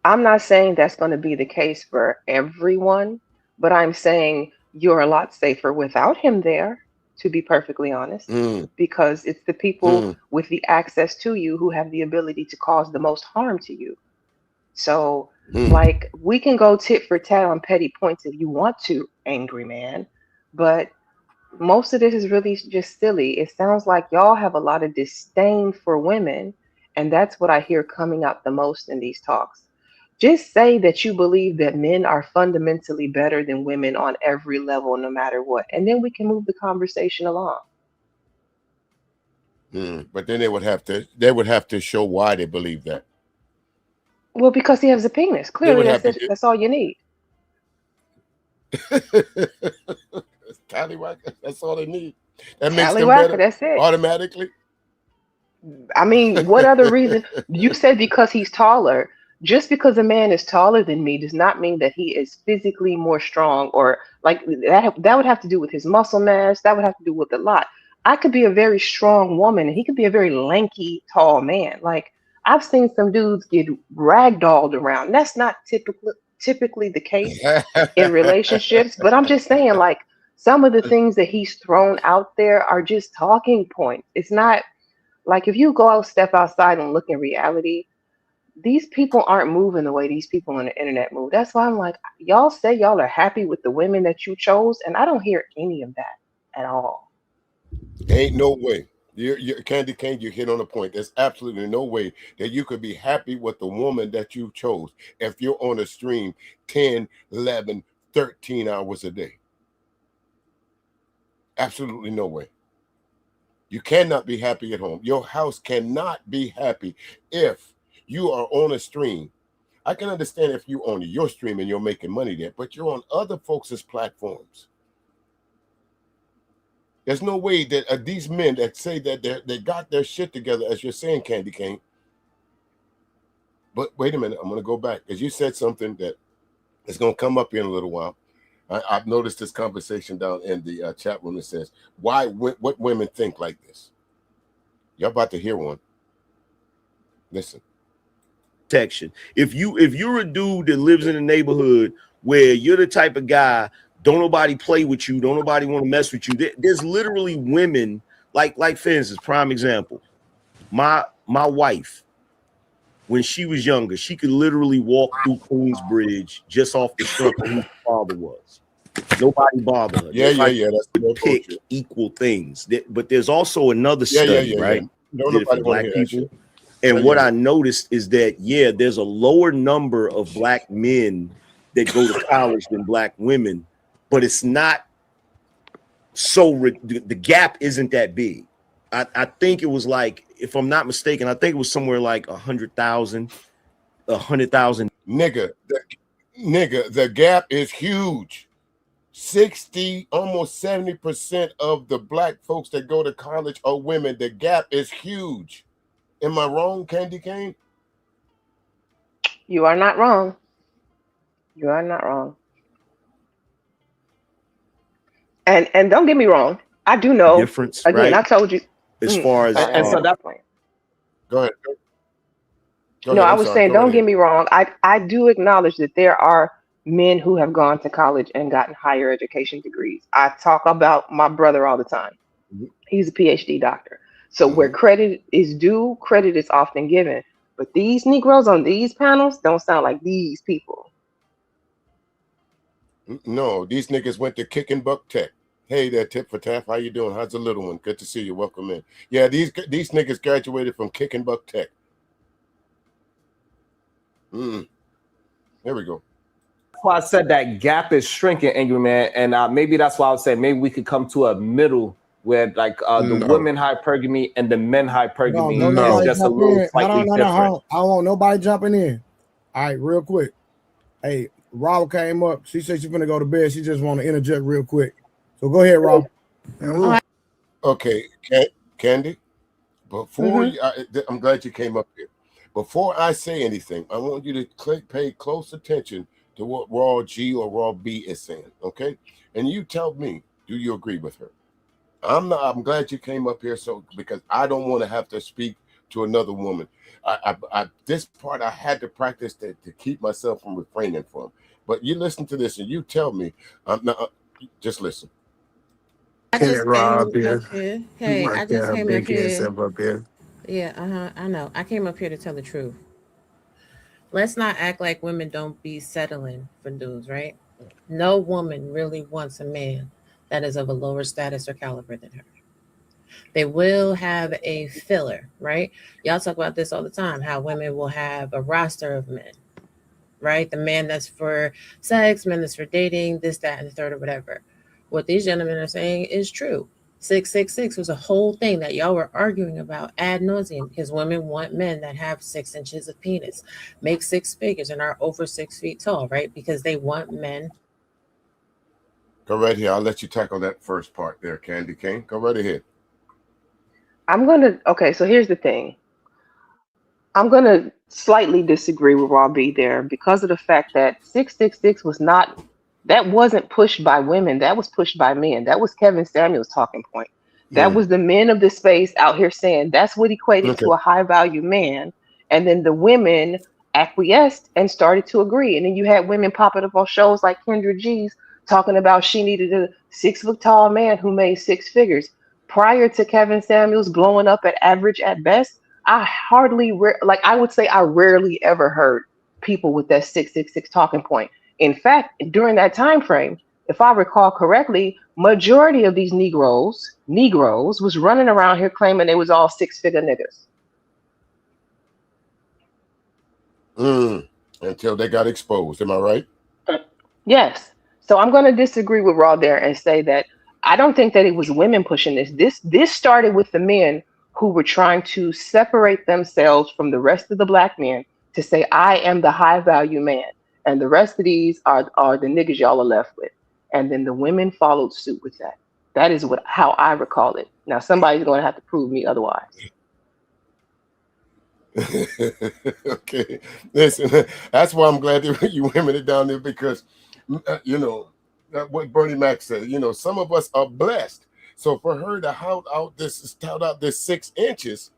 I'm not saying that's going to be the case for everyone, but I'm saying you're a lot safer without him there, to be perfectly honest, because it's the people with the access to you who have the ability to cause the most harm to you. So, like, we can go tit for tat on petty points if you want to, angry man, but most of this is really just silly. It sounds like y'all have a lot of disdain for women, and that's what I hear coming out the most in these talks. Just say that you believe that men are fundamentally better than women on every level, no matter what, and then we can move the conversation along. But then they would have to show why they believe that. Well, because he has a penis. Clearly, that's all you need. Tallywhacker, that's all they need. That makes them Tallywhacker, better that's it. automatically. I mean, what other reason? You said because he's taller. Just because a man is taller than me does not mean that he is physically more strong, or like that. That would have to do with his muscle mass. That would have to do with a lot. I could be a very strong woman, and he could be a very lanky, tall man. Like, I've seen some dudes get ragdolled around. That's not typically the case in relationships, but I'm just saying, like, some of the things that he's thrown out there are just talking points. It's not like, if you go out, step outside and look in reality, these people aren't moving the way these people on the internet move. That's why I'm like, y'all say y'all are happy with the women that you chose, and I don't hear any of that at all. Ain't no way. You're Candy Cane, you hit on a point. There's absolutely no way that you could be happy with the woman that you chose if you're on a stream 10, 11, 13 hours a day. Absolutely no way. You cannot be happy at home. Your house cannot be happy if you are on a stream. I can understand if you own your stream and you're making money there, but you're on other folks' platforms. There's no way that these men that say that they got their shit together, as you're saying, Candy Cane. But wait a minute, I'm going to go back, because you said something that is going to come up here in a little while. I've noticed this conversation down in the chat room that says, what women think like this. Y'all about to hear one. Listen. Protection. If you're a dude that lives in a neighborhood where you're the type of guy, don't nobody play with you, don't nobody want to mess with you. There's literally women, like for instance, prime example, my wife, when she was younger, she could literally walk through Queensbridge just off the strength of who her father was. Nobody bothered her. Yeah. That's to pick equal things. But there's also another study, right? No, for black people. And what I noticed is that, there's a lower number of black men that go to college than black women, but it's not so the gap isn't that big. I think it was like, if I'm not mistaken, I think it was somewhere like 100,000. Nigga, the gap is huge. 60, almost 70% of the black folks that go to college are women. The gap is huge. Am I wrong, Candy Cane? You are not wrong. You are not wrong. And don't get me wrong, I do know difference. Again, right? I told you as far as and so that. Go ahead. No, I was saying, don't get me wrong. I do acknowledge that there are men who have gone to college and gotten higher education degrees. I talk about my brother all the time. He's a PhD doctor. So where credit is due, credit is often given. But these Negroes on these panels don't sound like these people. No, these niggas went to Kick and Buck Tech. Hey there, Tip for Taff. How you doing? How's the little one? Good to see you. Welcome in. Yeah, these niggas graduated from Kick and Buck Tech. Here we go. That's why I said that gap is shrinking, Angryman, and maybe that's why I would say maybe we could come to a middle where like the women hypergamy and the men hypergamy is just a little slightly different. I don't want nobody jumping in. All right, real quick. Hey, Rob came up. She said she's gonna go to bed. She just want to interject real quick. So go ahead, Rob. Okay, Candy. Before I'm glad you came up here. Before I say anything, I want you to pay close attention to what Raw G or Raw B is saying, okay? And you tell me, do you agree with her? I'm glad you came up here, so because I don't want to have to speak to another woman. This part I had to practice to keep myself from refraining from. But you listen to this and you tell me. Just listen. I just came up here. Hey, I just came up here. Yeah, I know. I came up here to tell the truth. Let's not act like women don't be settling for dudes, right? No woman really wants a man that is of a lower status or caliber than her. They will have a filler, right? Y'all talk about this all the time, how women will have a roster of men, right? The man that's for sex, man that's for dating, this, that, and the third, or whatever. What these gentlemen are saying is true. 666 was a whole thing that y'all were arguing about ad nauseum because women want men that have 6 inches of penis, make 6 figures, and are over 6 feet tall, right? Because they want men. Go right here. I'll let you tackle that first part there, Candy Cane. Go right ahead. Okay, so here's the thing. I'm going to slightly disagree with Raw B there because of the fact that 666 wasn't pushed by women. That was pushed by men. That was Kevin Samuels' talking point. That was the men of the space out here saying that's what equated to a high value man. And then the women acquiesced and started to agree. And then you had women popping up on shows like Kendra G's talking about she needed a 6 foot tall man who made 6 figures. Prior to Kevin Samuels blowing up at average at best, I would say I rarely ever heard people with that 666 talking point. In fact, during that time frame, if I recall correctly, majority of these Negroes was running around here claiming they was all 6-figure niggas. Until they got exposed. Am I right? Yes. So I'm going to disagree with Raw there and say that I don't think that it was women pushing this. This started with the men who were trying to separate themselves from the rest of the black men to say, I am the high value man. And the rest of these are the niggas y'all are left with. And then the women followed suit with that. That is how I recall it. Now, somebody's going to have to prove me otherwise. Okay. Listen, that's why I'm glad that you women are down there because, what Bernie Mac said, some of us are blessed. So for her to tout out this 6 inches,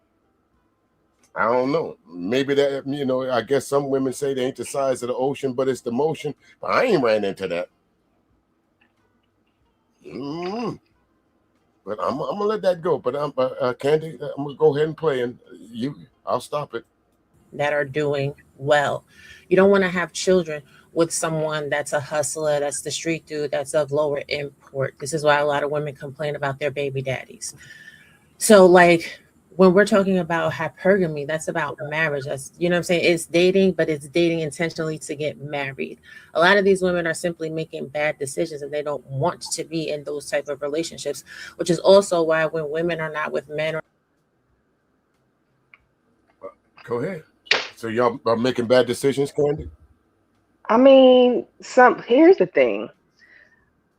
I don't know. Maybe that, I guess some women say they ain't the size of the ocean, but it's the motion. But I ain't ran into that. But I'm gonna let that go. But Candy, I'm gonna go ahead and play, and I'll stop it. That are doing well. You don't want to have children with someone that's a hustler, that's the street dude, that's of lower import. This is why a lot of women complain about their baby daddies. So, like, when we're talking about hypergamy, that's about marriage. That's, what I'm saying? It's dating, but it's dating intentionally to get married. A lot of these women are simply making bad decisions and they don't want to be in those type of relationships, which is also why when women are not with men. Go ahead. So y'all are making bad decisions, Candy? I mean, here's the thing.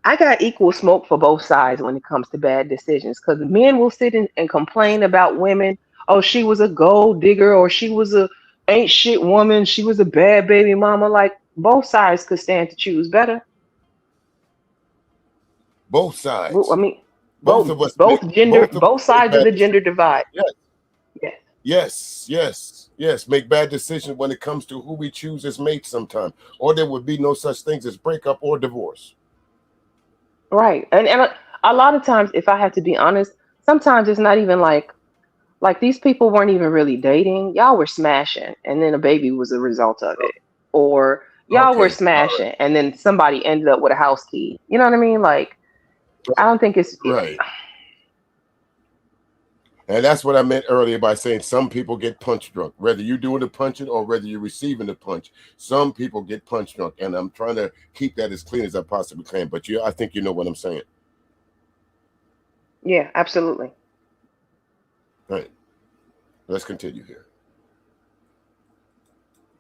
I got equal smoke for both sides when it comes to bad decisions because men will sit and complain about women. Oh, she was a gold digger or she was a ain't shit woman. She was a bad baby mama. Like both sides could stand to choose better. Both sides. I mean, both sides of the gender divide. Yes. Make bad decisions when it comes to who we choose as mates sometime. Or there would be no such things as breakup or divorce. Right. And a lot of times, if I have to be honest, sometimes it's not even like these people weren't even really dating. Y'all were smashing and then a baby was a result of it. Or y'all were smashing and then somebody ended up with a house key. You know what I mean? Like, I don't think it's right. And that's what I meant earlier by saying some people get punch drunk, whether you're doing the punching or whether you're receiving the punch. Some people get punch drunk, and I'm trying to keep that as clean as I possibly can. But I think you know what I'm saying. Yeah, absolutely. All right. Let's continue here.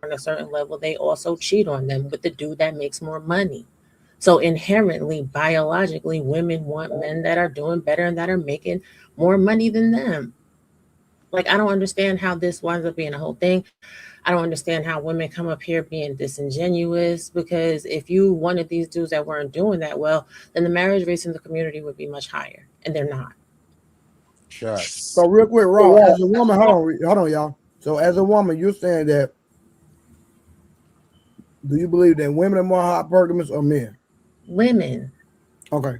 On a certain level, they also cheat on them with the dude that makes more money. So inherently, biologically, women want men that are doing better and that are making more money than them. Like, I don't understand how this winds up being a whole thing. I don't understand how women come up here being disingenuous, because if you wanted these dudes that weren't doing that well, then the marriage rates in the community would be much higher, and they're not. Sure. So real quick, Raw, as a woman, hold on, y'all. So as a woman, you're saying that, do you believe that women are more hypergamous or men? Women. Okay.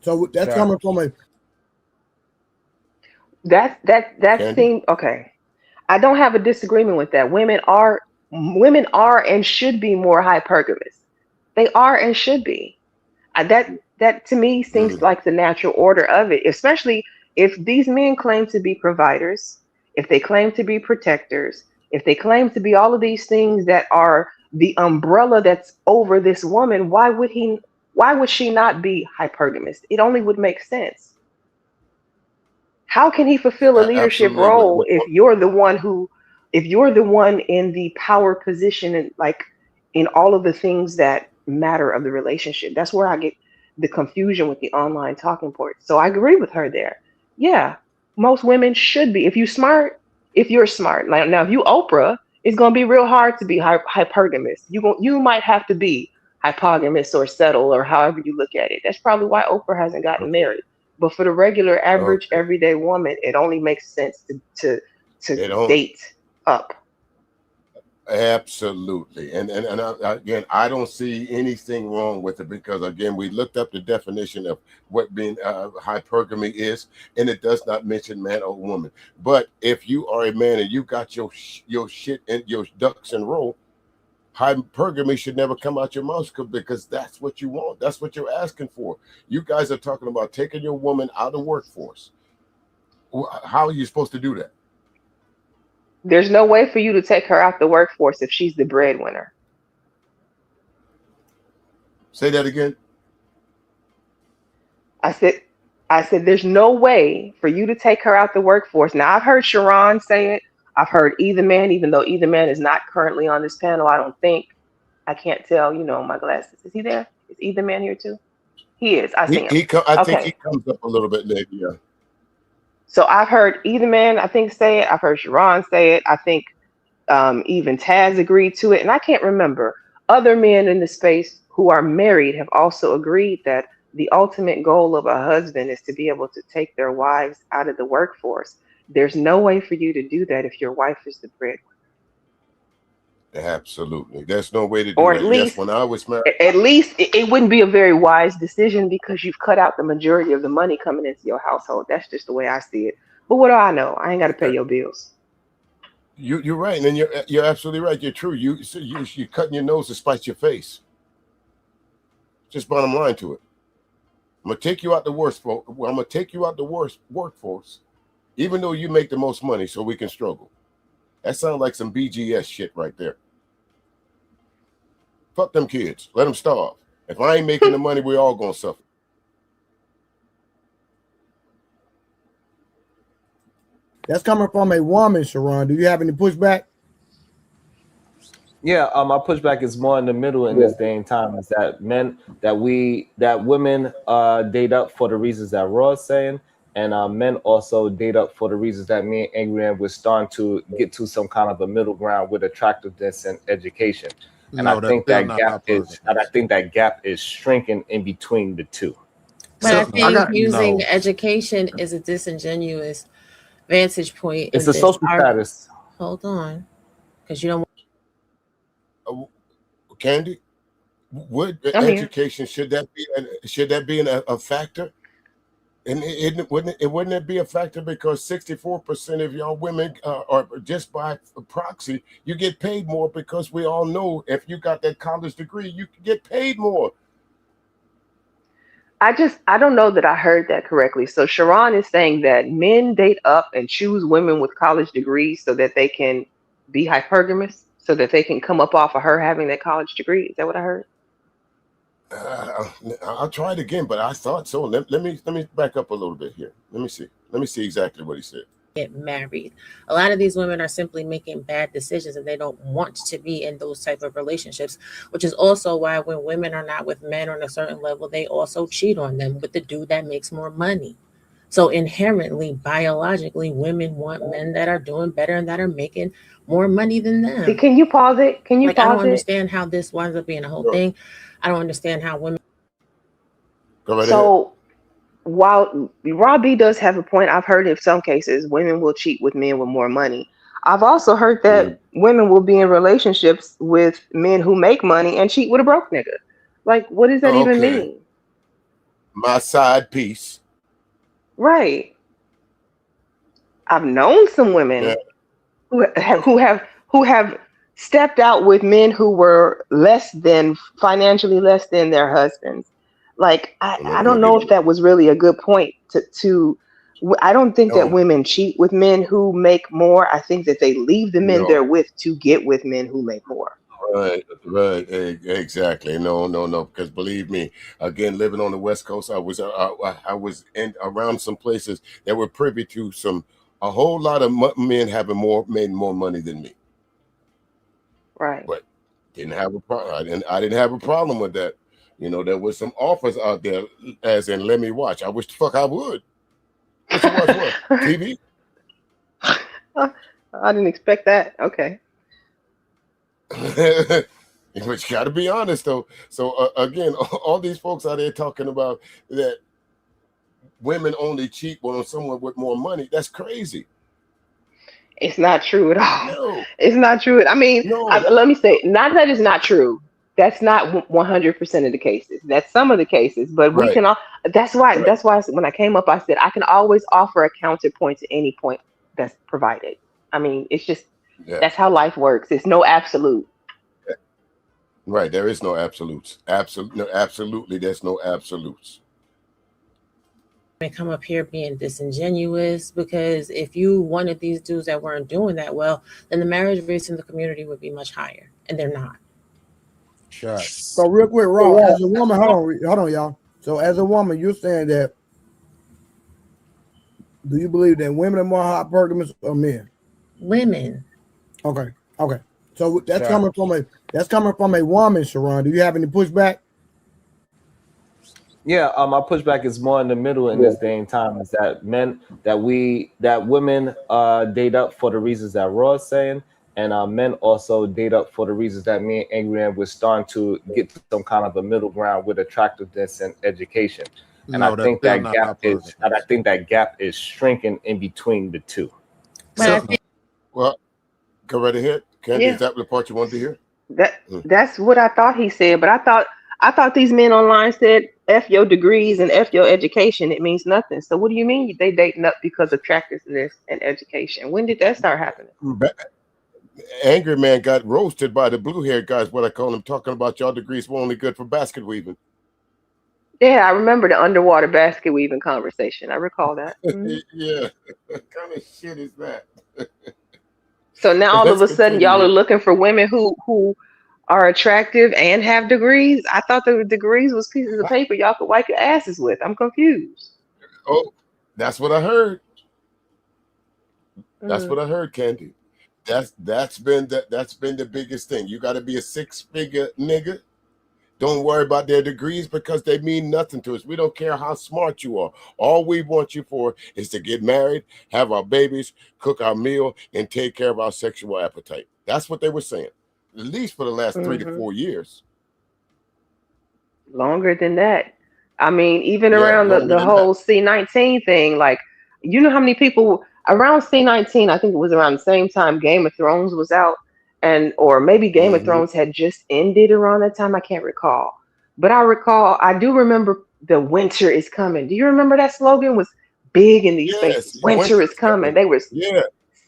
So that's coming from a. That seems okay. I don't have a disagreement with that. Women are and should be more hypergamous. They are and should be. That to me seems like the natural order of it, especially if these men claim to be providers, if they claim to be protectors, if they claim to be all of these things that are the umbrella that's over this woman. Why would she not be hypergamous? It only would make sense. How can he fulfill a leadership role if you're the one in the power position and like in all of the things that matter of the relationship? That's where I get the confusion with the online talking points. So I agree with her there. Yeah, most women should be. If you're smart, like now, if you Oprah, it's gonna be real hard to be hypergamous. You might have to be hypogamous or settle or however you look at it. That's probably why Oprah hasn't gotten married. But for the regular, average, everyday woman, it only makes sense to date up. Absolutely. And again, I don't see anything wrong with it, because again, we looked up the definition of what being hypergamy is, and it does not mention man or woman. But if you are a man and you got your shit and your ducks in a row, hypergamy should never come out your mouth, because that's what you want. That's what you're asking for. You guys are talking about taking your woman out of the workforce. How are you supposed to do that? There's no way for you to take her out the workforce if she's the breadwinner. Say that again. I said there's no way for you to take her out the workforce. Now, I've heard Sharon say it. I've heard Either Man, even though Either Man is not currently on this panel, I don't think. I can't tell, my glasses. Is he there? Is Either Man here too? He is. I see him. I think he comes up a little bit later, yeah. So I've heard Either Man, I think, say it. I've heard Sharon say it. I think even Taz agreed to it. And I can't remember. Other men in the space who are married have also agreed that the ultimate goal of a husband is to be able to take their wives out of the workforce. There's no way for you to do that if your wife is the breadwinner. Absolutely. There's no way to do or that. at least, Yes, when I was married. At least it wouldn't be a very wise decision because you've cut out the majority of the money coming into your household. That's just the way I see it. But what do I know? I ain't got to pay your bills. You're right, and you're absolutely right. You're true. You're cutting your nose to spite your face. Just bottom line to it. I'm gonna take you out the worst. I'm gonna take you out the worst workforce, even though you make the most money, so we can struggle. That sounds like some BGS shit right there. Fuck them kids. Let them starve. If I ain't making the money, we all gonna suffer. That's coming from a woman, Sharon. Do you have any pushback? Yeah, my pushback is more in the middle in this day and time. Is that women date up for the reasons that Raw's saying, and men also date up for the reasons that me and Angryman was starting to get to some kind of a middle ground with attractiveness and education. And I think that gap is shrinking in between the two. But I think using education is a disingenuous vantage point. It's a social status. Hold on, because you don't. Candy, would education should that be a factor? And wouldn't it be a factor because 64% of y'all women are just by proxy, you get paid more because we all know if you got that college degree, you can get paid more. I don't know that I heard that correctly. So Sharon is saying that men date up and choose women with college degrees so that they can be hypergamous, so that they can come up off of her having that college degree. Is that what I heard? I'll try it again, but I thought so. Let me back up a little bit here. Let me see exactly what he said. Get married. A lot of these women are simply making bad decisions and they don't want to be in those type of relationships, which is also why when women are not with men on a certain level, they also cheat on them with the dude that makes more money. So inherently, biologically, women want men that are doing better and that are making more money than them. Can you pause it? Can you like, I pause don't it? understand how this winds up being a whole thing. I don't understand how women. Go right ahead. So while Rob B does have a point, I've heard in some cases women will cheat with men with more money. I've also heard that women will be in relationships with men who make money and cheat with a broke nigga. Like, what does that even mean? My side piece. Right. I've known some women who have stepped out with men who were financially less than their husbands. Like, I don't know if that was really a good point to I don't think that women cheat with men who make more. I think that they leave the men they're with to get with men who make more. Right, exactly. No. Because believe me, again, living on the West Coast, I was in around some places that were privy to a whole lot of men made more money than me. Right. But didn't have a problem. I didn't have a problem with that. You know, there was some offers out there, as in, let me watch. I wish the fuck I would. Let you watch what? TV? I didn't expect that. Okay. But you got to be honest, though. So again, all these folks out there talking about that women only cheat on someone with more money. That's crazy. It's not true at all. No. It's not true. I mean, let me say, not that it's not true. That's not 100% of the cases. That's some of the cases, but we can all. That's why when I came up, I said I can always offer a counterpoint to any point that's provided. I mean, it's just that's how life works. It's no absolute. Right. There is no absolutes. Absolutely, there's no absolutes. Come up here being disingenuous, because if you wanted these dudes that weren't doing that well, then the marriage rates in the community would be much higher, and they're not. Sure. So real quick, Rob, as a woman, hold on, y'all. So as a woman, you're saying that, do you believe that women are more hypergamous or men? Women. Okay. So that's coming from a woman, Sharon. Do you have any pushback? Yeah, my pushback is more in the middle in this day and time, is that women date up for the reasons that Raw is saying, and men also date up for the reasons that me and Angryman was starting to get some kind of a middle ground with attractiveness and education. And I think that gap is shrinking in between the two. Well, go right ahead. Candy, is that the part you wanted to hear? That's what I thought he said, but I thought these men online said F your degrees and F your education. It means nothing. So what do you mean they dating up because of attractiveness and education? When did that start happening? Angryman got roasted by the blue-haired guys, what I call them, talking about y'all degrees were only good for basket weaving. Yeah, I remember the underwater basket weaving conversation. I recall that. Yeah, what kind of shit is that? So now all of a sudden y'all are looking for women who are attractive and have degrees. I thought the degrees was pieces of paper y'all could wipe your asses with. I'm confused. Oh, that's what I heard. That's what I heard, Candy. That's been the biggest thing. You got to be a six-figure nigga. Don't worry about their degrees, because they mean nothing to us. We don't care how smart you are. All we want you for is to get married, have our babies, cook our meal, and take care of our sexual appetite. That's what they were saying, at least for the last 3 to 4 years. Longer than that. I mean, even around the whole C-19 thing, like, you know how many people around C-19, I think it was around the same time Game of Thrones was out, or maybe Game of Thrones had just ended around that time. I can't recall. But I do remember the winter is coming. Do you remember that slogan was big in these spaces? Winter is coming. They were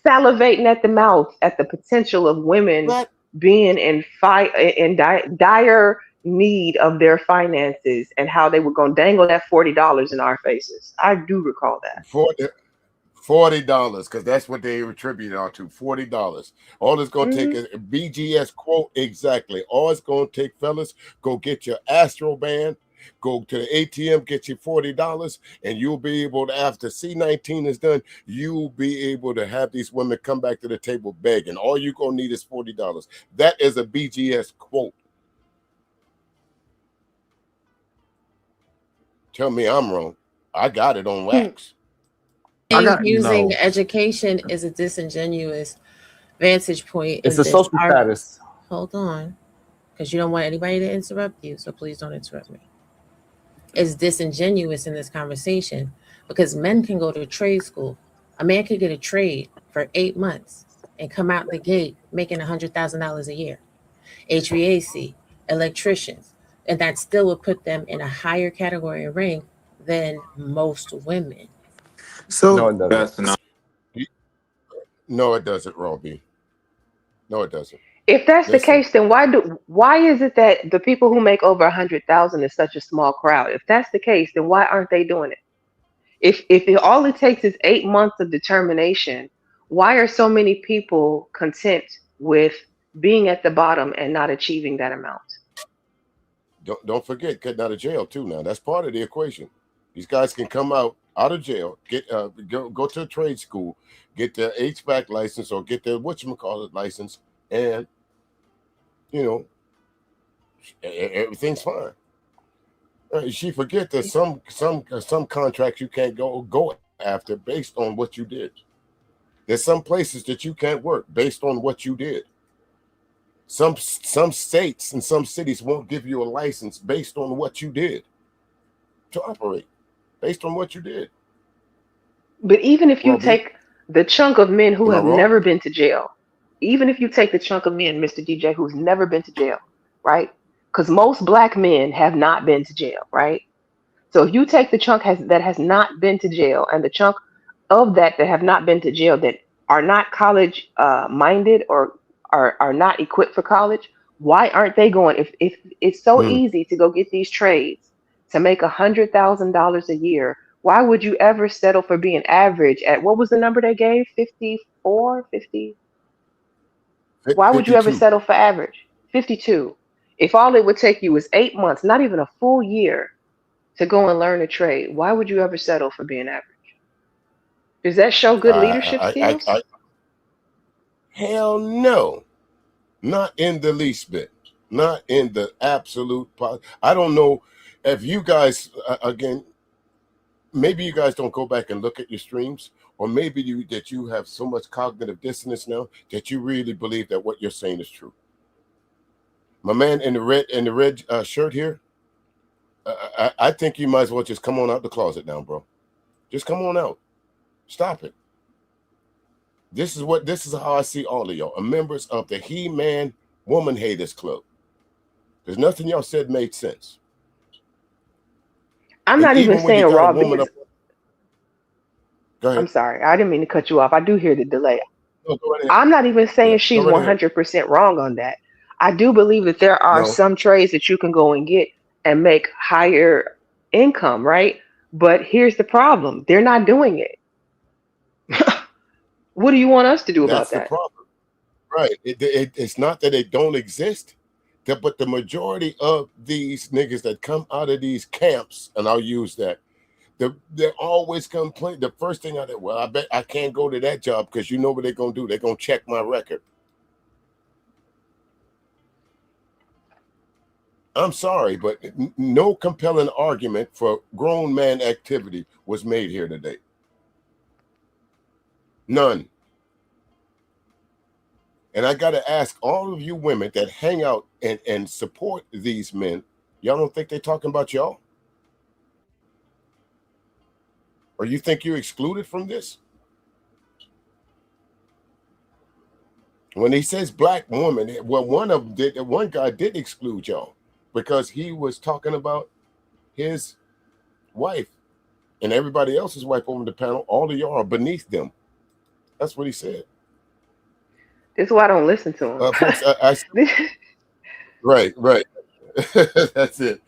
salivating at the mouth at the potential of women being in dire need of their finances, and how they were going to dangle that $40 in our faces. I do recall that. $40, because that's what they attributed on to. $40. All it's going to take is a BGS quote. Exactly. All it's going to take, fellas, go get your Astro band, go to the ATM, get you $40, and you'll be able to, after C-19 is done, you'll be able to have these women come back to the table begging. All you're going to need is $40. That is a BGS quote. Tell me I'm wrong. I got it on wax. using education is a disingenuous vantage point. It's a social status. Hold on, because you don't want anybody to interrupt you, so please don't interrupt me. It's disingenuous in this conversation because men can go to trade school. A man could get a trade for 8 months and come out the gate making $100,000 a year. HVAC, electricians, and that still would put them in a higher category of rank than most women. So no, it doesn't. No, it doesn't, Robbie. No, it doesn't. If that's the Listen. case, then why is it that the people who make over 100,000 is such a small crowd? If that's the case, then why aren't they doing it? If all it takes is 8 months of determination, why are so many people content with being at the bottom and not achieving that amount? Don't forget getting out of jail too. Now that's part of the equation. These guys can come out of jail, get go to a trade school, get their HVAC license or get their whatchamacallit license, and everything's fine. She forget that some contracts you can't go after based on what you did. There's some places that you can't work based on what you did. Some states and some cities won't give you a license based on what you did to operate, based on what you did. But even if you take the chunk of men who have never been to jail, even if you take the chunk of men, Mr. DJ, who's never been to jail, right? Because most black men have not been to jail, right? So if you take the chunk that has not been to jail and the chunk of that have not been to jail that are not college minded or are not equipped for college, why aren't they going? If it's so easy to go get these trades to make $100,000 a year, why would you ever settle for being average at, what was the number they gave? 54, 50? Why would you ever settle for average? 52. If all it would take you was 8 months, not even a full year, to go and learn a trade, why would you ever settle for being average? Does that show good leadership skills? Hell no. Not in the least bit. Not in the absolute. I don't know if you guys, again, maybe you guys don't go back and look at your streams, or maybe you have so much cognitive dissonance now that you really believe that what you're saying is true. My man in the red shirt here, I think you might as well just come on out the closet now, bro. Just come on out. Stop it. This is how I see all of y'all, are members of the He-Man Woman Haters Club. There's nothing y'all said made sense. I'm not even saying raw because... Go ahead. I'm sorry. I didn't mean to cut you off. I do hear the delay. No, go ahead. I'm not even saying she's 100% wrong on that. I do believe that there are some trades that you can go and get and make higher income, right? But here's the problem. They're not doing it. What do you want us to do about that? That's the problem. Right. It's not that they don't exist, but the majority of these niggas that come out of these camps, and I'll use that, they're always complaining. The first thing I bet I can't go to that job because you know what they're going to do. They're going to check my record. I'm sorry, but no compelling argument for grown man activity was made here today. None. And I got to ask all of you women that hang out and support these men, y'all don't think they're talking about y'all? Or you think you're excluded from this? When he says black woman, well, one guy did exclude y'all because he was talking about his wife and everybody else's wife over the panel. All of y'all are beneath them. That's what he said. This is why I don't listen to him. Folks, right. That's it.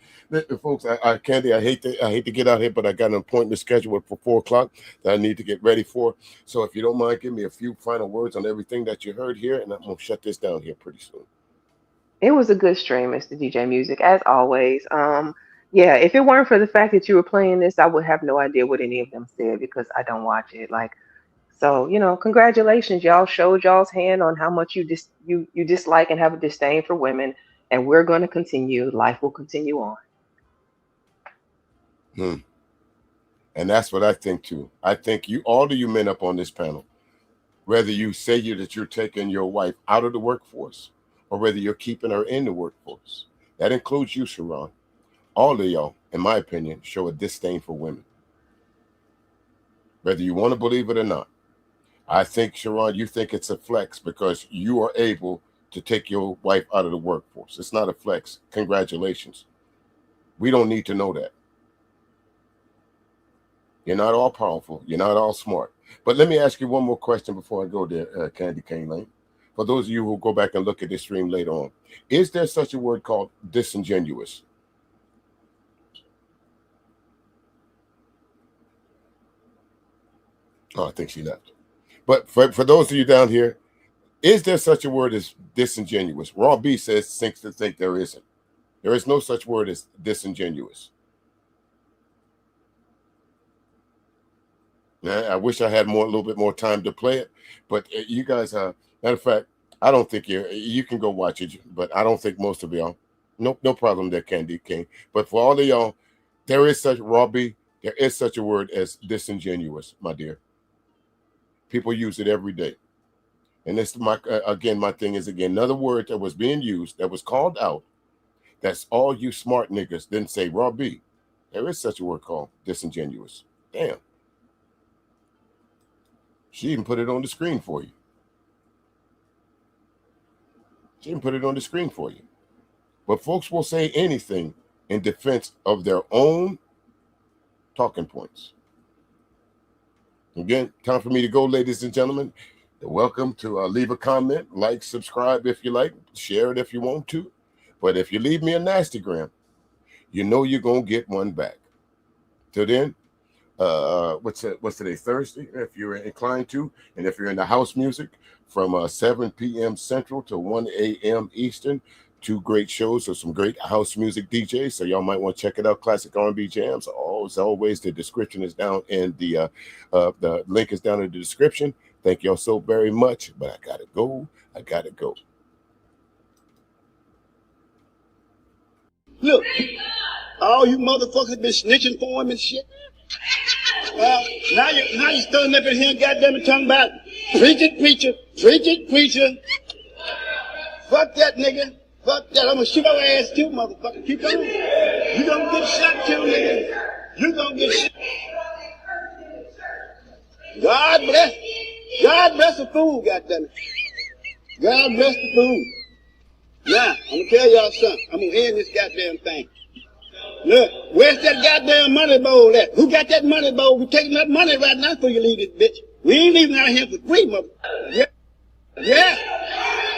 Folks, Candy, I hate to get out here, but I got an appointment scheduled for 4:00 that I need to get ready for. So if you don't mind, give me a few final words on everything that you heard here, and I'm gonna shut this down here pretty soon. It was a good stream, Mr. DJ Music, as always. Yeah, if it weren't for the fact that you were playing this, I would have no idea what any of them said because I don't watch it. So, congratulations. Y'all showed y'all's hand on how much you dislike and have a disdain for women, and we're going to continue. Life will continue on. And that's what I think too. I think all of you men up on this panel, whether you say that you're taking your wife out of the workforce or whether you're keeping her in the workforce, that includes you, Sharon. All of y'all, in my opinion, show a disdain for women. Whether you want to believe it or not. I think, Sharon, you think it's a flex because you are able to take your wife out of the workforce. It's not a flex. Congratulations. We don't need to know that. You're not all powerful. You're not all smart. But let me ask you one more question before I go there, Candy Cane Lane. For those of you who go back and look at this stream later on, is there such a word called disingenuous? Oh, I think she left. But for those of you down here, is there such a word as disingenuous? Raw B thinks to think there isn't. There is no such word as disingenuous. I wish I had a little bit more time to play it, but you guys, matter of fact, I don't think you can go watch it, but I don't think most of y'all, no problem there, Candy King. But for all of y'all, there is such, Robbie, there is such a word as disingenuous, my dear. People use it every day. And this, my thing is, another word that was being used, that was called out, that's all you smart niggas didn't say, Robbie, there is such a word called disingenuous. Damn. She even put it on the screen for you. She even put it on the screen for you. But folks will say anything in defense of their own talking points. Again, time for me to go, ladies and gentlemen. You're welcome to leave a comment, like, subscribe if you like, share it if you want to. But if you leave me a nastygram, you know you're going to get one back. Till then, what's today, Thursday, if you're inclined to, and if you're into house music, from 7 p.m. Central to 1 a.m. Eastern, 2 great shows of some great house music DJs, so y'all might want to check it out. Classic R&B jams. As always, the description is down in the link is down in the description. Thank y'all so very much, but I gotta go. Look, all you motherfuckers been snitching for him and shit. Now you standing up in here and goddamn it talking about preach it, preacher. Fuck that nigga. Fuck that. I'm gonna shoot your ass too, motherfucker. Keep on. You gonna get shot too, nigga. You gonna get shot. God bless the fool, goddamn it. God bless the fool. Now, I'm gonna tell y'all something. I'm gonna end this goddamn thing. Look, where's that goddamn money bowl at? Who got that money bowl? We taking that money right now before you leave this bitch. We ain't leaving out here for free, motherfucker. Yeah.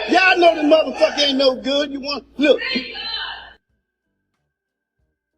Y'all know the motherfucker ain't no good. You want, look,